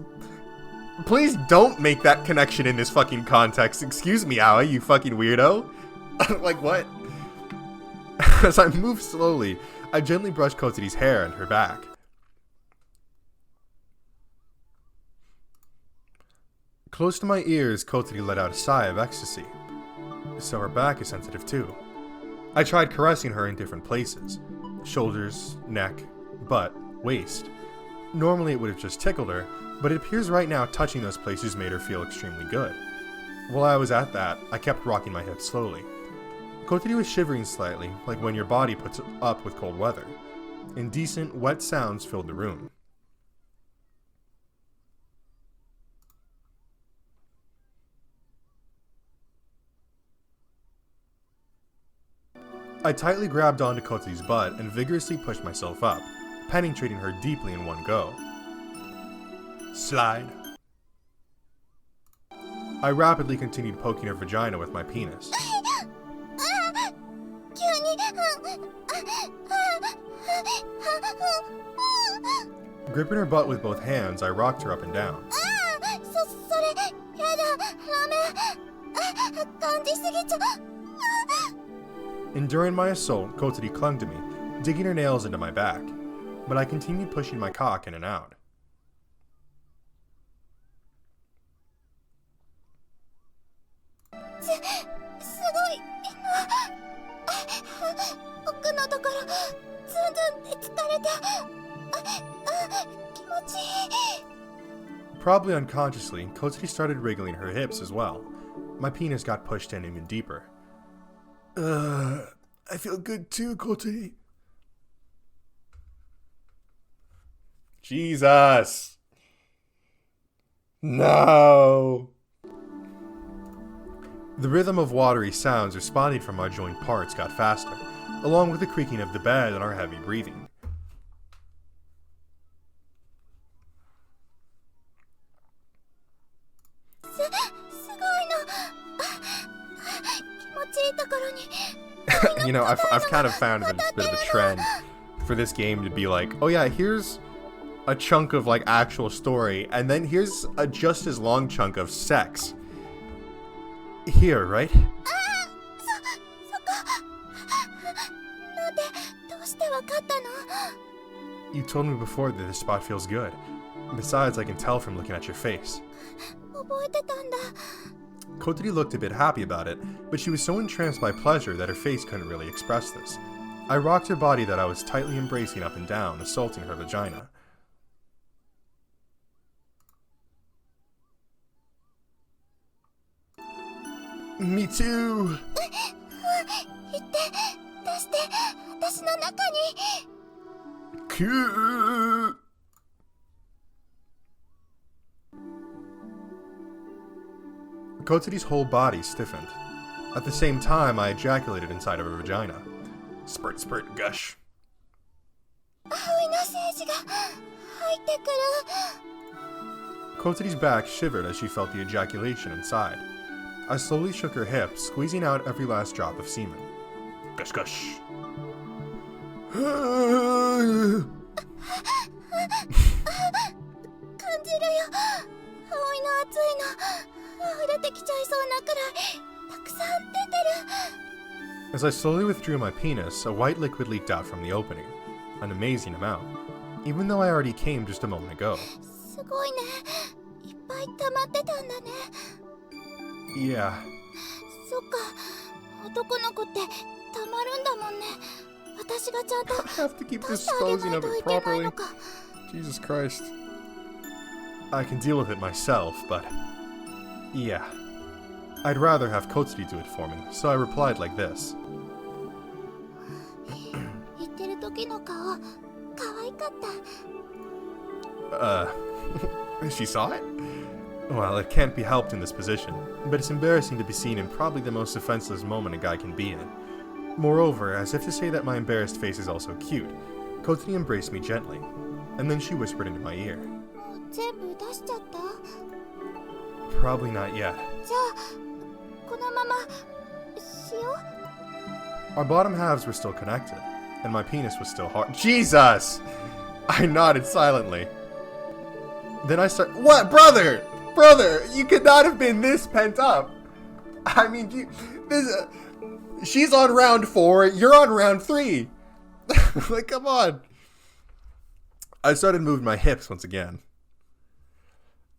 A: don't make that connection in this fucking context. Excuse me, Aoi, you fucking weirdo. Like what? As I moved slowly, I gently brushed Kotsuri's hair and her back. Close to my ears, Kotsuri let out a sigh of ecstasy. So her back is sensitive too. I tried caressing her in different places. Shoulders, neck, butt, waist. Normally it would have just tickled her, but it appears right now touching those places made her feel extremely good. While I was at that, I kept rocking my hips slowly. Kotsuri was shivering slightly, like when your body puts up with cold weather. Indecent, wet sounds filled the room. I tightly grabbed onto Kotsuri's butt and vigorously pushed myself up, penetrating her deeply in one go. Slide. I rapidly continued poking her vagina with my penis. Gripping her butt with both hands, I rocked her up and down. Enduring my assault, Kotsuri clung to me, digging her nails into my back, but I continued pushing my cock in and out. Probably unconsciously, Kotsuri started wriggling her hips as well. My penis got pushed in even deeper. I feel good too, Kotsuri. Jesus! No! The rhythm of watery sounds responding from our joined parts got faster, along with the creaking of the bed and our heavy breathing. You know, I've kind of found that it's a bit of a trend for this game to be like, oh yeah, here's a chunk of like actual story, and then here's a just as long chunk of sex. Here, right? You told me before that this spot feels good. Besides, I can tell from looking at your face. Kotsuri looked a bit happy about it, but she was so entranced by pleasure that her face couldn't really express this. I rocked her body that I was tightly embracing up and down, assaulting her vagina. Me too! Cool. Kotsuri's whole body stiffened. At the same time, I ejaculated inside of her vagina. Spurt, spurt, gush. Kotsuri's back shivered as she felt the ejaculation inside. I slowly shook her hips, squeezing out every last drop of semen. Gush, gush. As I slowly withdrew my penis, a white liquid leaked out from the opening. An amazing amount. Even though I already came just a moment ago.
C: すごいね。いっぱい溜まってたんだね。
A: Yeah.
C: そっか。男の子って溜まるんだもんね。私がちゃんと
A: I have to keep
C: 出してあげ
A: disposing
C: ない
A: of
C: と
A: it
C: いけない
A: properly.
C: のか。
A: Jesus Christ. I can deal with it myself, but... Yeah. I'd rather have Kotsuri do it for me, so I replied like this.
C: 言ってる時の顔、可愛かった。
A: She saw it? Well, it can't be helped in this position, but it's embarrassing to be seen in probably the most defenseless moment a guy can be in. Moreover, as if to say that my embarrassed face is also cute, Kotsuri embraced me gently, and then she whispered into my ear.
C: もう全部出しちゃった。
A: Probably not yet.
C: じゃあ、このまましよう。
A: Our bottom halves were still connected, and my penis was still hard. Jesus! I nodded silently. Then I started. What? Brother! Brother! You could not have been this pent up! I mean, she's on round 4, you're on round 3! Like, come on! I started moving my hips once again.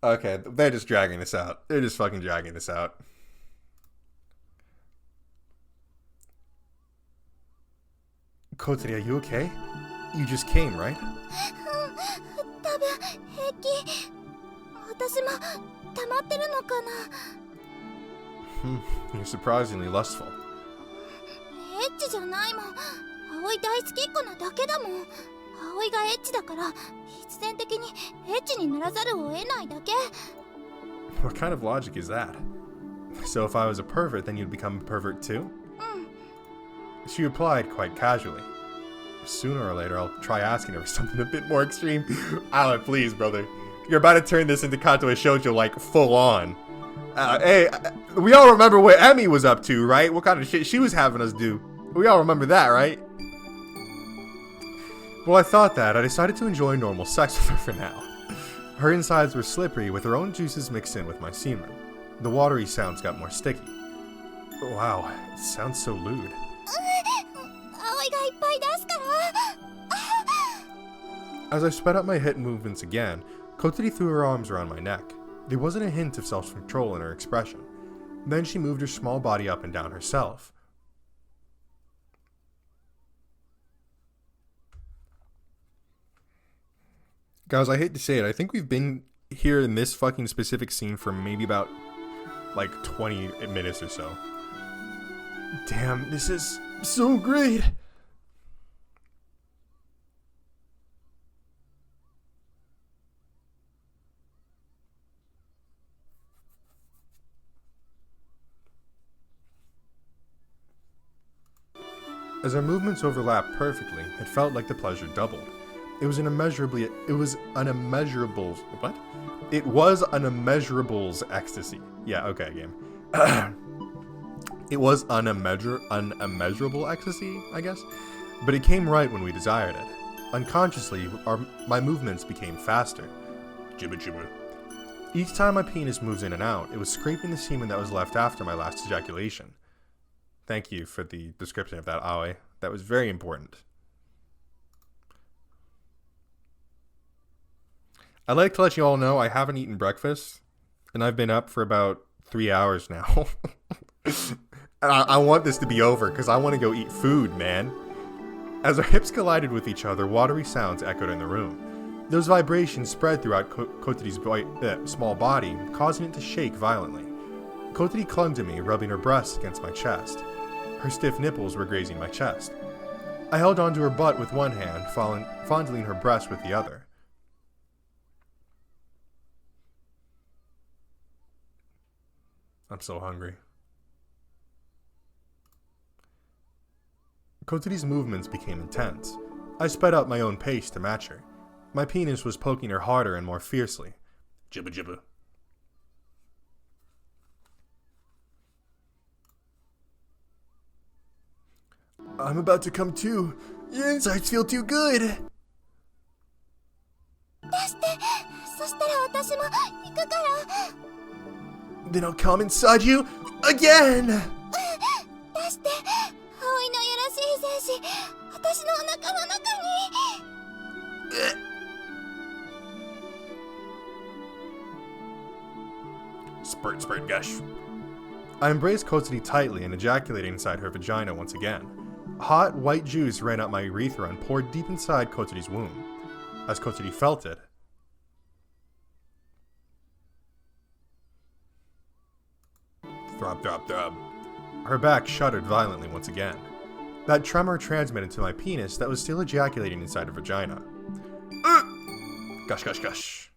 A: Okay, they're just dragging this out. They're just fucking dragging this out. Kotsuri, are you okay? You just came, right?
C: 多分平気。私も溜まってるのかな。
A: You're surprisingly lustful.
C: エッチじゃないもん。葵大好きっ子なだけだもん。葵がエッチだから必然的にエッチにならざるを得ないだけ。
A: What kind of logic is that? So if I was a pervert, then you'd become a pervert too? She replied quite casually. Sooner or later, I'll try asking her for something a bit more extreme. Alan, please, brother. You're about to turn this into Kanto and Shoujo, like, full on. Hey, we all remember what Emmy was up to, right? What kind of shit she was having us do. We all remember that, right? Well, I thought that. I decided to enjoy normal sex with her for now. Her insides were slippery, with her own juices mixed in with my semen. The watery sounds got more sticky. Wow, it sounds so lewd.
C: 葵がいっぱい出すから。
A: As I sped up my hip movements again, Kotsuri threw her arms around my neck. There wasn't a hint of self-control in her expression. Then she moved her small body up and down herself. Guys, I hate to say it, I think we've been here in this fucking specific scene for maybe about, like, 20 minutes or so. Damn, this is so great! As our movements overlapped perfectly, it felt like the pleasure doubled. It was an immeasurable's ecstasy. Yeah, okay, game. It was unimmeasurable ecstasy, I guess. But it came right when we desired it. Unconsciously, my movements became faster. Jibba jibba. Each time my penis moves in and out, it was scraping the semen that was left after my last ejaculation. Thank you for the description of that, Aoi. That was very important. I'd like to let you all know I haven't eaten breakfast, and I've been up for about 3 hours now. And I want this to be over, because I want to go eat food, man. As our hips collided with each other, watery sounds echoed in the room. Those vibrations spread throughout Kotori's small body, causing it to shake violently. Kotori clung to me, rubbing her breasts against my chest. Her stiff nipples were grazing my chest. I held onto her butt with one hand, fondling her breast with the other. I'm so hungry. Kotori's movements became intense. I sped up my own pace to match her. My penis was poking her harder and more fiercely. Jibba jibba. I'm about to come too. Your insides feel too good.
C: 出して。そしたら私も行くから。
A: Then I'll come inside you again.
C: 出して。葵私のお腹の中に。
A: Spurt, spurt, gush. I embraced Kotsuri tightly and ejaculated inside her vagina once again. Hot, white juice ran up my urethra and poured deep inside Kotsuri's womb. As Kotsuri felt it, throb, throb, throb. Her back shuddered violently once again. That tremor transmitted to my penis that was still ejaculating inside her vagina. Gush, gush, gush.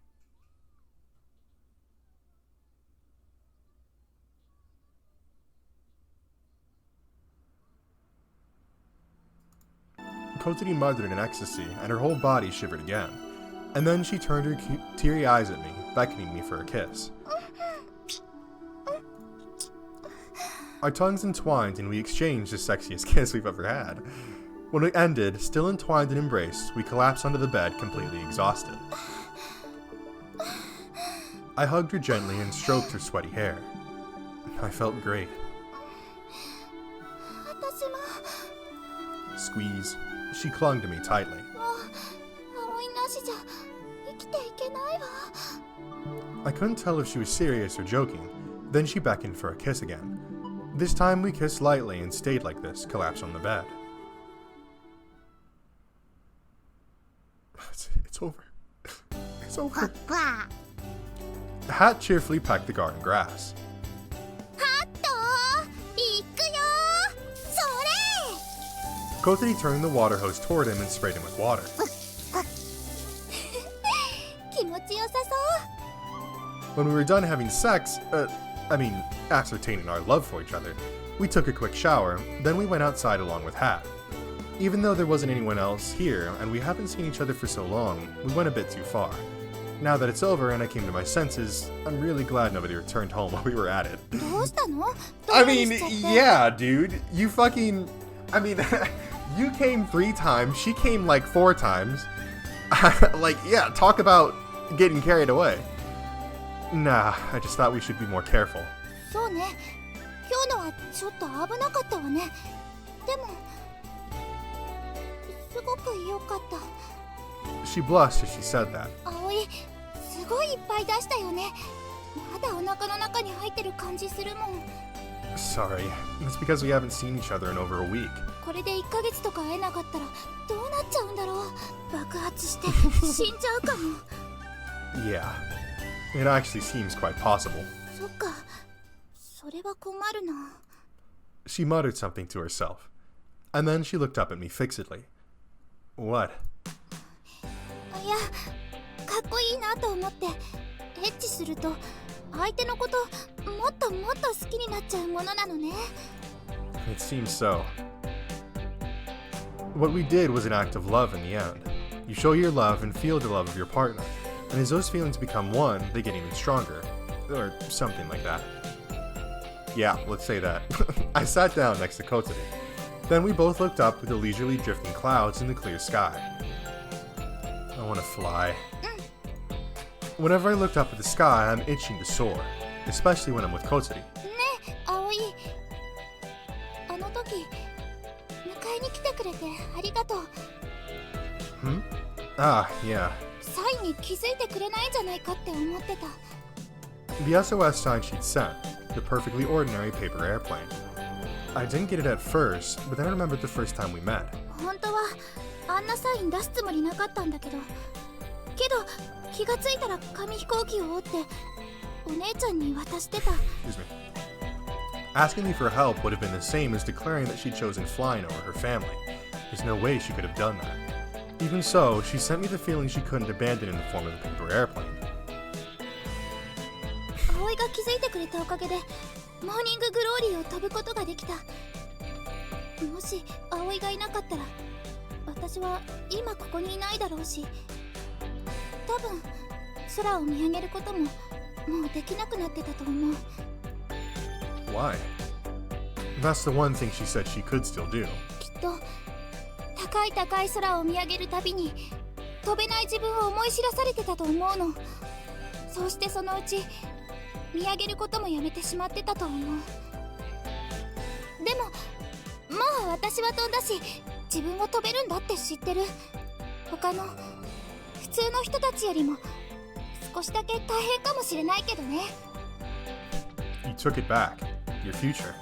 A: Kotsuri muttered in ecstasy, and her whole body shivered again. And then she turned her teary eyes at me, beckoning me for a kiss. Our tongues entwined, and we exchanged the sexiest kiss we've ever had. When we ended, still entwined and embraced, we collapsed onto the bed, completely exhausted. I hugged her gently and stroked her sweaty hair. I felt great. Squeeze. She clung to me tightly. I couldn't tell if she was serious or joking. Then she beckoned for a kiss again. This time we kissed lightly and stayed like this, collapsed on the bed. It's over. It's over. Hat cheerfully pecked the garden grass. Kotsuri turned the water hose toward him and sprayed him with water. When we were done having sex, ascertaining our love for each other, we took a quick shower, then we went outside along with Hat. Even though there wasn't anyone else here, and we haven't seen each other for so long, we went a bit too far. Now that it's over and I came to my senses, I'm really glad nobody returned home while we were at it. I mean, yeah, dude. You fucking... you came 3 times, she came like 4 times. Yeah, talk about getting carried away. Nah, I just thought we should be more careful. She blushed as she said that. Sorry, it's because we haven't seen each other in over a week. Yeah, it actually seems quite possible. She muttered something to herself, and then she looked up at me fixedly. What? It seems so. What we did was an act of love in the end. You show your love and feel the love of your partner, and as those feelings become one, they get even stronger. Or something like that. Yeah, let's say that. I sat down next to Kotsuri. Then we both looked up at the leisurely drifting clouds in the clear sky. I want to fly. Whenever I looked up at the sky, I'm itching to soar, especially when I'm with Kotsuri. Ah, yeah. The SOS sign she'd sent, the perfectly ordinary paper airplane. I didn't get it at first, but then I remembered the first time we met. Excuse me. Asking me for help would have been the same as declaring that she'd chosen flying over her family. There's no way she could have done that. Even so, she sent me the feeling she couldn't abandon in the form of a paper airplane. Why? That's the one thing she said she could still do.
C: 自分は飛べるんだって知ってる。他の普通の人たちよりも少しだけ大変かもしれないけどね。
A: You took it back. Your future.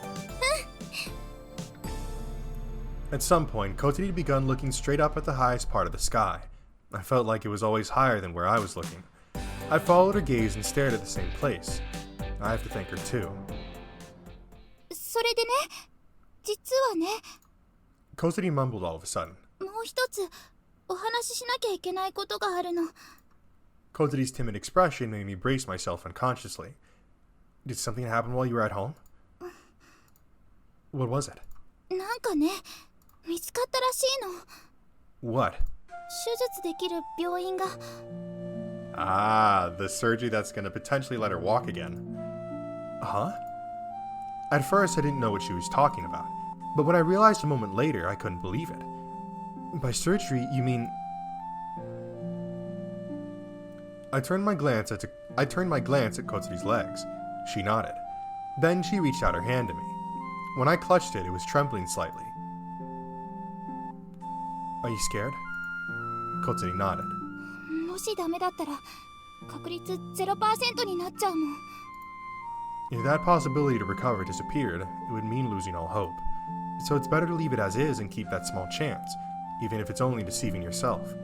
A: At some point, Kotori had begun looking straight up at the highest part of the sky. I felt like it was always higher than where I was looking. I followed her gaze and stared at the same place. I have to thank her too.
C: それでね、実はね、
A: Kotori mumbled all of a sudden.
C: もう一つお話ししなきゃいけないことがあるの。
A: Kotori's timid expression made me brace myself unconsciously. Did something happen while you were at home? What was it?
C: なんかね、見つかったらしいの。
A: What?
C: 手術できる病院が。
A: Ah, the surgery that's going to potentially let her walk again. Huh? At first, I didn't know what she was talking about, but when I realized a moment later, I couldn't believe it. By surgery, you mean... I turned my glance at Kotsuri's legs. She nodded. Then she reached out her hand to me. When I clutched it, it was trembling slightly. Are you scared? Kotsuri nodded.
C: もしダメだったら確率 0% になっちゃうもん。
A: If that possibility to recover disappeared, it would mean losing all hope. So it's better to leave it as is and keep that small chance, even if it's only deceiving yourself.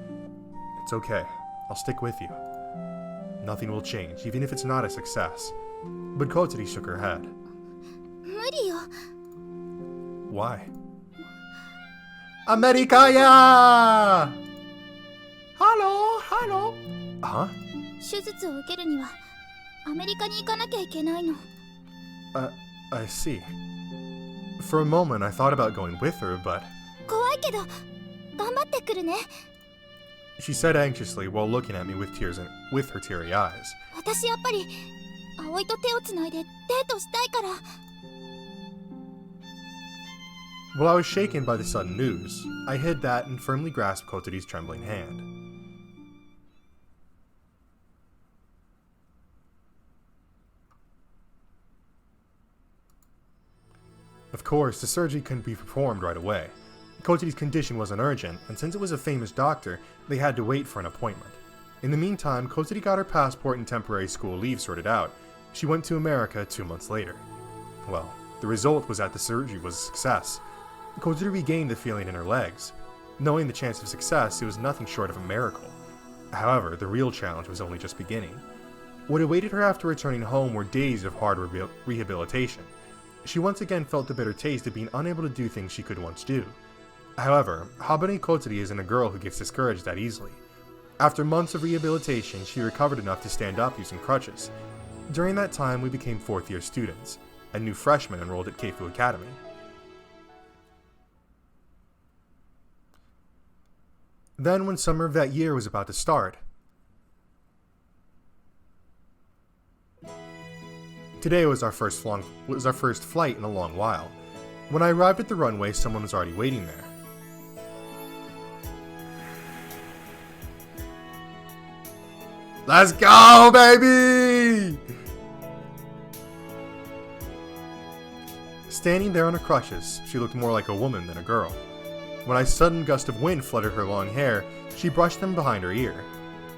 A: It's okay. I'll stick with you. Nothing will change, even if it's not a success. But Kotsuri shook her head.
C: 無理よ。
A: Why? Amerikaya! Hello, hello. Huh?
C: 手術を受けるにはアメリカに行かなきゃいけないの。
A: I see. For a moment, I thought about going with her, but...
C: 怖いけど頑張ってくるね。
A: She said anxiously while looking at me with her teary eyes.
C: 私やっぱり葵と手をつないでデートしたいから。
A: While I was shaken by the sudden news, I hid that and firmly grasped Kotori's trembling hand. Of course, the surgery couldn't be performed right away. Kotori's condition wasn't urgent, and since it was a famous doctor, they had to wait for an appointment. In the meantime, Kotori got her passport and temporary school leave sorted out. She went to America 2 months later. Well, the result was that the surgery was a success. Kotori regained the feeling in her legs. Knowing the chance of success, it was nothing short of a miracle. However, the real challenge was only just beginning. What awaited her after returning home were days of hard rehabilitation. She once again felt the bitter taste of being unable to do things she could once do. However, Habane Kotori isn't a girl who gets discouraged that easily. After months of rehabilitation, she recovered enough to stand up using crutches. During that time, we became fourth-year students, and new freshmen enrolled at Keifu Academy. Then, when summer of that year was about to start, today was our first flight in a long while. When I arrived at the runway, someone was already waiting there. Let's go, baby! Standing there on her crutches, she looked more like a woman than a girl. When a sudden gust of wind fluttered her long hair, she brushed them behind her ear.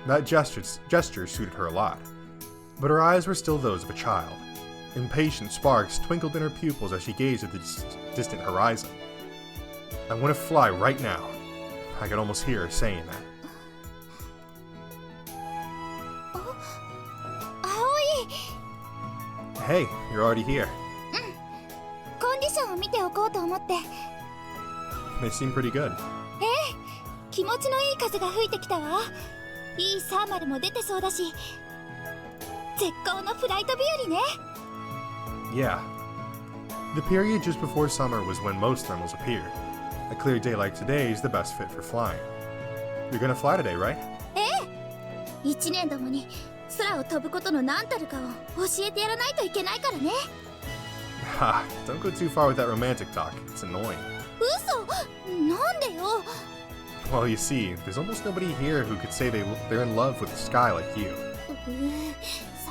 A: That gesture suited her a lot. But her eyes were still those of a child. Impatient sparks twinkled in her pupils as she gazed at the distant horizon. I want to fly right now. I could almost hear her saying that.
C: 葵。
A: Hey, you're already here.
C: コンディションを見ておこうと思って。
A: They seem pretty good.
C: 気持ちのいい風が吹いてきたわ。いいサーマルも出てそうだし、絶好のフライト日和ね。
A: Yeah. The period just before summer was when most thermals appeared. A clear day like today is the best fit for flying. You're gonna fly today, right?
C: 1年どもに空を飛ぶことの何たるかを教えてやらないといけないからね。
A: Ha, don't go too far with that romantic talk. It's annoying.
C: 嘘、なんでよ。
A: Well, you see, there's almost nobody here who could say they're in love with the sky like you.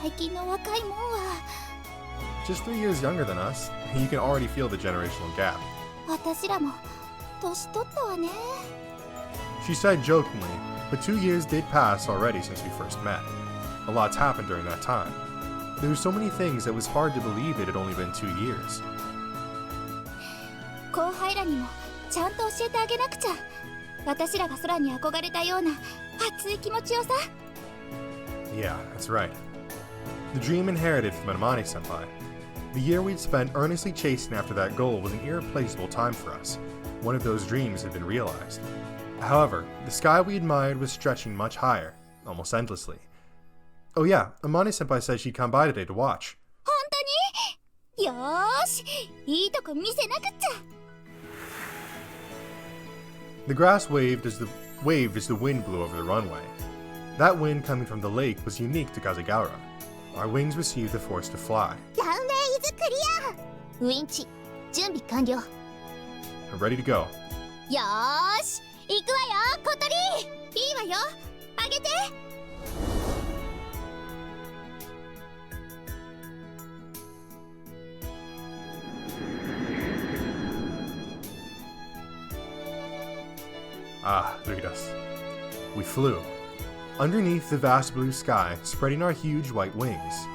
C: 最近の若いもんは。
A: Just 3 years younger than us, you can already feel the generational gap.
C: 私らも年取ったわね。
A: She said jokingly, but 2 years did pass already since we first met. A lot's happened during that time. There were so many things that it was hard to believe it had only been 2 years.
C: 後輩らにもちゃんと教えてあげなくちゃ。私らが空に憧れたような熱い気持ちをさ。
A: Yeah, that's right. The dream inherited from Amane-senpai. The year we'd spent earnestly chasing after that goal was an irreplaceable time for us. One of those dreams had been realized. However, the sky we admired was stretching much higher, almost endlessly. Oh yeah, Amane-senpai said she'd come by today to watch.
C: 本当に？よーし、いいとこ見せなくっちゃ。
A: The grass waved as the wind blew over the runway. That wind coming from the lake was unique to Kazagaura. Our wings received the force to fly.
B: ランウェイズクリア。ウィンチ準備完了。
A: I'm ready to go.
C: よーし、行くわよ、小鳥。いいわよ、あげて。
A: Ah, look at us. We flew. Underneath the vast blue sky, spreading our huge white wings.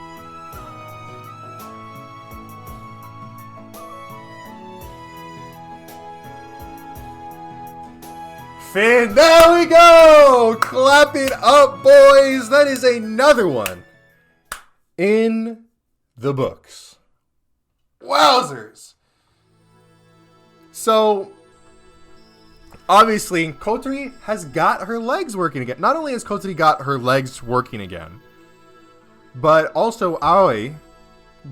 A: Fan, there we go! Clap it up, boys! That is another one in the books. Wowzers! So, obviously, Kotori has got her legs working again. Not only has Kotori got her legs working again, but also Aoi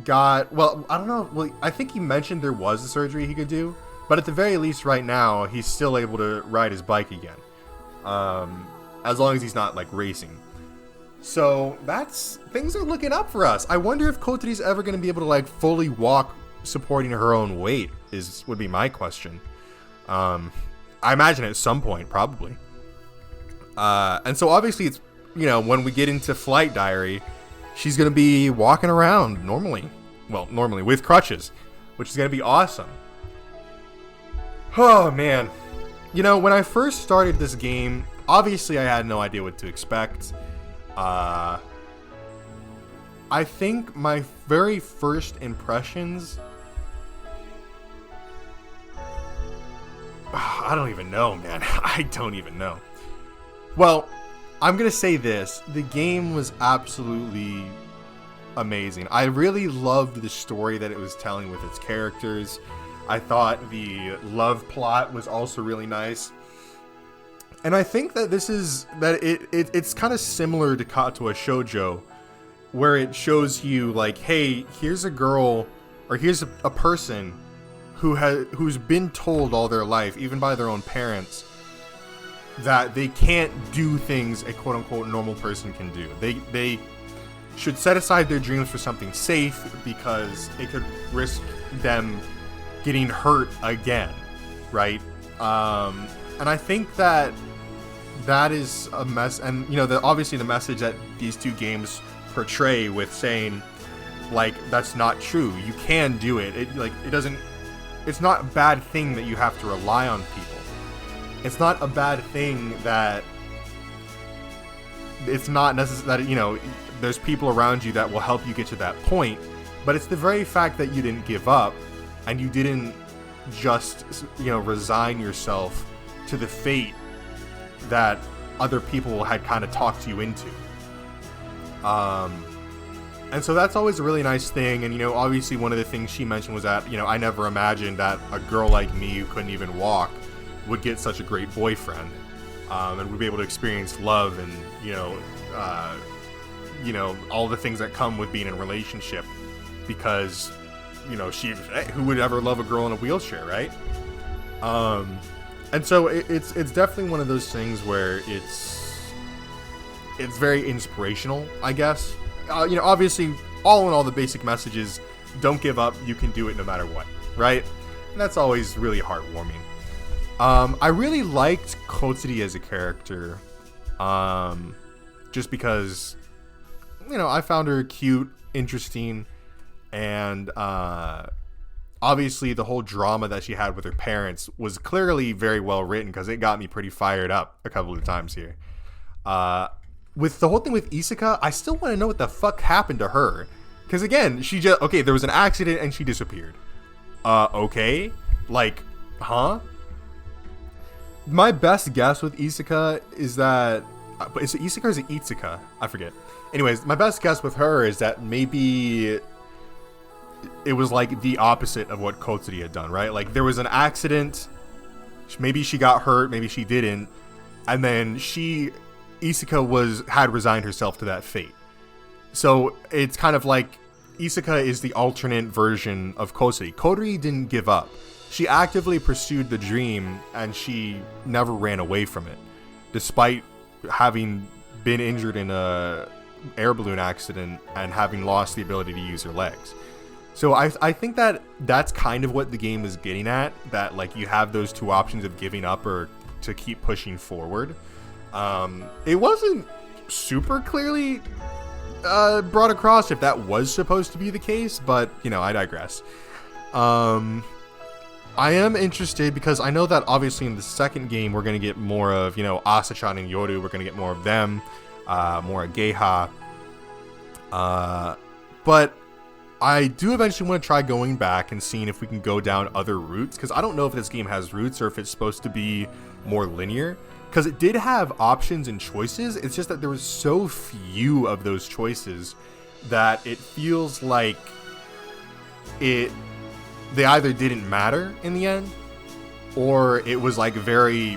A: got, well, I don't know, well, I think he mentioned there was a surgery he could do, but at the very least right now, he's still able to ride his bike again. As long as he's not, like, racing. So, things are looking up for us. I wonder if Kotori's ever going to be able to, like, fully walk supporting her own weight, would be my question. I imagine at some point, probably. And so obviously it's, you know, when we get into Flight Diary, she's going to be walking around normally. Well, normally with crutches, which is going to be awesome. Oh, man. You know, when I first started this game, obviously I had no idea what to expect. I think my very first impressions... I don't even know, man. I don't even know. Well, I'm going to say this. The game was absolutely amazing. I really loved the story that it was telling with its characters. I thought the love plot was also really nice. And I think that it's kind of similar to Katsuo Shoujo, where it shows you, like, hey, here's a girl, or here's a person who's been told all their life, even by their own parents, that they can't do things a quote-unquote normal person can do. They should set aside their dreams for something safe because it could risk them getting hurt again, right? And I think that is a mess, and you know, obviously the message that these two games portray with saying, like, that's not true. You can do it. It's not a bad thing that you have to rely on people. It's not a bad thing that it's not necessary that, you know, there's people around you that will help you get to that point. But it's the very fact that you didn't give up and you didn't just, you know, resign yourself to the fate that other people had kind of talked you into. And so that's always a really nice thing. And, you know, obviously one of the things she mentioned was that, you know, I never imagined that a girl like me who couldn't even walk would get such a great boyfriend, and would be able to experience love and, you know, all the things that come with being in a relationship, because, you know, who would ever love a girl in a wheelchair, right? And so it's definitely one of those things where it's very inspirational, I guess. You know, obviously, all in all, the basic message is don't give up. You can do it no matter what, right? And that's always really heartwarming. I really liked Kotsuri as a character, just because, you know, I found her cute, interesting, and obviously the whole drama that she had with her parents was clearly very well written, because it got me pretty fired up a couple of times here. With the whole thing with Isuka, I still want to know what the fuck happened to her. Because again, okay, there was an accident and she disappeared. Okay? Like, huh? My best guess with Isuka is that... is it Isuka or is it Itsuka? I forget. Anyways, my best guess with her is that maybe it was like the opposite of what Kotsuri had done, right? Like, there was an accident. Maybe she got hurt, maybe she didn't. And then Isuka had resigned herself to that fate. So it's kind of like Isuka is the alternate version of Kotsuri. Kotsuri didn't give up. She actively pursued the dream, and she never ran away from it, despite having been injured in a air balloon accident and having lost the ability to use her legs. So I think that that's kind of what the game is getting at, that like you have those two options of giving up or to keep pushing forward. It wasn't super clearly brought across if that was supposed to be the case, but you know, I digress. I am interested because I know that obviously in the second game we're going to get more of, you know, Asa-chan and Yoru. We're going to get more of them, more of Geiha. But I do eventually want to try going back and seeing if we can go down other routes, because I don't know if this game has routes or if it's supposed to be more linear, because it did have options and choices. It's just that there was so few of those choices that it feels like they either didn't matter in the end, or it was like very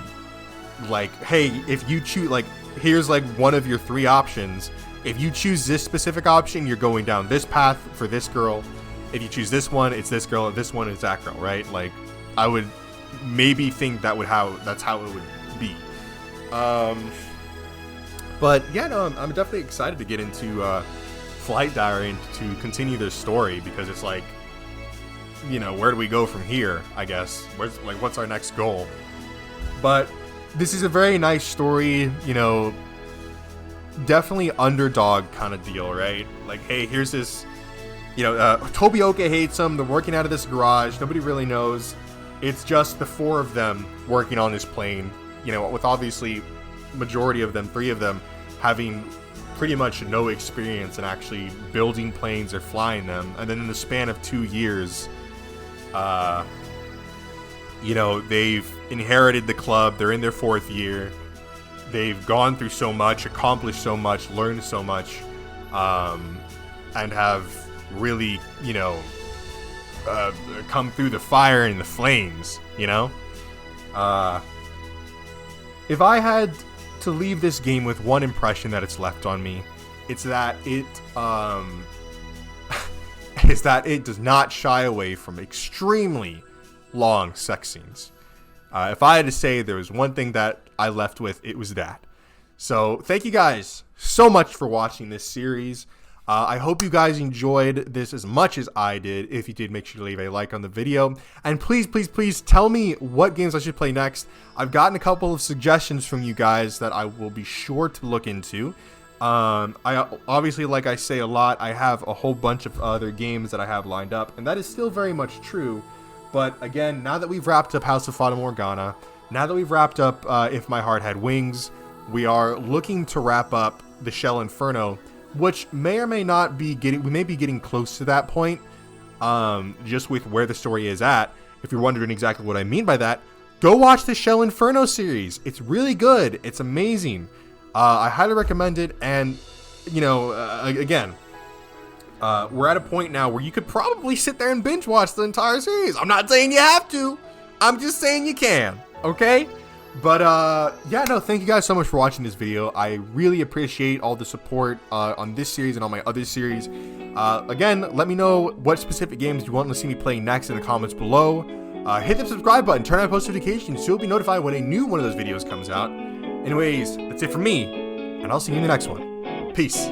A: like, hey, if you choose, like, here's like one of your three options. If you choose this specific option, you're going down this path for this girl. If you choose this one, it's this girl. This one is that girl, right? Like, I would maybe think that's how it would be. But yeah, no, I'm definitely excited to get into Flight Diary and to continue this story, because it's like, you know, where do we go from here, I guess? What's our next goal? But this is a very nice story, you know, definitely underdog kind of deal, right? Like, hey, here's this, you know, Tobioka hates them, they're working out of this garage, nobody really knows. It's just the four of them working on this plane, you know, with obviously majority of them, three of them, having pretty much no experience in actually building planes or flying them. And then in the span of 2 years, you know, they've inherited the club, they're in their 4th year, they've gone through so much, accomplished so much, learned so much, and have really, you know, come through the fire and the flames, you know? If I had to leave this game with one impression that it's left on me, it's that it does not shy away from extremely long sex scenes. If I had to say there was one thing that I left with, it was that. So thank you guys so much for watching this series. I hope you guys enjoyed this as much as I did. If you did, make sure to leave a like on the video. And please, please, please tell me what games I should play next. I've gotten a couple of suggestions from you guys that I will be sure to look into. I obviously, like I say a lot, I have a whole bunch of other games that I have lined up, and that is still very much true. But again, now that we've wrapped up House of Fata Morgana, now that we've wrapped up If My Heart Had Wings, we are looking to wrap up The Shell Inferno, which may or may not be we may be getting close to that point, just with where the story is at. If you're wondering exactly what I mean by that, go watch the Shell Inferno series. It's really good. It's amazing. I highly recommend it. And, you know, again, we're at a point now where you could probably sit there and binge watch the entire series. I'm not saying you have to. I'm just saying you can. Okay? But, yeah, no, thank you guys so much for watching this video. I really appreciate all the support on this series and all my other series. Again, let me know what specific games you want to see me play next in the comments below. Hit the subscribe button, turn on post notifications so you'll be notified when a new one of those videos comes out. Anyways, that's it for me, and I'll see you in the next one. Peace.